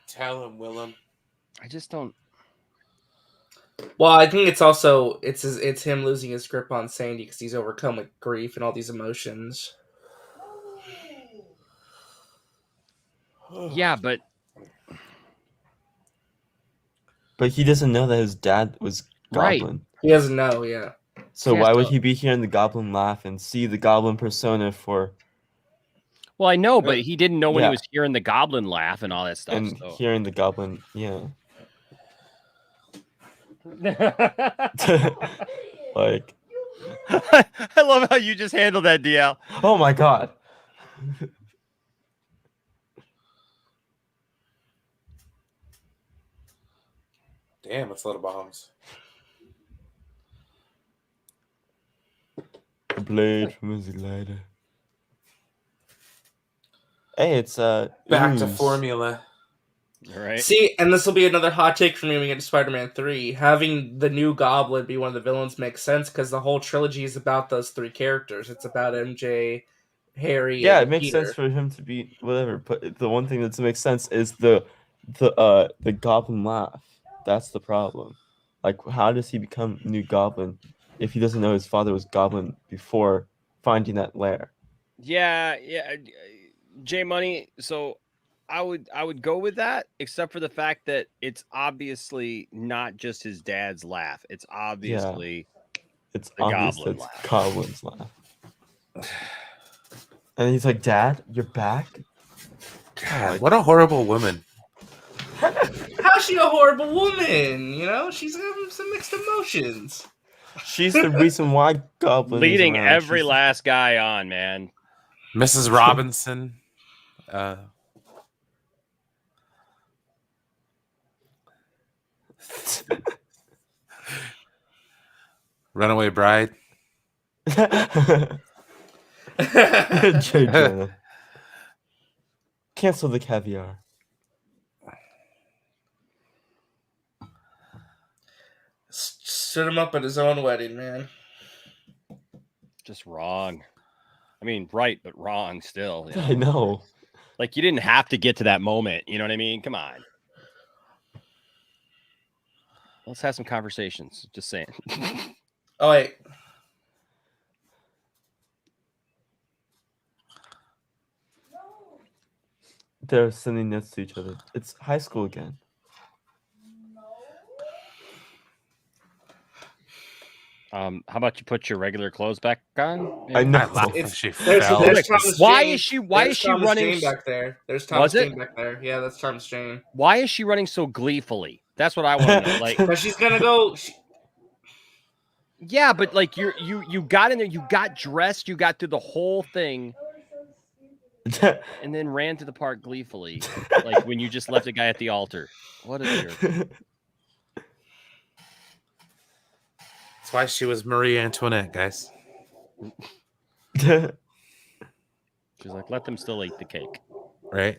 Tell him, Willem. I just don't. Well, I think it's also it's him losing his grip on Sandy because he's overcome with grief and all these emotions. Yeah, but he doesn't know that his dad was Right. Goblin. He doesn't know. Yeah. So Yeah, why would so- he be hearing the Goblin laugh and see the Goblin persona for well, I know, but he didn't know when he Yeah. was hearing the goblin laugh and all that stuff. and So. hearing the Goblin? Yeah. Like, I love how you just handled that, DL. oh my god. Damn, it's a lot of bombs. A blade from his glider. Hey, it's Back to ooze. formula. All right. See, and this will be another hot take for me when we get to Spider-Man 3. Having the new Goblin be one of the villains makes sense because the whole trilogy is about those three characters. It's about MJ, Harry, Yeah, and it makes Peter. sense for him to be whatever, but the one thing that doesn't make sense is the Goblin laugh. That's the problem. Like, how does he become new Goblin if he doesn't know his father was Goblin before finding that lair? Yeah, J Money. So I would go with that, except for the fact that it's obviously not just his dad's laugh. It's obviously It's the obvious Goblin that's laugh. Goblin's laugh. And he's like, "Dad, you're back." God, what a horrible woman. How's she a horrible woman? You know, she's having some mixed emotions. She's the reason why Goblin Leading is around. every She's- last guy on, man. Mrs. Robinson. Runaway Bride. J. Jonah. Cancel the caviar. Stood him up at his own wedding, man. Just wrong. I mean, right, but wrong still. You know? I know. Like, you didn't have to get to that moment. You know what I mean? Come on. Let's have some conversations. Just saying. Oh, wait. They're sending notes to each other. It's high school again. How about you put your regular clothes back on? I know. I laughed when she There's fell. Thomas Why Jane. is she? Why There's is she Thomas running? Jane back there. There's Thomas Was it? Jane back there. Yeah, that's Thomas Jane. Why is she running so gleefully? That's what I want to know. Like, Because she's gonna go. yeah, but like you got in there, you got dressed, you got through the whole thing, and then ran to the park gleefully, like when you just left a guy at the altar. What a jerk! That's why she was Marie Antoinette, guys. She's like, let them still eat the cake. Right?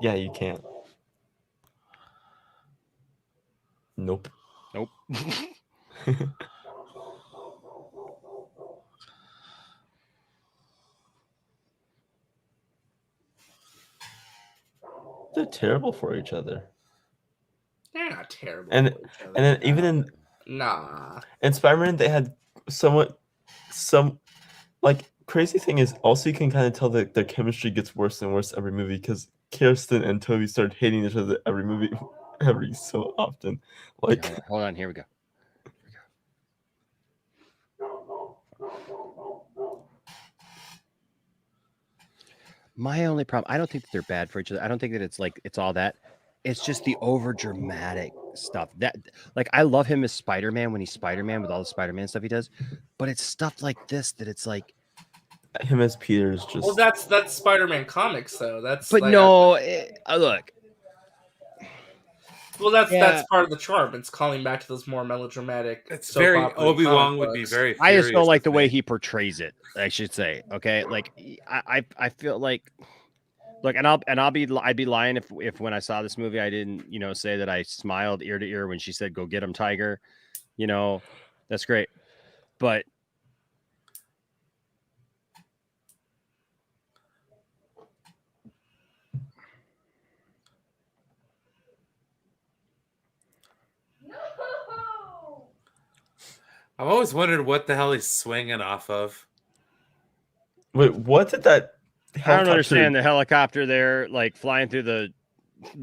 Yeah, you can't. Nope. Nope. They're terrible for each other. They're not terrible. And for each other. and then even in Spider-Man, they had some like crazy thing is also you can kind of tell that their chemistry gets worse and worse every movie because Kirsten and Toby started hating each other every movie, every so often. Like, Yeah, hold on, here we go. My only problem, I don't think that they're bad for each other. I don't think that it's like it's all that. It's just the over dramatic stuff. That like I love him as Spider-Man when he's Spider-Man with all the Spider-Man stuff he does, but it's stuff like this that it's like. him as Peter is just. Well, that's Spider-Man comics though. That's But like, no, look. Well, that's Yeah. part of the charm. It's calling back to those more melodramatic. It's soap very opera Obi-Wan comic would be books. very I just don't furious like with the way me. he portrays it. I should say, okay, like I feel like, look, and I'd be lying if when I saw this movie I didn't say that I smiled ear to ear when she said, "Go get him, Tiger." That's great, but No. I've always wondered what the hell he's swinging off of. Wait, what did that? I don't understand the helicopter there, like flying through the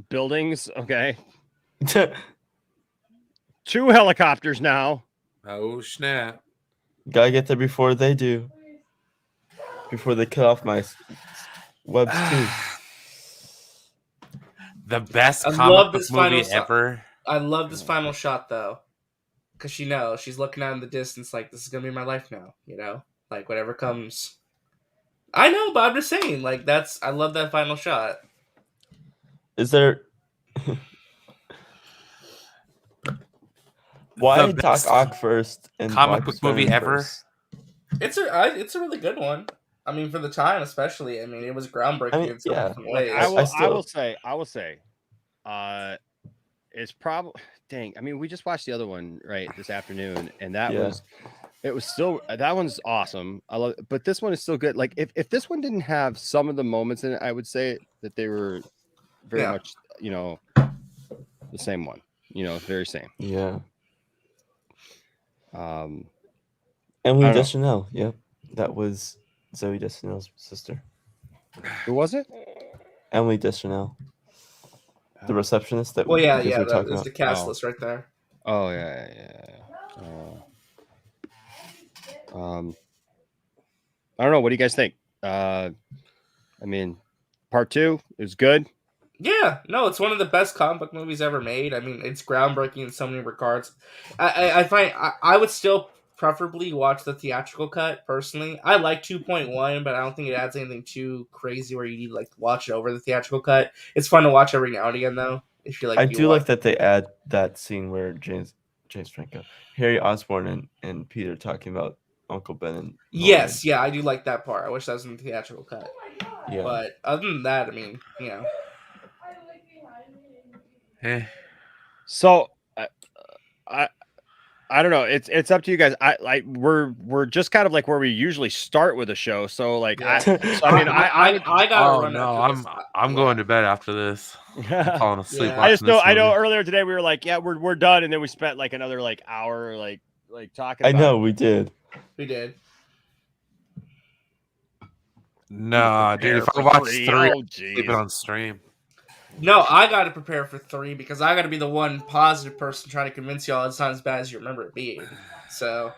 buildings. Okay, 2 helicopters now. Oh snap! Gotta get there before they do. Before they cut off my webs too. The best I comic love book this movie final ever. I love this final shot though, because she knows she's looking out in the distance, like this is gonna be my life now. Like whatever comes. I know, but I'm just saying, like I love that final shot. Is there? Why The Doc best Ock first and comic why book movie Spider-Man ever. first? It's a really good one. I mean, for the time, especially. I mean, it was groundbreaking in so many different Look, ways. I will say, it's probably dang. I mean, we just watched the other one right this afternoon, and that Yeah. was still that one's awesome. I love it, but this one is still good. Like if this one didn't have some of the moments in it, I would say that they were very much the same one. Very same. Yeah. I Emily don't know. Deschanel. Yep, that was Zoe Deschanel's sister. Who was it? Emily Deschanel, the receptionist that Well, yeah, you guys were talking there's about. the cast list right there. Oh yeah. I don't know. What do you guys think? I mean, part 2 is good. Yeah, no, it's one of the best comic book movies ever made. I mean, it's groundbreaking in so many regards. I find I would still preferably watch the theatrical cut personally. I like 2.1, but I don't think it adds anything too crazy where you need to watch it over the theatrical cut. It's fun to watch every now and again though. If you like, I do like that they add that scene where James Franco, Harry Osborn, and Peter talking about Uncle Ben and Yes, yeah, I do like that part. I wish that was in the theatrical cut. Yeah. But other than that, I mean, So I don't know. It's up to you guys. We're just kind of like where we usually start with a show. So like Yeah. I gotta Oh run. no, after this. I'm going to bed after this. I'm falling asleep. Yeah. I just watching know this I know movie. earlier today we were like, yeah, we're done, and then we spent like another hour like talking I about know it. we did. We did. No, dude, if I For watch 3, 3, oh I'll keep it jeez. on stream. No, I got to prepare for 3 because I got to be the one positive person trying to convince y'all it's not as bad as you remember it being. So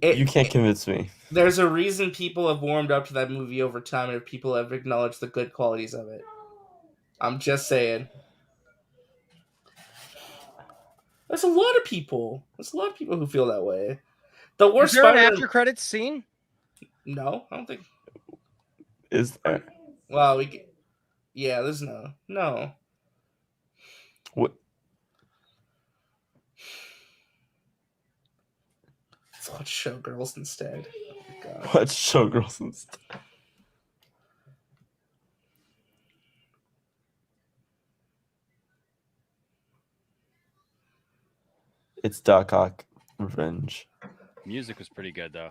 You can't convince me. There's a reason people have warmed up to that movie over time, and people have acknowledged the good qualities of it. I'm just saying. There's a lot of people. There's a lot of people who feel that way. The worst Is there an Spider-Man. after credits scene? No, I don't think. Is there? Well, yeah, there's no. What? Let's watch Showgirls instead. Oh my God. Watch Showgirls instead. It's Doc Ock Revenge. Music was pretty good though.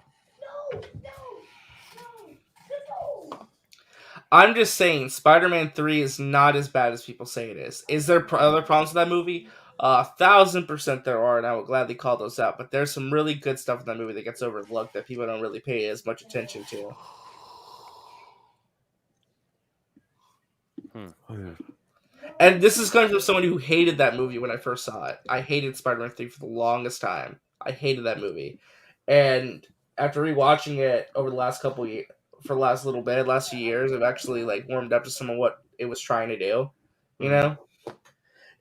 I'm just saying, Spider-Man 3 is not as bad as people say it is. Is there other problems with that movie? 1,000% there are, and I would gladly call those out. But there's some really good stuff in that movie that gets overlooked that people don't really pay as much attention to. And this is coming from someone who hated that movie when I first saw it. I hated Spider-Man 3 for the longest time. I hated that movie. And after rewatching it over the last couple years, for the last little bit, last few years, I've actually warmed up to some of what it was trying to do. You know?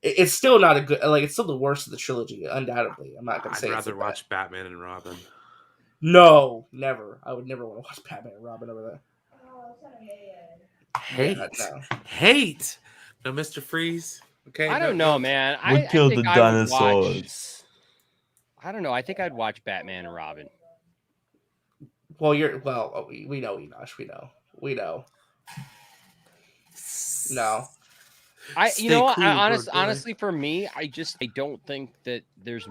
It's still not a good, it's still the worst of the trilogy, undoubtedly. I'm not going to say I'd it's rather watch Batman and Robin. No, never. I would never want to watch Batman and Robin over that. Hate. Yeah, no. Hate. No, Mr. Freeze. Okay. I don't know, man. We I killed think the I would watch. dinosaurs. I don't know. I think I'd watch Batman and Robin. Well, we know, Enosh. We know. No. You know, cool, Bird Boy. honestly, for me, I don't think that there's.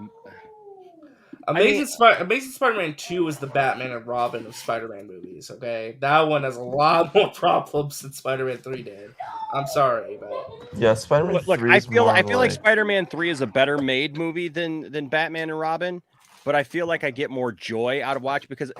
Amazing Spider-Man 2 is the Batman and Robin of Spider-Man movies, okay? That one has a lot more problems than Spider-Man 3 did. I'm sorry, but Yeah, Spider-Man Look, 3 is I feel more like Spider-Man 3 is a better made movie than Batman and Robin, but I feel like I get more joy out of watch because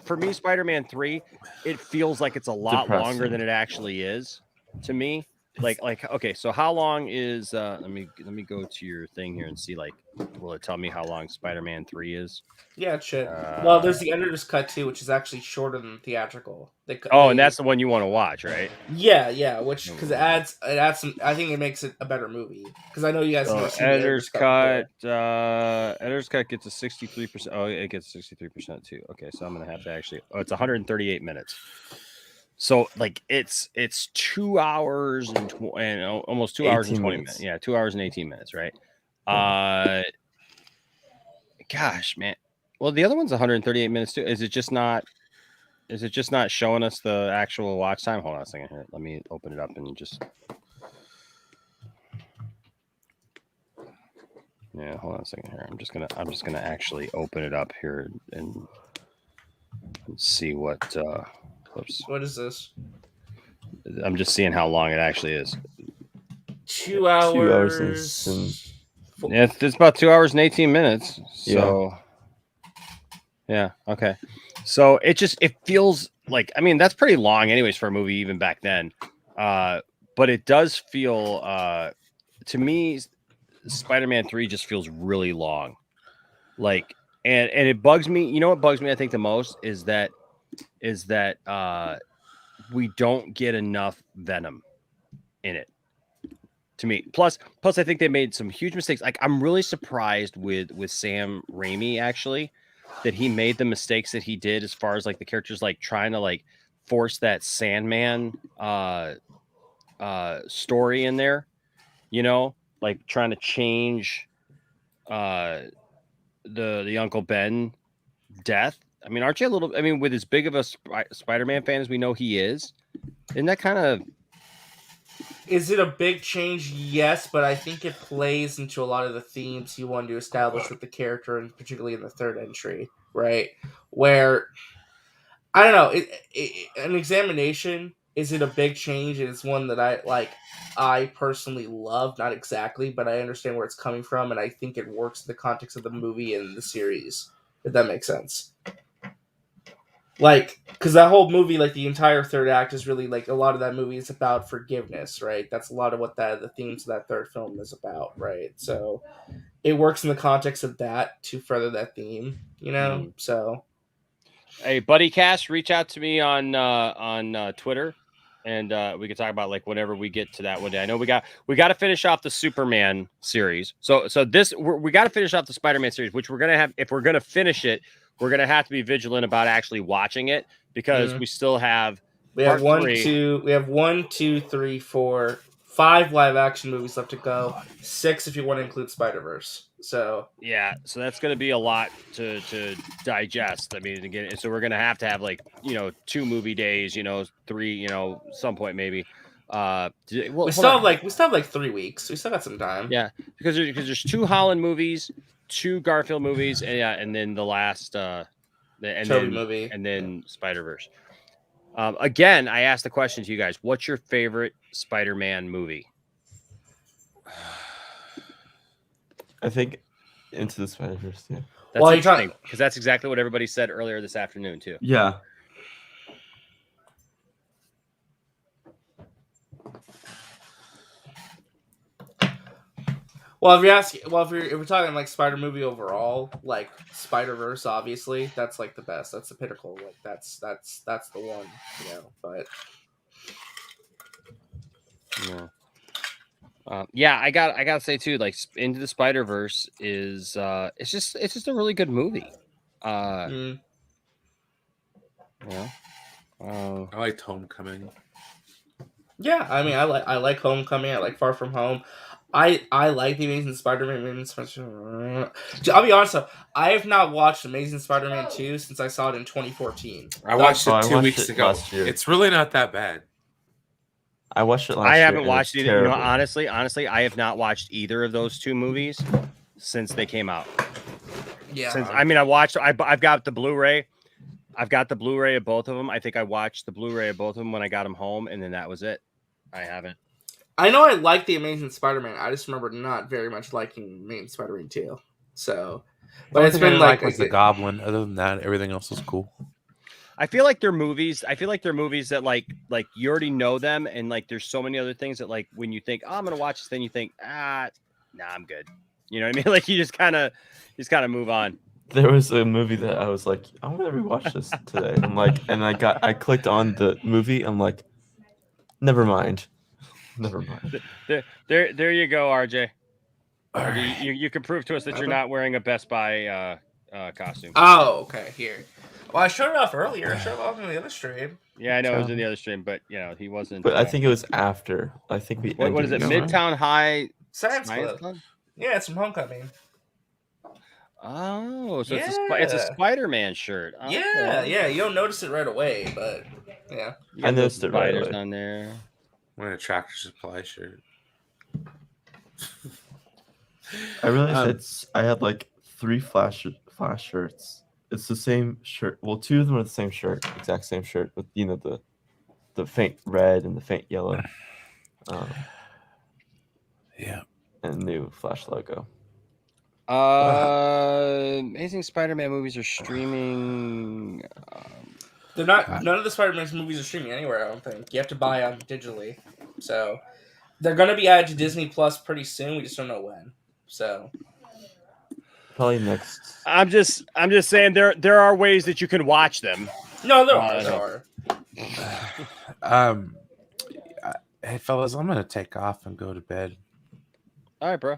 for me, Spider-Man 3, it feels like it's a lot longer Depressing. than it actually is to me. Like okay, so how long is let me go to your thing here and see, like, will it tell me how long Spider-Man 3 is? yeah, it should. Well, there's the editor's cut too, which is actually shorter than the theatrical. And that's the one you want to watch, right? Yeah, which because it adds some. I think it makes it a better movie because I know you guys have never seen the editor's cut. before. Editor's cut gets a 63%. Oh, it gets 63% too. Okay, so I'm gonna have to actually. Oh, it's 138 minutes. So like it's 2 hours and almost 2 hours and 20 minutes. Yeah, 2 hours and 18 minutes, right? Gosh, man. Well, the other one's 138 minutes too. Is it just not showing us the actual watch time? Hold on a second here. Let me open it up and just. Yeah, hold on a second here. I'm just gonna actually open it up here and see what. Oops. What is this? I'm just seeing how long it actually is. 2 hours. 2 hours and Yeah, it's about 2 hours and 18 minutes. So, yeah, okay. So it feels like, I mean, that's pretty long, anyways, for a movie even back then. But it does feel, to me, Spider-Man 3 just feels really long. Like, and it bugs me. You know what bugs me? I think the most is that we don't get enough Venom in it. To me, plus, I think they made some huge mistakes. Like, I'm really surprised with Sam Raimi, actually, that he made the mistakes that he did as far as like the characters, like trying to like force that Sandman story in there, you know, like trying to change the Uncle Ben death. I mean, aren't you a little? I mean, with as big of a Spider-Man fan as we know he is, isn't that kind of? Is it a big change? Yes, but I think it plays into a lot of the themes he wanted to establish with the character, and particularly in the third entry, right? Where I don't know, an examination. Is it a big change? It's one that I personally love, not exactly, but I understand where it's coming from, and I think it works in the context of the movie and the series. If that makes sense. Like, because that whole movie, like the entire third act is really like a lot of that movie is about forgiveness, right? That's a lot of what the themes of that third film is about, right? So it works in the context of that to further that theme, you know. Mhm. So, Hey, Buddy Cast, reach out to me on Twitter, and we can talk about like whenever we get to that one day. I know we got to finish off the Superman series. So we got to finish off the Spider-Man series, which we're gonna have. If we're gonna finish it, we're gonna have to be vigilant about actually watching it because we still have. We have part 3. We have 1, 2, 3, 4, 5 live action movies left to go. 6 if you want to include Spider-Verse. So yeah, so that's going to be a lot to digest. I mean, again, so we're going to have like 2 movie days, 3, some point maybe. we still have like 3 weeks. We still got some time. Yeah, because there's 2 Holland movies, 2 Garfield movies, and then the last Tobey movie, and then Spider-Verse. Again, I asked the question to you guys: what's your favorite Spider-Man movie? I think Into the Spider-Verse. Yeah. That's interesting because that's exactly what everybody said earlier this afternoon too. Yeah. Well, if we're talking like Spider movie overall, like Spider-Verse, obviously, that's like the best. That's the pinnacle. Like that's the one, But I gotta say too, like Into the Spider-Verse is it's just a really good movie. I liked Homecoming. Yeah, I mean, I like Homecoming. I like Far From Home. I like the Amazing Spider-Man. I'll be honest though, I have not watched Amazing Spider-Man 2 since I saw it in 2014. I watched Oh, it I 2 watched weeks it ago. last year. It's really not that bad. I watched it last I year. haven't and watched it's either. You know, terrible. honestly, I have not watched either of those two movies since they came out. Yeah, Since I mean, I've got the Blu-ray. I've got the Blu-ray of both of them. I think I watched the Blu-ray of both of them when I got them home, and then that was it. I haven't. I know I like the Amazing Spider-Man. I just remember not very much liking Amazing Spider-Man 2. So, The but only it's thing I been didn't like like was the Goblin. Other than that, everything else was cool. I feel like they're movies. I feel like they're movies that like you already know them, and like there's so many other things that like when you think, oh, I'm gonna watch this, then you think, nah, I'm good. You know what I mean? Like you just kind of move on. There was a movie that I was like, I'm gonna rewatch this today. I'm like, and I clicked on the movie. I'm like, never mind. There you go, RJ. All RJ, right. you can prove to us that you're not wearing a Best Buy costume. Oh, okay. Here. Well, I showed it off earlier. I showed it off in the other stream. Yeah, I know it was in the other stream, but you know he wasn't. But I think it was after. I think we. What is it? ended Midtown High Science Science Club. Club? Yeah, it's from Homecoming. Oh, so Yeah. it's a Spider-Man shirt. Yeah, Okay. yeah. You don't notice it right away, but yeah. You I got those noticed it right spiders away. on there. Wearing a Tractor Supply shirt. I realized I had like 3 flash shirts. It's the same shirt. Well, 2 of them are the same shirt, exact same shirt, with the faint red and the faint yellow. Yeah. And new Flash logo. Amazing Spider-Man movies are streaming. They're not. None of the Spider-Man movies are streaming anywhere. I don't think you have to buy them digitally. So they're gonna be added to Disney Plus pretty soon. We just don't know when. So Probably next. I'm just saying there are ways that you can watch them. no, there are. Hey fellas, I'm gonna take off and go to bed. All right, bro.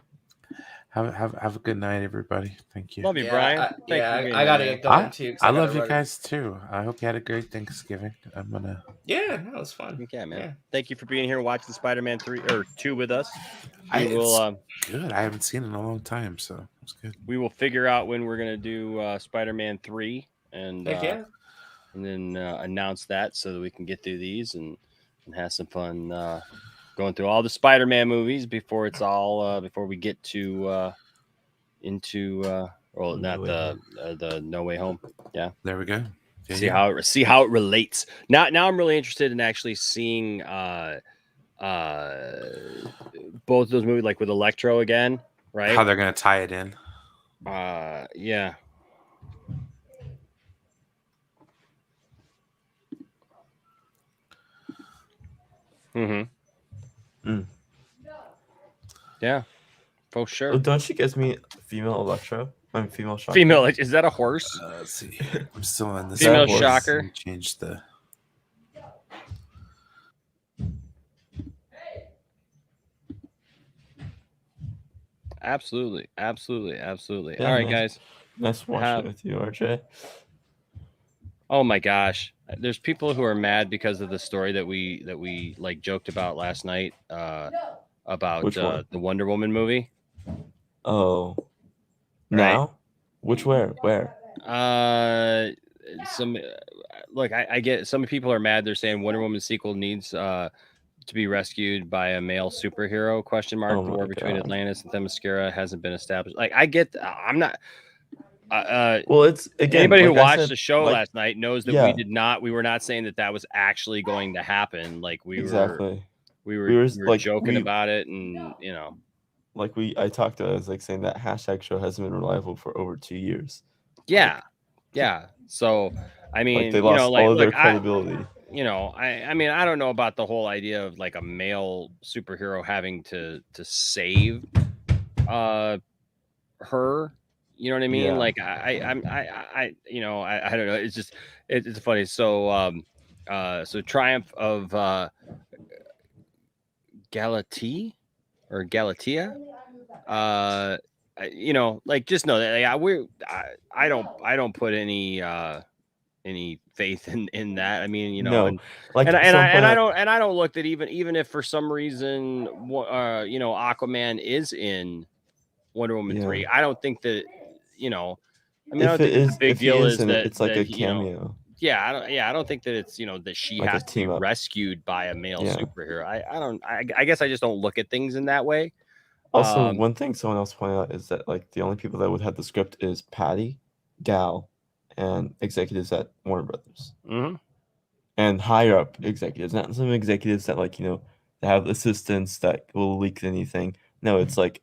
Have a good night, everybody. Thank you. Love you, Brian. I gotta get going too. 'cause I gotta love you run. guys too. I hope you had a great Thanksgiving. I'm gonna. Yeah, no, it was fun. Okay, man. Yeah. Thank you for being here and watching Spider-Man 3 or 2 with us. I We will good. I haven't seen it in a long time, so it's good. we will figure out when we're gonna do Spider-Man 3 and Heck yeah. and then announce that so that we can get through these and have some fun going through all the Spider-Man movies before it's all before we get to into well, not the No Way Home. Yeah, There we go. Yeah, see how it relates. Now I'm really interested in actually seeing both of those movies, like with Electro again, right? how they're gonna tie it in. Yeah. Yeah, for sure. Oh, don't you guys mean female Electro? I'm female Shocker. Female, is that a horse? Let's see. I'm still on this. Female horse. Shocker. Let me change the. Absolutely. Yeah, All right, man. guys. Nice watching with you, RJ. Oh my gosh, there's people who are mad because of the story that we like joked about last night about Which one? the Wonder Woman movie. Oh. Right. Now? Which where? Some look, I get some people are mad. They're saying Wonder Woman sequel needs to be rescued by a male superhero? Question mark. Oh The my war between God. Atlantis and Themyscira hasn't been established. Like I get, I'm not. Well, it's again. Anybody who like I watched said, the show like, last night knows that we were not saying that was actually going to happen. Like we exactly. were like, joking about it, and you know, Like I talked to, I was like saying that hashtag show hasn't been reliable for over 2 years. yeah. So I mean, Like they lost all of their credibility. I mean, I don't know about the whole idea of like a male superhero having to save her. You know what I mean? Yeah. Like I don't know. It's just it's funny. So so Triumph of Galatea or Galatea. Like just know that I don't put any faith in that. I mean, you know, No, like and someone pointed out, I don't look that even if for some reason you know, Aquaman is in Wonder Woman yeah. 3, I don't think that, you know, I mean, I don't think that the big If he deal is is in it, that it's like a you know, cameo, yeah, I don't think that it's, you know, that she like a has to be team up. rescued by a male Yeah. superhero. I guess I just don't look at things in that way. Also, one thing someone else pointed out is that like the only people that would have the script is Patty, Gal, and executives at Warner Brothers, Mhm. and higher up executives, not some executives that like, you know, that have assistants that will leak anything. No, it's like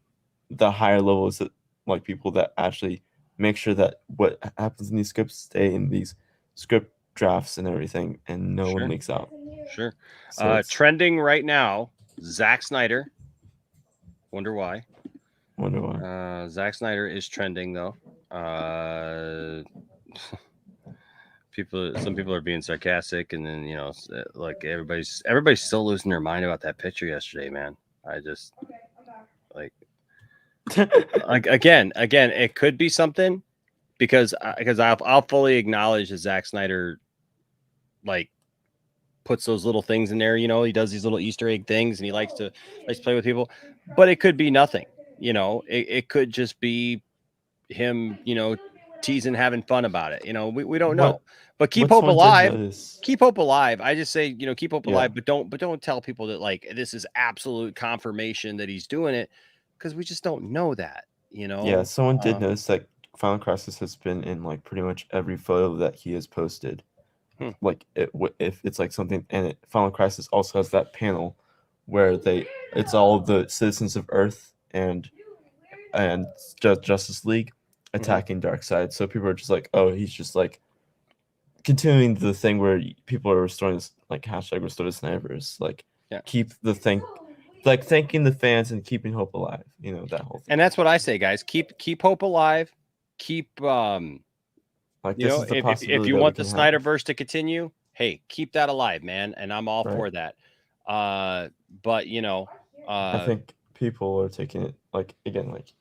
the higher levels, like people that actually make sure that what happens in these scripts stay in these script drafts and everything, and no one Sure. leaks out. Sure. So it's Trending right now, Zack Snyder. Wonder why. wonder why. Zack Snyder is trending though. Some people are being sarcastic, and then, you know, like everybody's still losing their mind about that picture yesterday, man. I just like again, it could be something because I'll fully acknowledge that Zack Snyder like puts those little things in there. You know, he does these little Easter egg things, and he likes to play with people. But it could be nothing. You know, it could just be him, you know, teasing, having fun about it. You know, we don't know. But keep what hope someone did alive. notice- Keep hope alive. I just say, you know, keep hope Yeah. alive, but don't tell people that like this is absolute confirmation that he's doing it, because we just don't know that. You know. Yeah, someone did notice that Final Crisis has been in like pretty much every photo that he has posted. Like if it's like something, and Final Crisis also has that panel where it's all the citizens of Earth and Justice League attacking Darkseid. So people are just like, oh, he's just like continuing the thing where people are restoring this, like hashtag restore the snipers, like keep the thing, like thanking the fans and keeping hope alive. You know, that whole thing. And that's what I say, guys. Keep hope alive. Keep like you this know, is the if possibility you that want we the can have. Snyderverse to continue, hey, keep that alive, man, and I'm all for that. But you know, I think people are taking it like again, like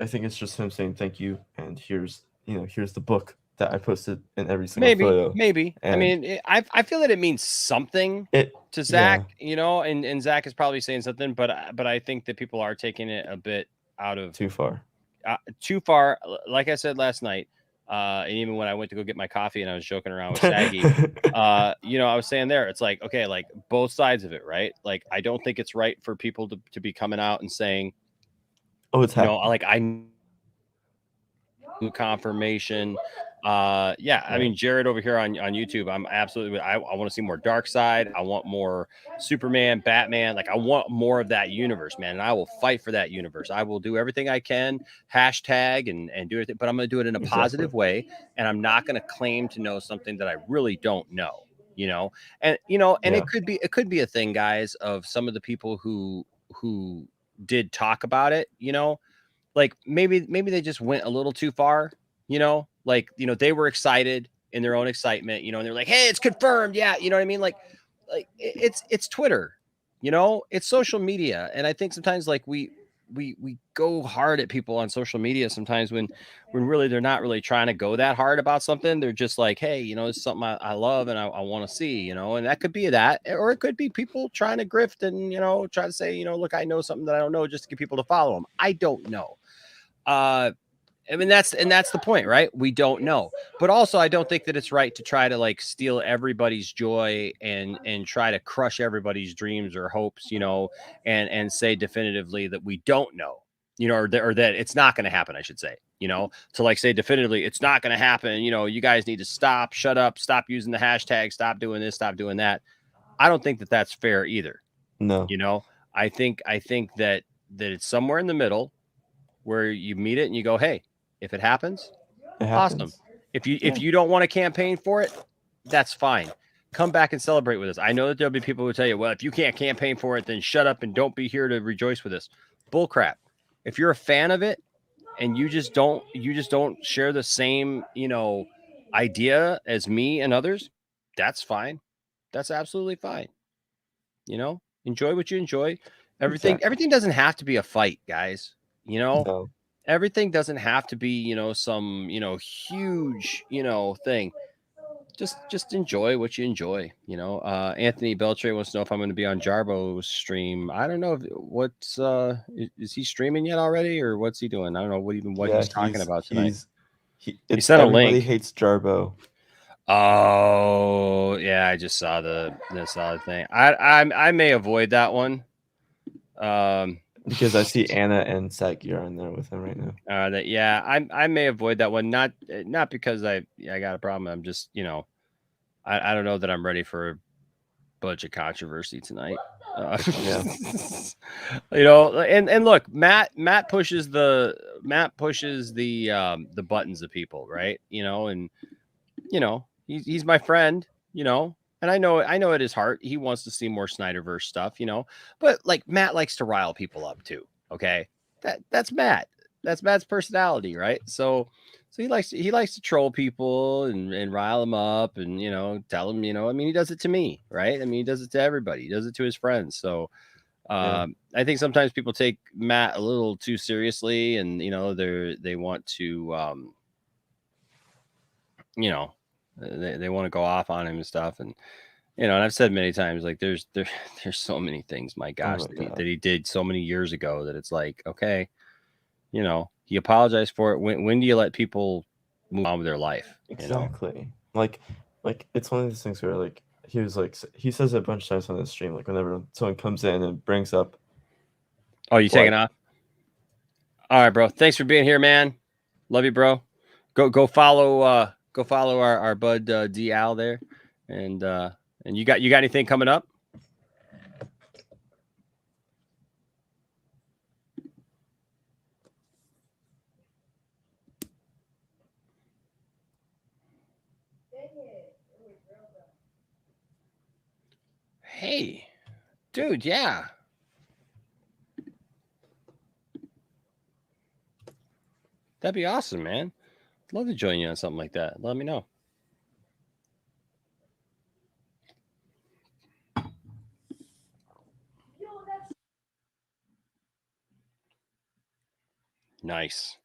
I think it's just him saying thank you, and here's the book that I posted in every single photo. maybe. I And mean, I feel that it means something to Zach, you know, and Zach is probably saying something, but I think that people are taking it a bit out of too far. Too far. Like I said last night, and even when I went to go get my coffee and I was joking around with Saggy, you know, I was saying there, it's like, okay, like both sides of it, right? Like, I don't think it's right for people to be coming out and saying, oh, it's happening. Like I confirmation. Yeah, I mean, Jared over here on YouTube, I'm absolutely, I want to see more Darkseid. I want more Superman, Batman. Like I want more of that universe, man. And I will fight for that universe. I will do everything I can, hashtag and do everything, but I'm going to do it in a positive way. And I'm not going to claim to know something that I really don't know, you know? And, you know, and it could be a thing, guys, of some of the people who did talk about it, you know, like maybe they just went a little too far, you know, like, you know, they were excited in their own excitement, you know, and they're like, hey, it's confirmed. Yeah. You know what I mean? Like it's Twitter, you know, it's social media. And I think sometimes like we go hard at people on social media sometimes when really they're not really trying to go that hard about something. They're just like, hey, you know, it's something I love and I want to see, you know, and that could be that, or it could be people trying to grift and, you know, try to say, you know, look, I know something that I don't know just to get people to follow them. I don't know. I mean, that's the point, right? We don't know, but also I don't think that it's right to try to like steal everybody's joy and try to crush everybody's dreams or hopes, you know, and say definitively that we don't know, you know, or that it's not going to happen, I should say, you know, to like say definitively it's not going to happen. You know, you guys need to stop, shut up, stop using the hashtag, stop doing this, stop doing that. I don't think that that's fair either. No, you know, I think that it's somewhere in the middle where you meet it and you go, hey, if it happens, awesome. If you don't want to campaign for it, that's fine. Come back and celebrate with us. I know that there'll be people who tell you, well, if you can't campaign for it, then shut up and don't be here to rejoice with us. Bull crap. If you're a fan of it and you just don't share the same, you know, idea as me and others, that's fine. That's absolutely fine. You know, enjoy what you enjoy. Everything doesn't have to be a fight, guys. You know, no. Everything doesn't have to be, you know, some, you know, huge, you know, thing. just enjoy what you enjoy. You know, Anthony Beltre wants to know if I'm going to be on Jarbo's stream. I don't know what's is he streaming yet already, or what's he doing? I don't know what Yeah, he's talking about tonight. It's sent a Everybody link. Hates Jarbo. Oh yeah, I just saw the thing. I may avoid that one. Because I see Anna and Sakir on there with him right now. I may avoid that one. Not because I got a problem. I'm just, you know, I don't know that I'm ready for a bunch of controversy tonight. Yeah. You know, and look, Matt pushes the buttons of people, right? You know, and you know, he's my friend, you know, and I know at his heart he wants to see more Snyderverse stuff, you know, but like Matt likes to rile people up too. Okay, that's Matt. That's Matt's personality, right? So he likes to troll people and rile them up and, you know, tell them, you know, I mean, he does it to me, right? I mean, he does it to everybody. He does it to his friends. So I think sometimes people take Matt a little too seriously, and you know, they want to you know, they want to go off on him and stuff. And, you know, and I've said many times, like there's so many things, my gosh, that he did so many years ago that it's like, okay, you know, he apologized for it. When do you let people move on with their life? Exactly. You know? Like it's one of those things where like he was like, he says it a bunch of times on the stream, like whenever someone comes in and brings up. Oh, you taking off? All right, bro. Thanks for being here, man. Love you, bro. Go follow our bud D Al there, and you got anything coming up? Hey, dude, yeah. That'd be awesome, man. I'd love to join you on something like that. Let me know. Nice.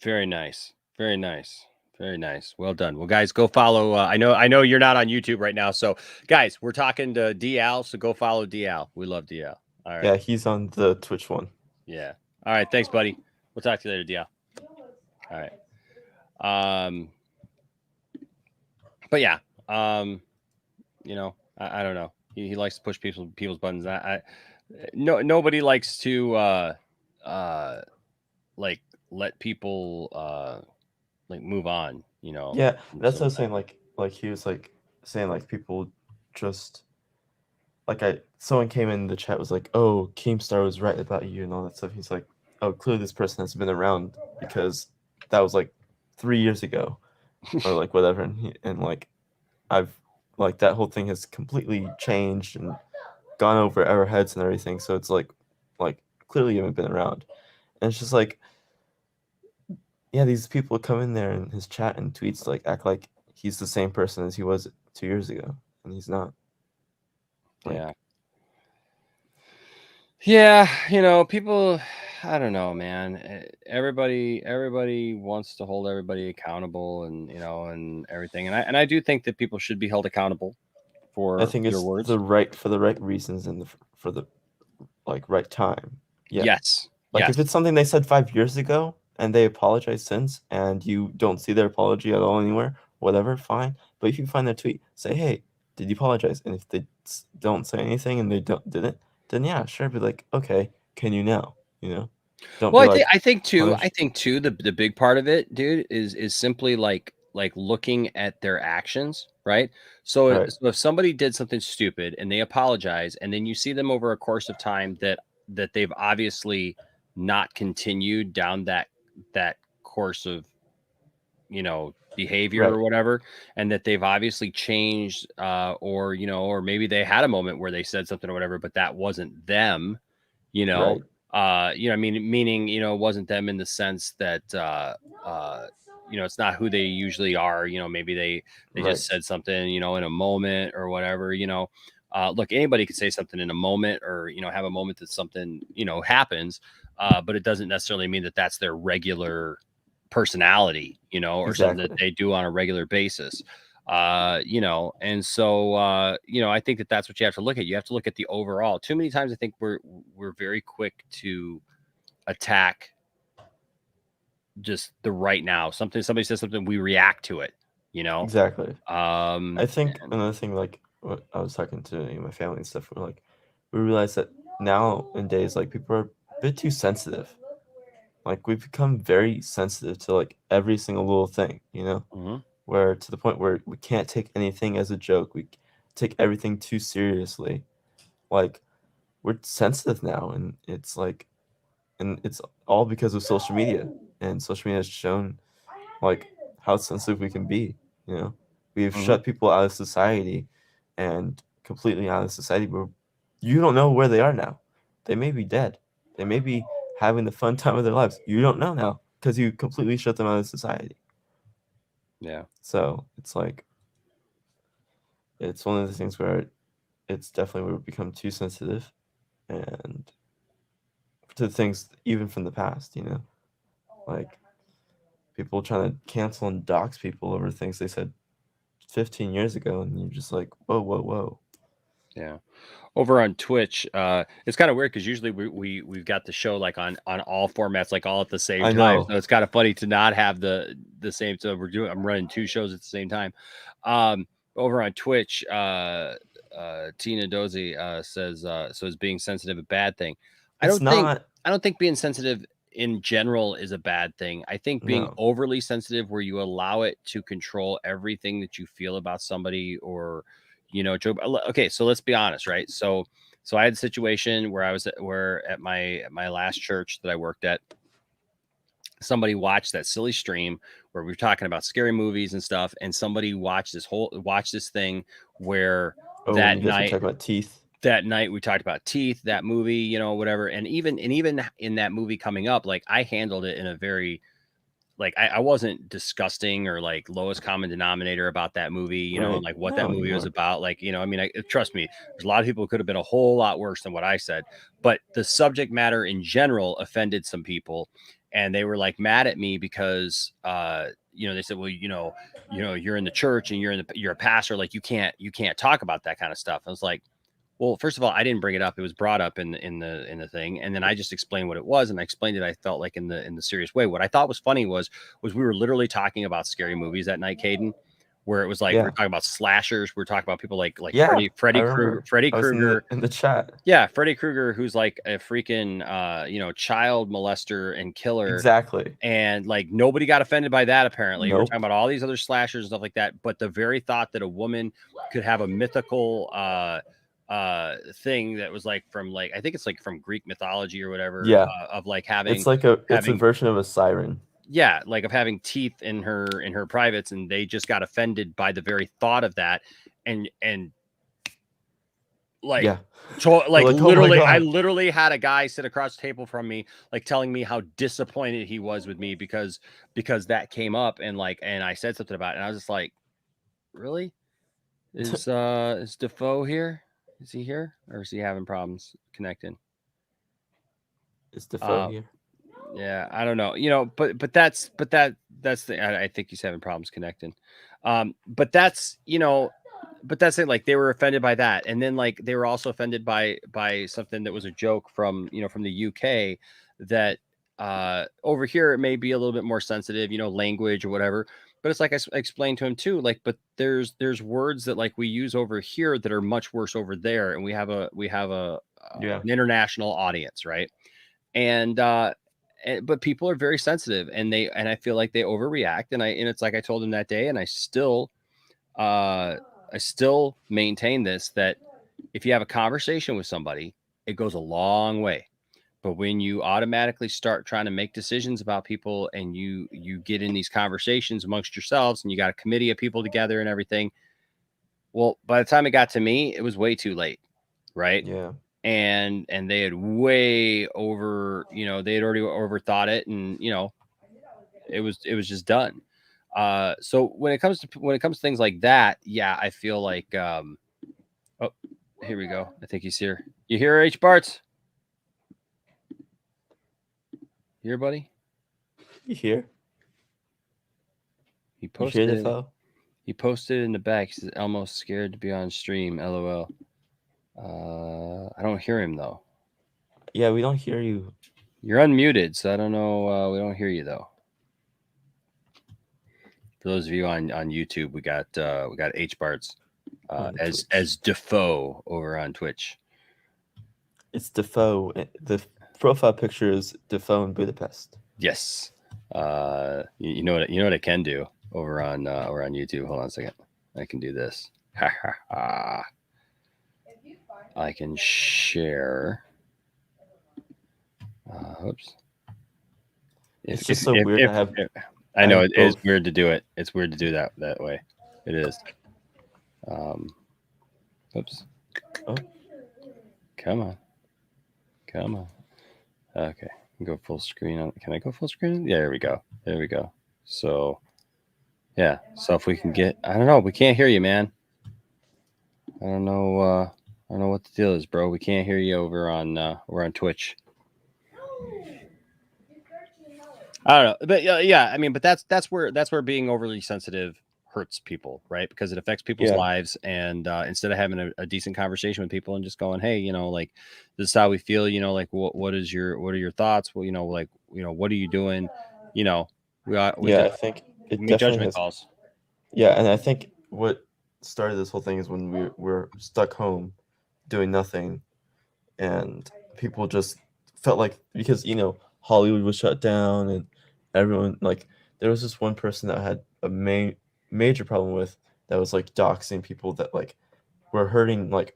Very nice. Very nice. Very nice. Well done. Well, guys, go follow. I know you're not on YouTube right now. So, guys, we're talking to DL. So go follow DL. We love DL. All right. Yeah, he's on the Twitch one. Yeah. All right. Thanks, buddy. We'll talk to you later, DL. All right. But yeah. You know, I don't know. He likes to push people's buttons. Nobody likes to like let people like move on, you know. Yeah, that's what I was saying. Like he was like saying like people just like someone came in the chat was like, oh, Keemstar was right about you and all that stuff. He's like, oh, clearly this person has been around because that was like 3 years ago or like whatever, and like I've like that whole thing has completely changed and gone over our heads and everything. So it's like clearly you haven't been around, and it's just like, yeah, these people come in there in his chat and tweets like act like he's the same person as he was 2 years ago, and he's not. Like, yeah, you know, people, I don't know, man. Everybody wants to hold everybody accountable, and you know, and everything. And I do think that people should be held accountable for I think their it's words. for the right reasons and for the like right time. Yeah. Yes. Like yes. if it's something they said 5 years ago and they apologize since, and you don't see their apology at all anywhere, whatever, fine. But if you find their tweet, say, hey, did you apologize? And if they don't say anything and they didn't, then yeah, sure, be like, okay, can you now? You know? Don't well, be I think too. punished. I think too. The big part of it, dude, is simply like looking at their actions, right? So, Right. so if somebody did something stupid and they apologize, and then you see them over a course of time that they've obviously not continued down that course of, you know, behavior Right. or whatever, and that they've obviously changed, or you know, or maybe they had a moment where they said something or whatever, but that wasn't them, you know. Right. You know, I mean, meaning, you know, it wasn't them in the sense that you know, it's not who they usually are. You know, maybe they Right. just said something, you know, in a moment or whatever, you know. Look, anybody could say something in a moment, or you know, have a moment that something, you know, happens, but it doesn't necessarily mean that that's their regular personality, you know, or something that Exactly. they do on a regular basis. You know, and so you know, I think that that's what you have to look at. You have to look at the overall. Too many times I think we're very quick to attack just the right now. Somebody says something, we react to it, you know. Exactly. Um I think another thing, like what I was talking to my family and stuff, we're like, we realize that now in days, like people are a bit too sensitive. Like we've become very sensitive to like every single little thing, you know, mhm. where to the point where we can't take anything as a joke. We take everything too seriously. Like we're sensitive now, and it's like, and it's all because of social media. And social media has shown like how sensitive we can be. You know, we've Mhm. shut people out of society, and completely out of society. Where you don't know where they are now. They may be dead. They may be having the fun time of their lives. You don't know now because you completely shut them out of society. Yeah. So it's like, it's one of the things where it's definitely where we become too sensitive, and to things even from the past. You know, like people trying to cancel and dox people over things they said 15 years ago, and you're just like, whoa, whoa, whoa. Yeah. Over on Twitch, it's kind of weird because usually we've got the show like on all formats, like all at the same I time. know. So it's kind of funny to not have the same. So I'm running two shows at the same time. Over on Twitch, Tina Dozy says, so is being sensitive a bad thing? It's not. I don't think being sensitive in general is a bad thing. I think being No. overly sensitive, where you allow it to control everything that you feel about somebody, or you know, Joe. Okay, so let's be honest, right? So I had a situation where I was at my last church that I worked at. Somebody watched that silly stream where we were talking about scary movies and stuff, and somebody watched this thing where Oh, when you guys were talking about teeth. that night we talked about teeth, that movie, you know, whatever. And even in that movie coming up, like I handled it in a very, like I wasn't disgusting or like lowest common denominator about that movie, you know, and Right. like what that No, movie you was weren't. about. Like, you know, I mean, trust me, there's a lot of people who could have been a whole lot worse than what I said, but the subject matter in general offended some people, and they were like mad at me because, you know, they said, well, you know, you're in the church and you're a pastor, like you can't talk about that kind of stuff. I was like, well, first of all, I didn't bring it up. It was brought up in the thing, and then I just explained what it was, and I explained it. I felt like in the serious way. What I thought was funny was we were literally talking about scary movies that night, Caden, where it was like we were Yeah. talking about slashers. We were talking about people like Yeah. I remember. Freddy I was Krueger. in the chat. Yeah, Freddy Krueger, who's like a freaking you know, child molester and killer. Exactly. And like nobody got offended by that. Apparently, we're Nope. talking about all these other slashers and stuff like that. But the very thought that a woman could have a mythical thing that was like from, like, I think it's like from Greek mythology or whatever, Yeah. of like It's like it's a having version of a siren. yeah, like of having teeth in her privates, and they just got offended by the very thought of that, and like, Yeah. so like Like, oh my literally, I God. literally had a guy sit across the table from me, like telling me how disappointed he was with me because that came up, and like, and I said something about it, and I was just like, really? Is Defoe here? Is he here, or is he having problems connecting? Is Defoe Uh, here? yeah, I don't know, you know, but that's the, I think he's having problems connecting. But that's, you know, but that's it. Like they were offended by that, and then like they were also offended by something that was a joke from, you know, from the UK, that over here it may be a little bit more sensitive, you know, language or whatever. But it's like I explained to him too, like, but there's words that like we use over here that are much worse over there, and we have a Yeah. an international audience, right? And but people are very sensitive, and I feel like they overreact, and it's like I told him that day, and uh I still maintain this, that if you have a conversation with somebody, it goes a long way. But when you automatically start trying to make decisions about people, and you get in these conversations amongst yourselves, and you got a committee of people together and everything, well, by the time it got to me, it was way too late, right? Yeah. And they had way over, you know, they had already overthought it, and you know, it was just done. So when it comes to things like that, yeah, I feel like oh, here we go. I think he's here. You here, H Barts? Here, buddy? You here? He You hear posted. Defoe? He posted in the back. He says, "Almost scared to be on stream." LOL. I don't hear him though. Yeah, we don't hear you. You're unmuted, so I don't know. We don't hear you though. For those of you on YouTube, we got H Barts On as Twitch. Defoe over on Twitch. It's Defoe. The profile picture is Defoe in Budapest. Yes. You know what I can do over on YouTube. Hold on a second. I can do this. Ha ha ha. I can share. Oops. It's just so weird to have. I know have it is both. weird to do it. It's weird to do that way. It is. Oops. Oh. Come on. Okay. Go full screen on. Can I go full screen? Yeah, there we go. So, yeah. So if we can get, I don't know. We can't hear you, man. I don't know. I don't know what the deal is, bro. We can't hear you over on Twitch. I don't know, but yeah. I mean, but that's where being overly sensitive hurts people, right? Because it affects people's lives, and instead of having a decent conversation with people and just going, hey, like this is how we feel, like what are your thoughts? Well, what are you doing? We I think it make definitely judgment has. calls. Yeah, and I think what started this whole thing is when we were stuck home doing nothing, and people just felt like, because Hollywood was shut down and everyone, like, there was this one person that I had a major problem with, that was like doxing people that like were hurting, like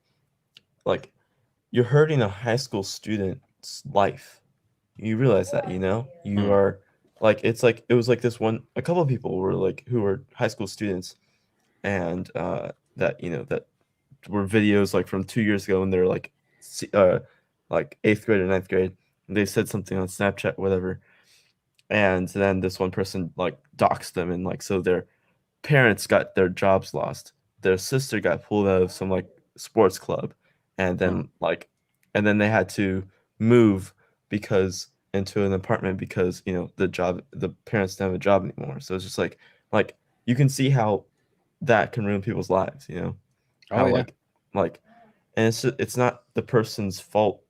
you're hurting a high school student's life. You realize that, you are like, it's like, it was like this one, a couple of people were like, who were high school students, and that that were videos like from 2 years ago, and they're like 8th grade or 9th grade, and they said something on Snapchat, whatever, and then this one person like doxed them, and like, so their parents got their jobs lost, their sister got pulled out of some like sports club, and then then they had to move because into an apartment because the parents don't have a job anymore. So it's just like you can see how that can ruin people's lives, how and it's not the person's fault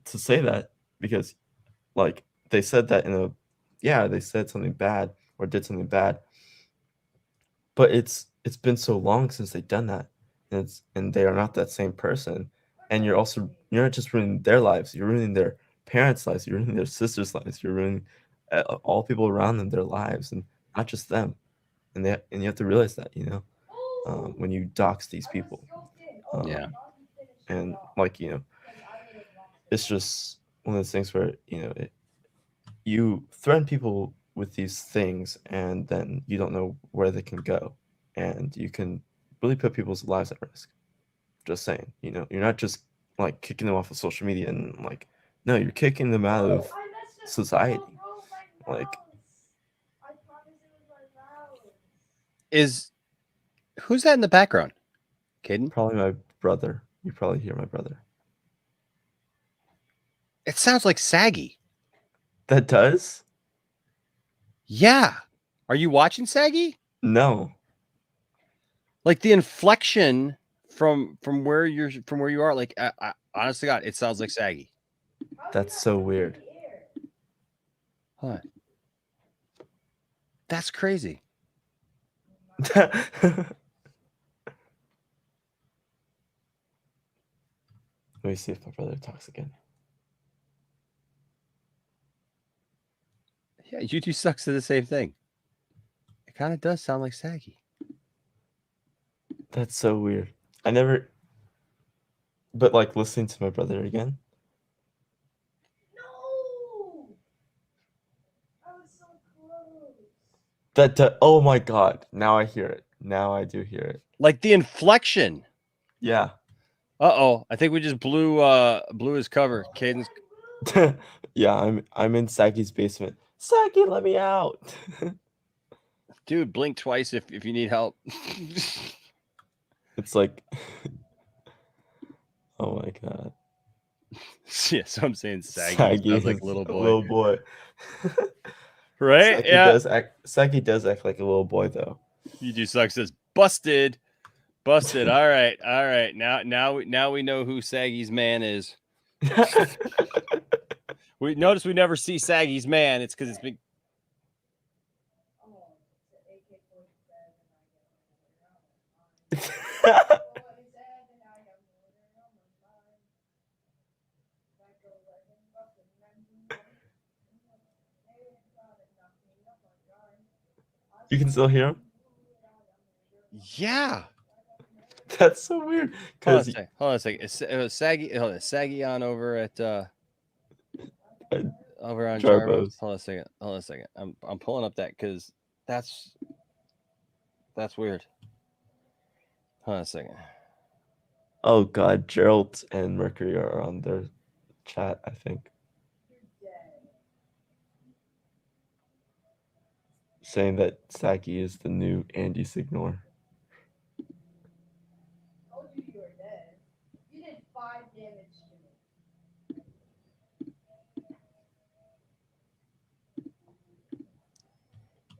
to say that, because like they said that they said something bad or did something bad, but it's been so long since they've done that, and they are not that same person, and you're not just ruining their lives, you're ruining their parents' lives, you're ruining their sisters' lives, you're ruining all people around them, their lives, and not just them, and you have to realize that, when you dox these people, and it's just one of those things where you threaten people with these things, and then you don't know where they can go, and you can really put people's lives at risk. Just saying, you're not just like kicking them off of social media, and like, no, you're kicking them out of society. Like, Who's that in the background? Caden? Probably my brother. You probably hear my brother. It sounds like Saggy. That does? Yeah. Are you watching Saggy? No. Like the inflection from where you are, like I, honest to God, it sounds like Saggy. That's so weird. Huh. That's crazy. Let me see if my brother talks again. Yeah, you two sucks to the same thing. It kind of does sound like Saggy. That's so weird. I never. But like listening to my brother again. No! I was so close. Oh my god! Now I hear it. Now I do hear it. Like the inflection. Yeah. Uh-oh. I think we just blew his cover. Caden's. Yeah, I'm in Saggy's basement. Saggy, let me out. Dude, blink twice if you need help. It's like, oh my god. Yeah, so I'm saying Saggy sounds like little boy. Little boy. Right? Saki Yeah. does act like a little boy though. You do suck says busted. Busted. All right. All right. Now we know who Saggy's man is. We notice we never see Saggy's man. It's because it's been You can still hear him? yeah. That's so weird. Hold Because on a second. It was Saggy. Hold on. Saggy on over at over on Jarbo's. Jarbo's. Hold on a second. I'm pulling up that because that's weird. Hold on a second. Oh god, Gerald and Mercury are on their chat, I think. Saying that Saki is the new Andy Signor. Told you you were dead. You did 5 damage to me.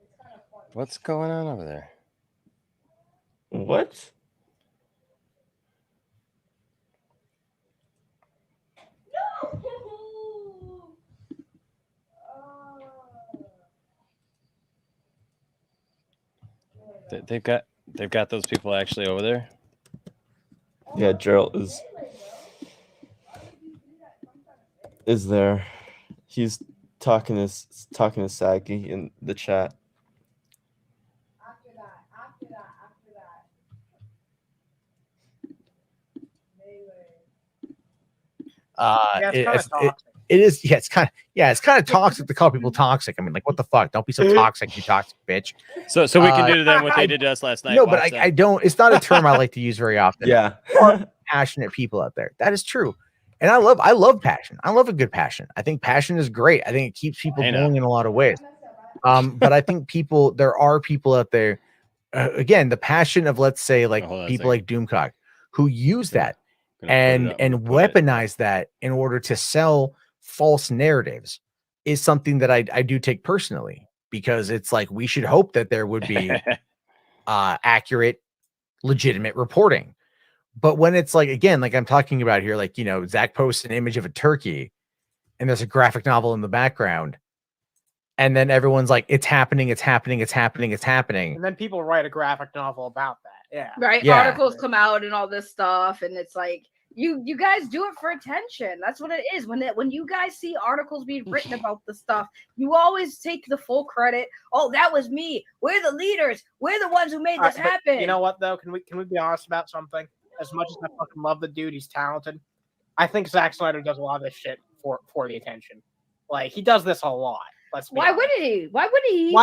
It's kind of funny. What's going on over there? What? They've got those people actually over there. Yeah, Gerald is there. He's talking to Saki in the chat. After that. Melee. It's kind of toxic. It is. Yeah, it's kind of toxic to call people toxic. I mean, like, what the fuck? Don't be so toxic, you toxic bitch. So we can do to them what they did to us last night. No, but Watch I them. don't. It's not a term I like to use very often. Yeah. Passionate people out there. That is true. And I love passion. I love a good passion. I think passion is great. I think it keeps people going in a lot of ways. But I think there are people out there, again, the passion of, let's say, like people like Doomcock, who use that and weaponize that in order to sell false narratives is something that I do take personally, because it's like, we should hope that there would be accurate, legitimate reporting. But when it's like, again, like I'm talking about here, like, Zach posts an image of a turkey and there's a graphic novel in the background, and then everyone's like, it's happening. And then people write a graphic novel about that. Yeah. Right? Yeah. Articles come out and all this stuff, and it's like, you guys do it for attention. That's what it is. When you guys see articles being written about the stuff, you always take the full credit. Oh, that was me. We're the leaders. We're the ones who made this happen. You know what though? Can we be honest about something? As much as I fucking love the dude, he's talented. I think Zack Snyder does a lot of this shit for the attention. Like, he does this a lot. Why wouldn't he? Why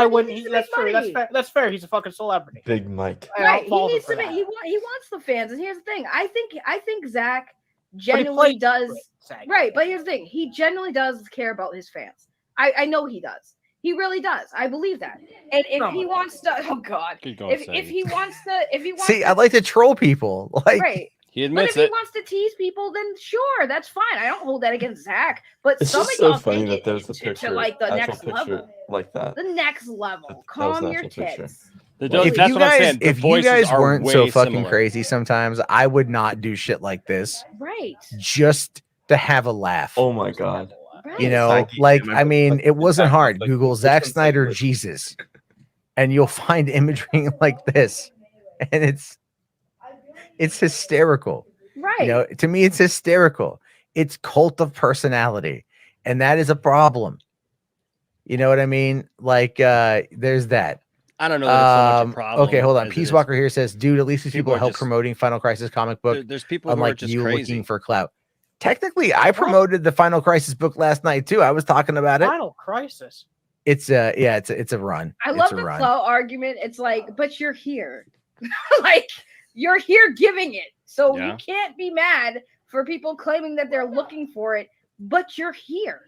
wouldn't he? That's true. That's fair. He's a fucking celebrity. Big Mike. Right. He needs to. He wants the fans. And here's the thing. I think Zach genuinely does. Right. But here's the thing. He genuinely does care about his fans. I know he does. He really does. I believe that. And if he wants to, oh god, if he wants to, see, I'd like to troll people. Like, right. He admits but if he wants to tease people, then sure, that's fine. I don't hold that against Zach. But It's some just of y'all so funny take that it there's a picture, to like the actual next picture level. like that. The next level. That was Calm an your actual picture. tits. if you guys weren't so fucking crazy sometimes, I would not do shit like this. Right. Just to have a laugh. Oh my god. Right. I mean, it wasn't hard. Google Zack Snyder Jesus, and you'll find imagery like this, and it's hysterical. Right. To me, it's hysterical. It's cult of personality, and that is a problem. You know what I mean? Like, there's that. I don't know that it's so much a problem. Okay, hold on. Peace Walker here says, dude, at least these people help promoting Final Crisis comic book. There's people who are unlike just you crazy. looking for clout. Technically, I promoted the Final Crisis book last night too. I was talking about it. Final Crisis. It's a run. I love the clout argument. It's like, but you're here. Like, you're here giving it. So you can't be mad for people claiming that they're looking for it, but you're here.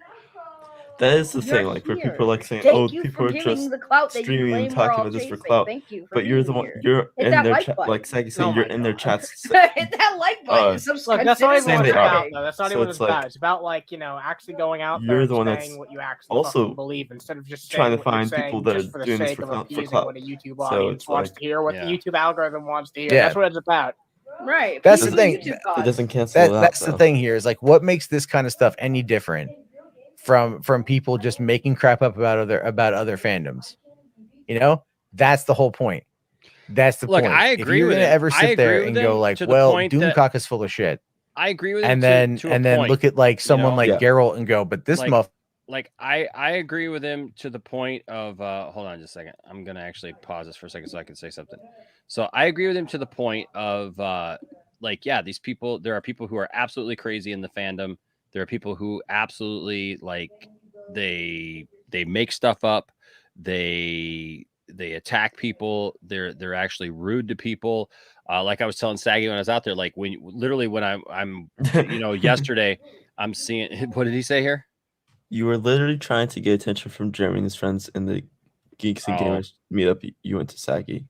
That is the You're thing, like where here. people are like saying, Thank "Oh, you people for are giving just the clout that you streaming and claim we're talking all about this for chasing. clout." Thank you for But you're the being one, here. you're Hit in that their like chat, button. like Saggy saying, Oh you're my in their God. chats. Hit that like button. Look, that's not even Saying what they it's are. about, though. That's not So even what it's it's about. like It's about, like, you know, actually going out there you're and the one saying that's what you actually also fucking believe instead of just trying saying to what you're find people saying that are just for the doing this sake for of clout. appeasing what a YouTube So audience it's wants like, to hear, what Yeah. the YouTube algorithm wants to hear. Yeah. That's what it's about. Right. That's People the do thing. YouTube it gods. doesn't cancel it out. That's the though. thing here is like what makes this kind of stuff any different from people just making crap up about other fandoms. You know, that's the whole point. That's the Look, point. I If agree you're with gonna him. ever I sit there agree with and go him like, to the well, point that Doomcock is full of shit, I agree with him and then to a point. look at like someone know? like Yeah. Geralt and go, but this Like I agree with him to the point of hold on just a second. I'm gonna actually pause this for a second so I can say something. So I agree with him to the point of like, yeah, these people, there are people who are absolutely crazy in the fandom. There are people who absolutely like they make stuff up, they attack people, they're actually rude to people. Like I was telling Saggy when I was out there, like when I'm you know, yesterday I'm seeing what did he say here? You were literally trying to get attention from Jeremy and his friends in the Geeks and Oh. Gamers meetup. You went to Saggy.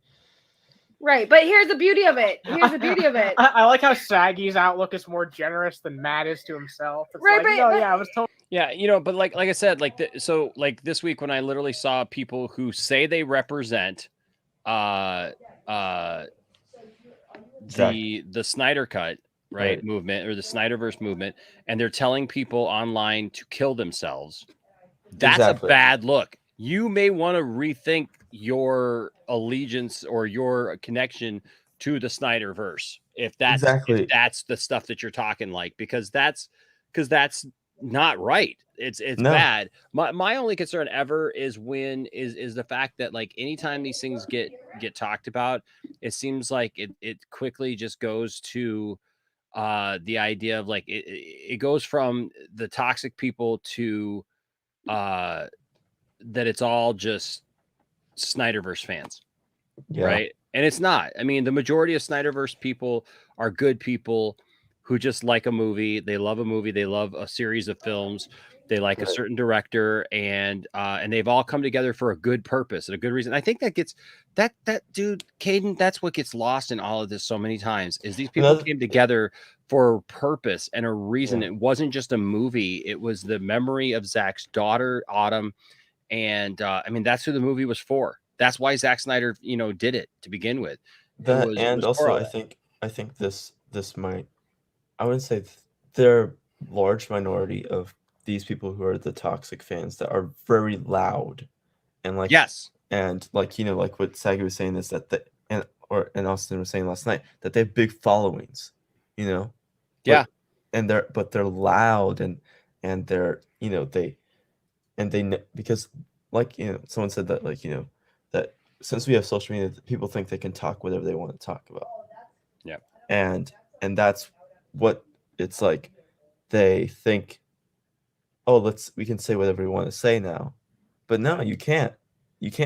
Right, but here's the beauty of it. Here's the beauty of it. I like how Saggy's outlook is more generous than Matt is to himself. It's Right, like, but- no, yeah, I was told. Yeah, you know, but like I said, like so like this week when I literally saw people who say they represent the Snyder Cut right movement or the Snyderverse movement, and they're telling people online to kill themselves. That's Exactly. a bad look. You may want to rethink your allegiance or your connection to the Snyderverse if that's Exactly. if that's the stuff that you're talking like, because that's not right. It's No. bad. My only concern ever is when is the fact that like anytime these things get talked about, it seems like it quickly just goes to the idea of like it goes from the toxic people to that it's all just Snyderverse fans. Yeah. Right. And it's not. I mean, the majority of Snyderverse people are good people who just like a movie. They love a movie. They love a series of films. They like a certain director, and they've all come together for a good purpose and a good reason. I think that gets that dude, Caden, that's what gets lost in all of this so many times is these people came together for a purpose and a reason. Yeah. It wasn't just a movie. It was the memory of Zach's daughter, Autumn. And I mean, that's who the movie was for. That's why Zack Snyder, you know, did it to begin with. Also, I think this might, I wouldn't say there are large minority of these people who are the toxic fans that are very loud, and like yes, and like you know like what Saggy was saying is that and Austin was saying last night that they have big followings, you know, yeah, and they're loud and they're you know they because like you know someone said that like you know that since we have social media people think they can talk whatever they want to talk about. Yeah. And that's what it's like. They think, oh, we can say whatever we want to say now. But no, you can't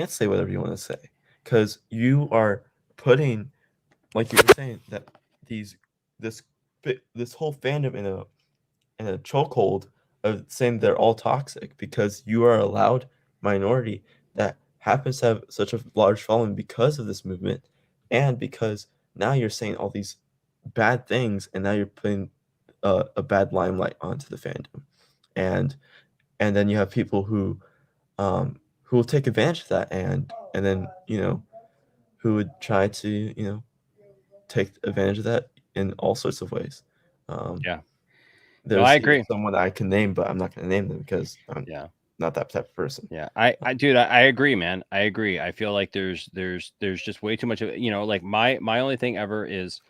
say whatever you want to say because you are putting, like you were saying, that this whole fandom in a chokehold of saying they're all toxic because you are a loud minority that happens to have such a large following because of this movement, and because now you're saying all these bad things, and now you're putting a bad limelight onto the fandom, and then you have people who will take advantage of that, and then you know who would try to you know take advantage of that in all sorts of ways. Yeah. There's I agree. Someone I can name, but I'm not going to name them because I'm not that type of person. Yeah, I agree, man. I agree. I feel like there's just way too much of, you know, like my only thing ever is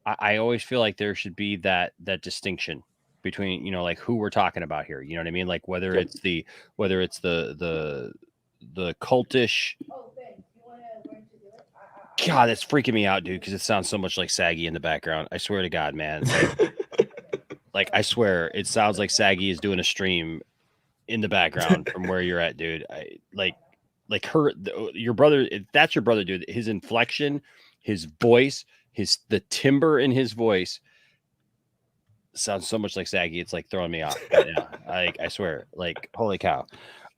I always feel like there should be that distinction between, you know, like who we're talking about here. You know what I mean? Like whether it's the cultish. God, that's freaking me out, dude, because it sounds so much like Saggy in the background. I swear to God, man. Like I swear, it sounds like Saggy is doing a stream in the background from where you're at, dude. Your brother, if that's your brother, dude, his inflection, his voice, the timbre in his voice sounds so much like saggy. It's like throwing me off. But yeah, I swear, like holy cow.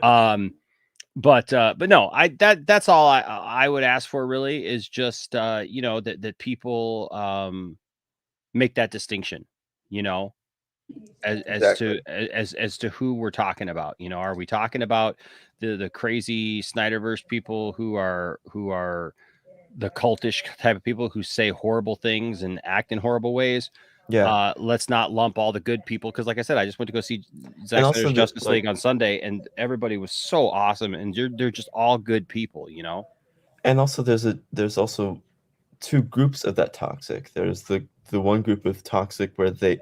But no, that's all I would ask for really is just that people make that distinction, as Exactly. as to who we're talking about. Are we talking about the crazy Snyderverse people who are the cultish type of people who say horrible things and act in horrible ways? Yeah. Let's not lump all the good people, because like I said, I just went to go see Zack And also Snyder's the Justice League on Sunday, and everybody was so awesome, and they're just all good people, and also there's also two groups of that toxic. There's the one group of toxic where they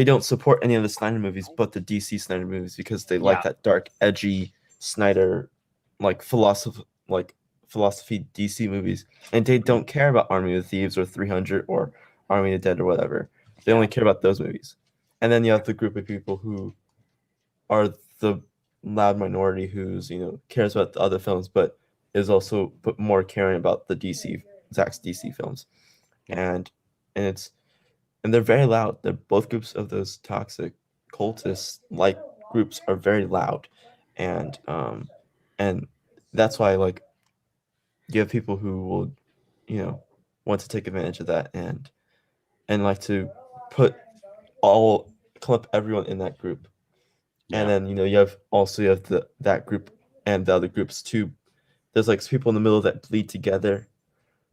don't support any of the Snyder movies but the DC Snyder movies because they like that dark, edgy Snyder philosophy DC movies, and they don't care about Army of Thieves or 300 or Army of the Dead or whatever. They only care about those movies. And then you have the group of people who are the loud minority who's cares about the other films but is also more caring about the Zack's DC films. And they're very loud. They're both groups of those toxic cultists groups are very loud, and that's why you have people who will want to take advantage of that and like to clump everyone in that group. And then you have that group and the other groups too. There's people in the middle that bleed together,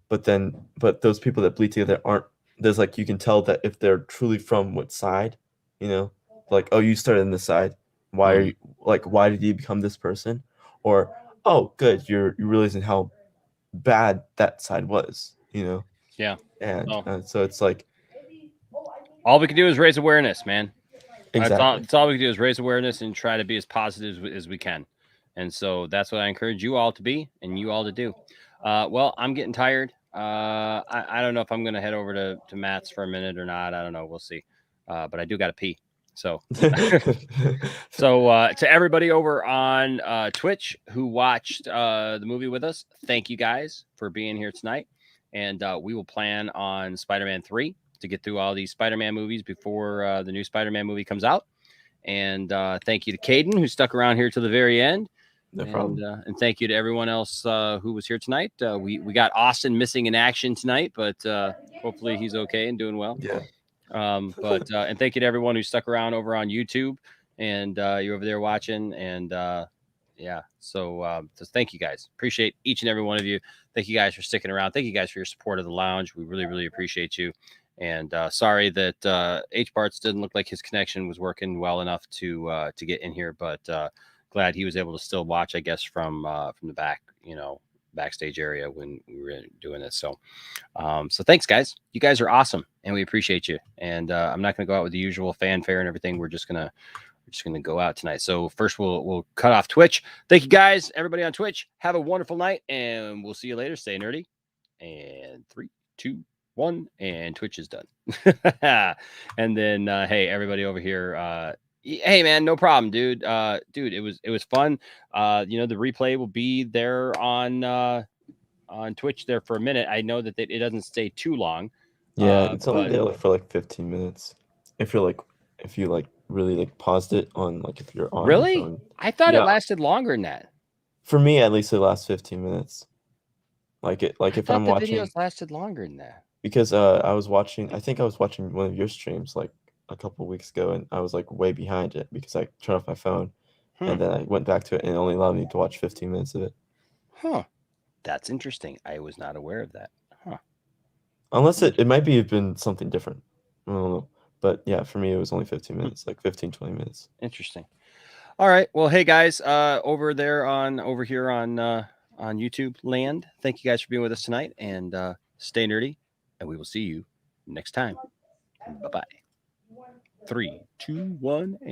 but those people that bleed together aren't. There's you can tell that if they're truly from what side, oh, you started on this side. Why are you why did you become this person? Or oh, good, you're realizing how bad that side was. Yeah. And so it's all we can do is raise awareness, man. Exactly. That's all we can do is raise awareness and try to be as positive as we can. And so that's what I encourage you all to be and you all to do. Well, I'm getting tired. I don't know if I'm going to head over to Matt's for a minute or not. I don't know. We'll see. But I do got to pee. So, to everybody over on Twitch who watched the movie with us, thank you guys for being here tonight. And we will plan on Spider-Man 3 to get through all these Spider-Man movies before the new Spider-Man movie comes out. And thank you to Caden, who stuck around here to the very end. No problem. And thank you to everyone else who was here tonight. We got Austin missing in action tonight, but hopefully he's okay and doing well. Yeah. But and thank you to everyone who stuck around over on YouTube and you're over there watching. And so thank you guys. Appreciate each and every one of you. Thank you guys for sticking around. Thank you guys for your support of the lounge. We really, really appreciate you. And sorry that H Parts didn't look like his connection was working well enough to get in here, but glad he was able to still watch, I guess, from the back, backstage area when we were doing this. So thanks, guys. You guys are awesome, and we appreciate you. And I'm not going to go out with the usual fanfare and everything. We're just gonna go out tonight. So first we'll cut off Twitch. Thank you guys, everybody on Twitch. Have a wonderful night, and we'll see you later. Stay nerdy. And 3, 2, 1, and Twitch is done. And then hey, everybody over here, hey man, no problem, dude. Dude, it was fun. The replay will be there on Twitch there for a minute. I know that it doesn't stay too long. Yeah, it's only there for 15 minutes. If you really paused it on if you're on your really phone. I thought it lasted longer than that. For me, at least, it lasts 15 minutes. If I'm watching, videos lasted longer than that. Because I think I was watching one of your streams a couple weeks ago, and I was way behind it because I turned off my phone, and then I went back to it, and it only allowed me to watch 15 minutes of it. Huh. That's interesting. I was not aware of that. Huh. Unless it might be been something different. I don't know. But yeah, for me, it was only 15 minutes, 15, 20 minutes. Interesting. All right. Well, hey guys, over here on YouTube land, thank you guys for being with us tonight, and stay nerdy, and we will see you next time. Bye-bye. 3, 2, 1.